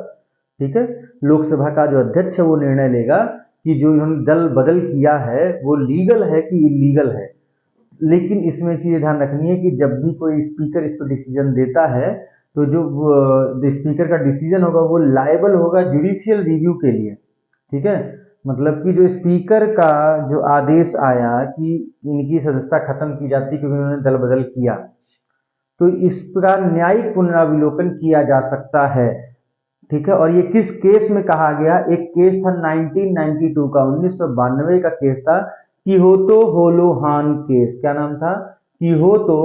Speaker 1: ठीक है। लोकसभा का जो अध्यक्ष है वो निर्णय लेगा कि जो इन्होंने दल बदल किया है वो लीगल है कि इलीगल है। लेकिन इसमें चीज़ ध्यान रखनी है कि जब भी कोई स्पीकर इस पर डिसीजन देता है तो जो स्पीकर का डिसीजन होगा वो लायबल होगा जुडिशियल रिव्यू के लिए, ठीक है। मतलब कि जो स्पीकर का जो आदेश आया कि इनकी सदस्यता खत्म की जाती क्योंकि उन्होंने दल बदल किया, तो इसका न्यायिक पुनरावलोकन किया जा सकता है, ठीक है। और ये किस केस में कहा गया? एक केस था 1992 का, 1992 का केस था, किहोतो होलोहान केस। क्या नाम था? किहोतो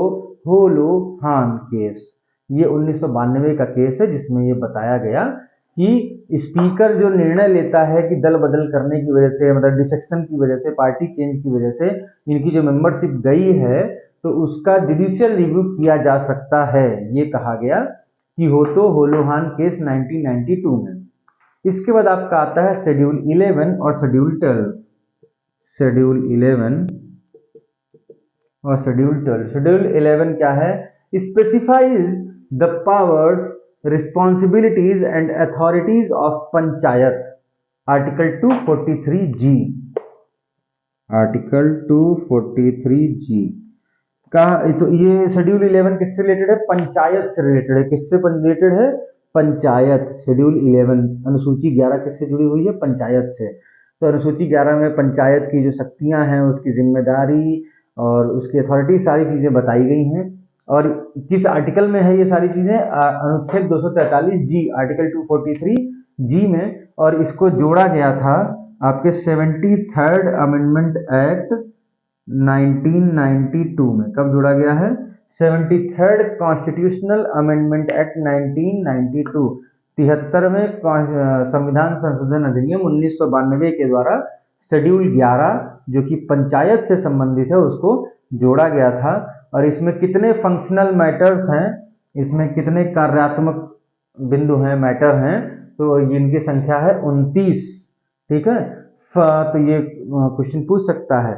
Speaker 1: होलोहान केस। ये 1992 का केस है जिसमें ये बताया गया कि स्पीकर जो निर्णय लेता है कि दल बदल करने की वजह से, मतलब डिफेक्शन की वजह से, पार्टी चेंज की वजह से इनकी जो मेंबरशिप गई है तो उसका जुडिशियल रिव्यू किया जा सकता है, ये कहा गया किहोतो होलोहान केस 1992 में। इसके बाद आपका आता है शेड्यूल 11 और शेड्यूल 12। शेड्यूल 11 और शेड्यूल 12। शेड्यूल 11 क्या है? Specifies the powers, responsibilities and authorities of panchayat. Article 243G। Article 243G का तो ये शेड्यूल 11 किससे रिलेटेड है? पंचायत से रिलेटेड है। किससे रिलेटेड है? पंचायत। शेड्यूल 11 अनुसूची 11 किससे जुड़ी हुई है? पंचायत से। तो अनुसूची 11 में पंचायत की जो शक्तियां हैं, उसकी जिम्मेदारी और उसकी अथॉरिटी, सारी चीजें बताई गई हैं। और किस आर्टिकल में है ये सारी चीजें? अनुच्छेद 243G, आर्टिकल 243G में। और इसको जोड़ा गया था आपके 73rd अमेंडमेंट एक्ट 1992 में। कब जोड़ा गया है? 73rd कॉन्स्टिट्यूशनल अमेंडमेंट एक्ट 1992, 73वें संविधान संशोधन अधिनियम 1992 के द्वारा शेड्यूल 11 जो कि पंचायत से संबंधित है उसको जोड़ा गया था। और इसमें कितने फंक्शनल मैटर्स हैं, इसमें कितने कार्यात्मक बिंदु हैं, मैटर हैं, तो इनकी संख्या है 29, ठीक है। तो ये क्वेश्चन पूछ सकता है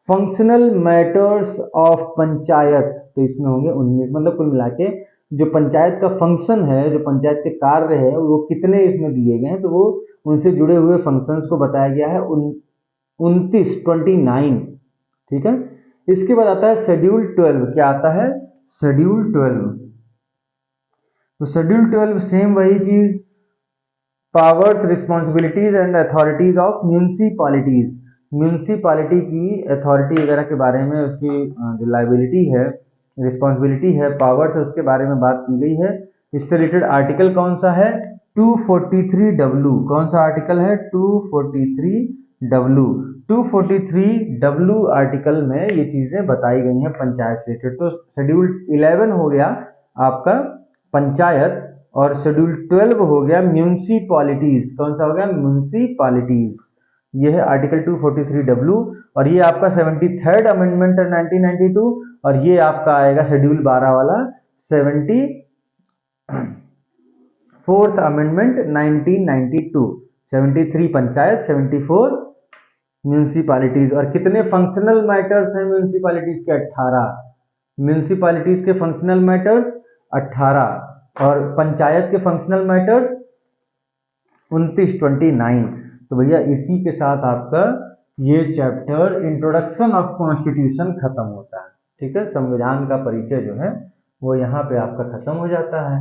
Speaker 1: फंक्शनल मैटर्स ऑफ पंचायत, तो इसमें होंगे 19। मतलब कुल मिला के जो पंचायत का फंक्शन है, जो पंचायत के कार्य है, वो कितने इसमें दिए गए हैं, तो वो उनसे जुड़े हुए फंक्शंस को बताया गया है 29, ठीक है। इसके बाद आता है शेड्यूल 12। क्या आता है? शेड्यूल 12। तो शेड्यूल 12 सेम वही चीज, powers, responsibilities and authorities of municipalities. Municipality की अथॉरिटी वगैरह के बारे में, उसकी जो लाइबिलिटी है, रिस्पॉन्सिबिलिटी है, पावर्स है, उसके बारे में बात की गई है। इससे रिलेटेड आर्टिकल कौन सा है? 243W। कौन सा आर्टिकल है? 243W। 243W आर्टिकल में ये चीजें बताई गई हैं पंचायत से रिलेटेड। तो शेड्यूल 11 हो गया आपका पंचायत, और शेड्यूल 12 हो गया म्यूनिसिपैलिटीज। कौन सा हो गया? म्यूनिसिपैलिटीज। ये है आर्टिकल 243W। और ये आपका 73rd अमेंडमेंट है 1992। और ये आपका आएगा शेड्यूल 12 वाला 74th अमेंडमेंट 1992। 73 पंचायत, 74 म्यूनिसिपैलिटीज। और कितने फंक्शनल मैटर्स हैं म्यूनिसिपैलिटीज के? 18। म्यूनिसिपैलिटीज के फंक्शनल मैटर्स 18 और पंचायत के फंक्शनल मैटर्स 29। तो भैया इसी के साथ आपका ये चैप्टर इंट्रोडक्शन ऑफ कॉन्स्टिट्यूशन खत्म होता है, ठीक है। संविधान का परिचय जो है वो यहाँ पे आपका खत्म हो जाता है।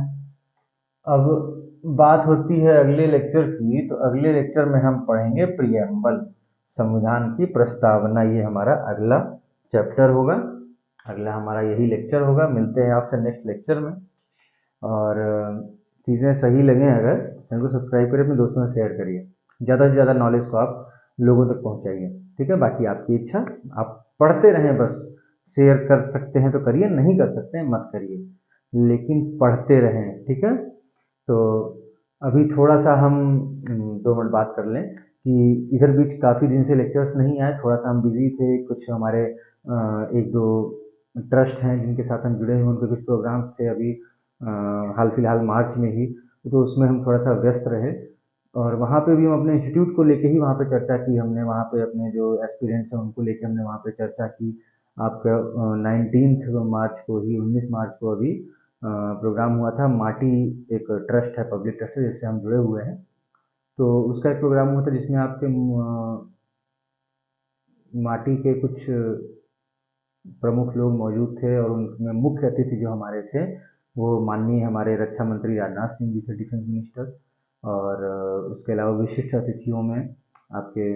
Speaker 1: अब बात होती है अगले लेक्चर की, तो अगले लेक्चर में हम पढ़ेंगे प्रिएम्बल, संविधान की प्रस्तावना। ये हमारा अगला चैप्टर होगा, अगला हमारा यही लेक्चर होगा। मिलते हैं आपसे नेक्स्ट लेक्चर में। और चीज़ें सही लगें अगर चैनल को सब्सक्राइब करिए, अपने दोस्तों में शेयर करिए, ज़्यादा से ज़्यादा नॉलेज को आप लोगों तक पहुंचाइए। ठीक है, बाकी आपकी इच्छा, आप पढ़ते रहें, बस शेयर कर सकते हैं तो करिए, नहीं कर सकते हैं मत करिए, लेकिन पढ़ते रहें। ठीक है, तो अभी थोड़ा सा हम 2 मिनट बात कर लें कि इधर बीच काफ़ी दिन से लेक्चर्स नहीं आए, थोड़ा सा हम बिजी थे। कुछ हमारे 1-2 ट्रस्ट हैं जिनके साथ हम जुड़े हैं, उनके कुछ प्रोग्राम्स थे अभी हाल फिलहाल मार्च में ही, तो उसमें हम थोड़ा सा व्यस्त रहे। और वहाँ पे भी हम अपने इंस्टीट्यूट को लेके ही वहाँ पे चर्चा की हमने, वहाँ पे अपने जो एस्पिरेंट्स हैं उनको लेके हमने वहाँ पे चर्चा की। आपका 19 मार्च को ही, 19 मार्च को अभी प्रोग्राम हुआ था। माटी एक ट्रस्ट है, पब्लिक ट्रस्ट है जिससे हम जुड़े हुए हैं, तो उसका एक प्रोग्राम हुआ था जिसमें आपके माटी के कुछ प्रमुख लोग मौजूद थे, और उनमें मुख्य अतिथि जो हमारे थे वो माननीय हमारे रक्षा मंत्री राजनाथ सिंह जी थे, डिफेंस मिनिस्टर। और उसके अलावा विशिष्ट अतिथियों में आपके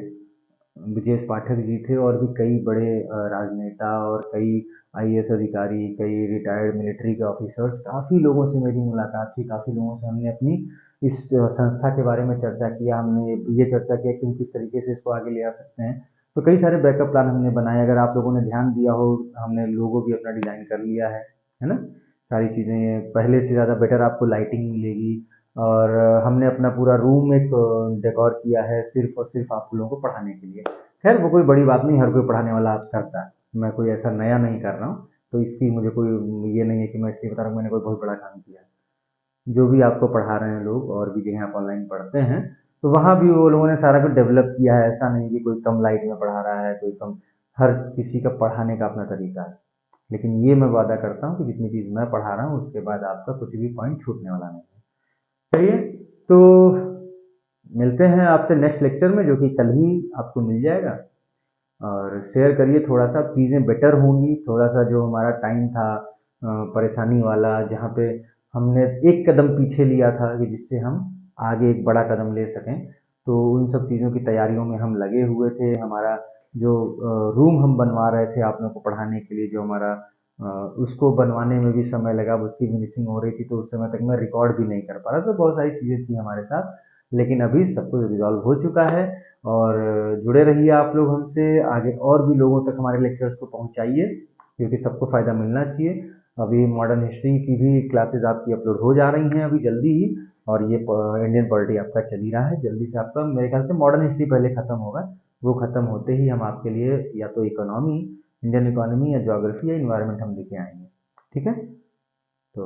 Speaker 1: ब्रजेश पाठक जी थे, और भी कई बड़े राजनेता और कई आईएएस अधिकारी, कई रिटायर्ड मिलिट्री के ऑफिसर्स, काफ़ी लोगों से मेरी मुलाकात हुई, काफ़ी लोगों से हमने अपनी इस संस्था के बारे में चर्चा किया। हमने ये चर्चा किया कि हम किस तरीके से इसको आगे ले आ सकते हैं। तो कई सारे बैकअप प्लान हमने बनाए, अगर आप लोगों ने ध्यान दिया हो, हमने लोगो भी अपना डिज़ाइन कर लिया है ना। सारी चीज़ें पहले से ज़्यादा बेटर आपको लाइटिंग मिलेगी, और हमने अपना पूरा रूम एक डेकोर किया है सिर्फ और सिर्फ आप लोगों को पढ़ाने के लिए। खैर वो कोई बड़ी बात नहीं, हर कोई पढ़ाने वाला करता है, मैं कोई ऐसा नया नहीं कर रहा हूँ, तो इसकी मुझे कोई ये नहीं है कि मैं इसलिए बता रहा हूँ मैंने कोई बहुत बड़ा काम किया है। जो भी आपको पढ़ा रहे हैं लोग, और भी जगह आप ऑनलाइन पढ़ते हैं, तो वहाँ भी वो लोगों ने सारा कुछ डेवलप किया है। ऐसा नहीं कि कोई कम लाइट में पढ़ा रहा है, कोई कम, हर किसी का पढ़ाने का अपना तरीका है। लेकिन ये मैं वादा करता हूँ कि जितनी चीज़ मैं पढ़ा रहा हूँ उसके बाद आपका कुछ भी पॉइंट छूटने वाला नहीं है। चलिए, तो मिलते हैं आपसे नेक्स्ट लेक्चर में, जो कि कल ही आपको मिल जाएगा। और शेयर करिए, थोड़ा सा चीज़ें बेटर होंगी। थोड़ा सा जो हमारा टाइम था परेशानी वाला, जहाँ पे हमने एक कदम पीछे लिया था कि जिससे हम आगे एक बड़ा कदम ले सकें, तो उन सब चीज़ों की तैयारियों में हम लगे हुए थे। हमारा जो रूम हम बनवा रहे थे आप लोगों को पढ़ाने के लिए, जो हमारा उसको बनवाने में भी समय लगा, उसकी फिनिशिंग हो रही थी, तो उस समय तक मैं रिकॉर्ड भी नहीं कर पा रहा था। बहुत सारी चीज़ें थी हमारे साथ, लेकिन अभी सब कुछ रिजॉल्व हो चुका है। और जुड़े रहिए आप लोग हमसे, आगे और भी लोगों तक हमारे लेक्चर्स को पहुंचाइए, क्योंकि सबको फ़ायदा मिलना चाहिए। अभी मॉडर्न हिस्ट्री की भी क्लासेस आपकी अपलोड हो जा रही हैं अभी जल्दी ही, और ये इंडियन पॉलिटी आपका चल ही रहा है। जल्दी से आपका, मेरे ख्याल से मॉडर्न हिस्ट्री पहले ख़त्म होगा, वो ख़त्म होते ही हम आपके लिए या तो इकोनॉमी, इंडियन इकोनॉमी, या ज्योग्राफी, या इन्वायरमेंट हम लेके आएंगे। ठीक है, तो